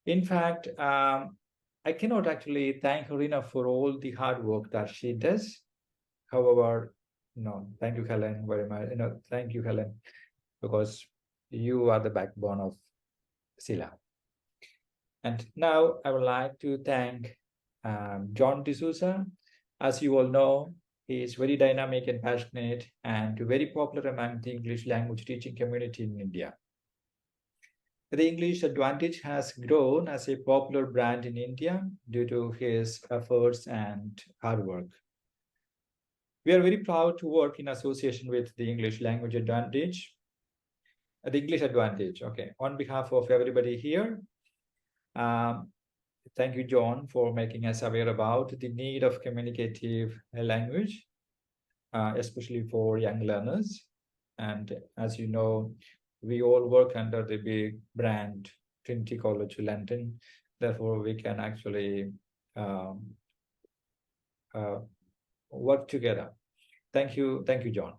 In fact, I cannot actually thank her enough for all the hard work that she does. However, thank you, Helen, very much. Thank you, Helen, because you are the backbone of CILA. And now I would like to thank John Dsouza. As you all know, he is very dynamic and passionate and very popular among the English language teaching community in India. The English Advantage has grown as a popular brand in India due to his efforts and hard work. We are very proud to work in association with the English Language Advantage. The English Advantage, okay. On behalf of everybody here, thank you, John, for making us aware about the need of communicative language, especially for young learners. And as you know, we all work under the big brand Trinity College London. Therefore, we can actually work together. Thank you, John.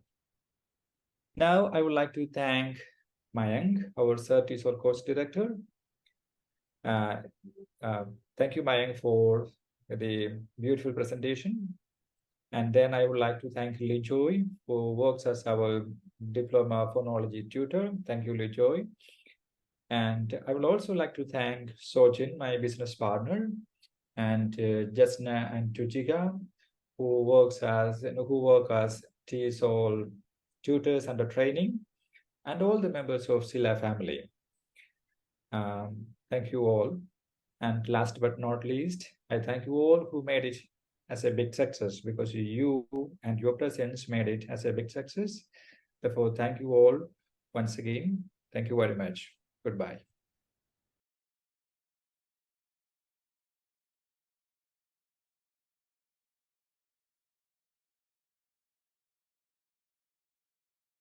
Now, I would like to thank Mayank, our CertTESOL course director. Thank you, Mayank, for the beautiful presentation. And then I would like to thank Lijoy, who works as our Diploma Phonology tutor. Thank you, Lijoy. And I would also like to thank Sojin, my business partner, and Jasna and Tujiga, who work as TESOL tutors under training, and all the members of CILA family. Thank you all. And last but not least, I thank you all who made it as a big success, because you and your presence made it as a big success. Therefore, thank you all once again. Thank you very much. Goodbye.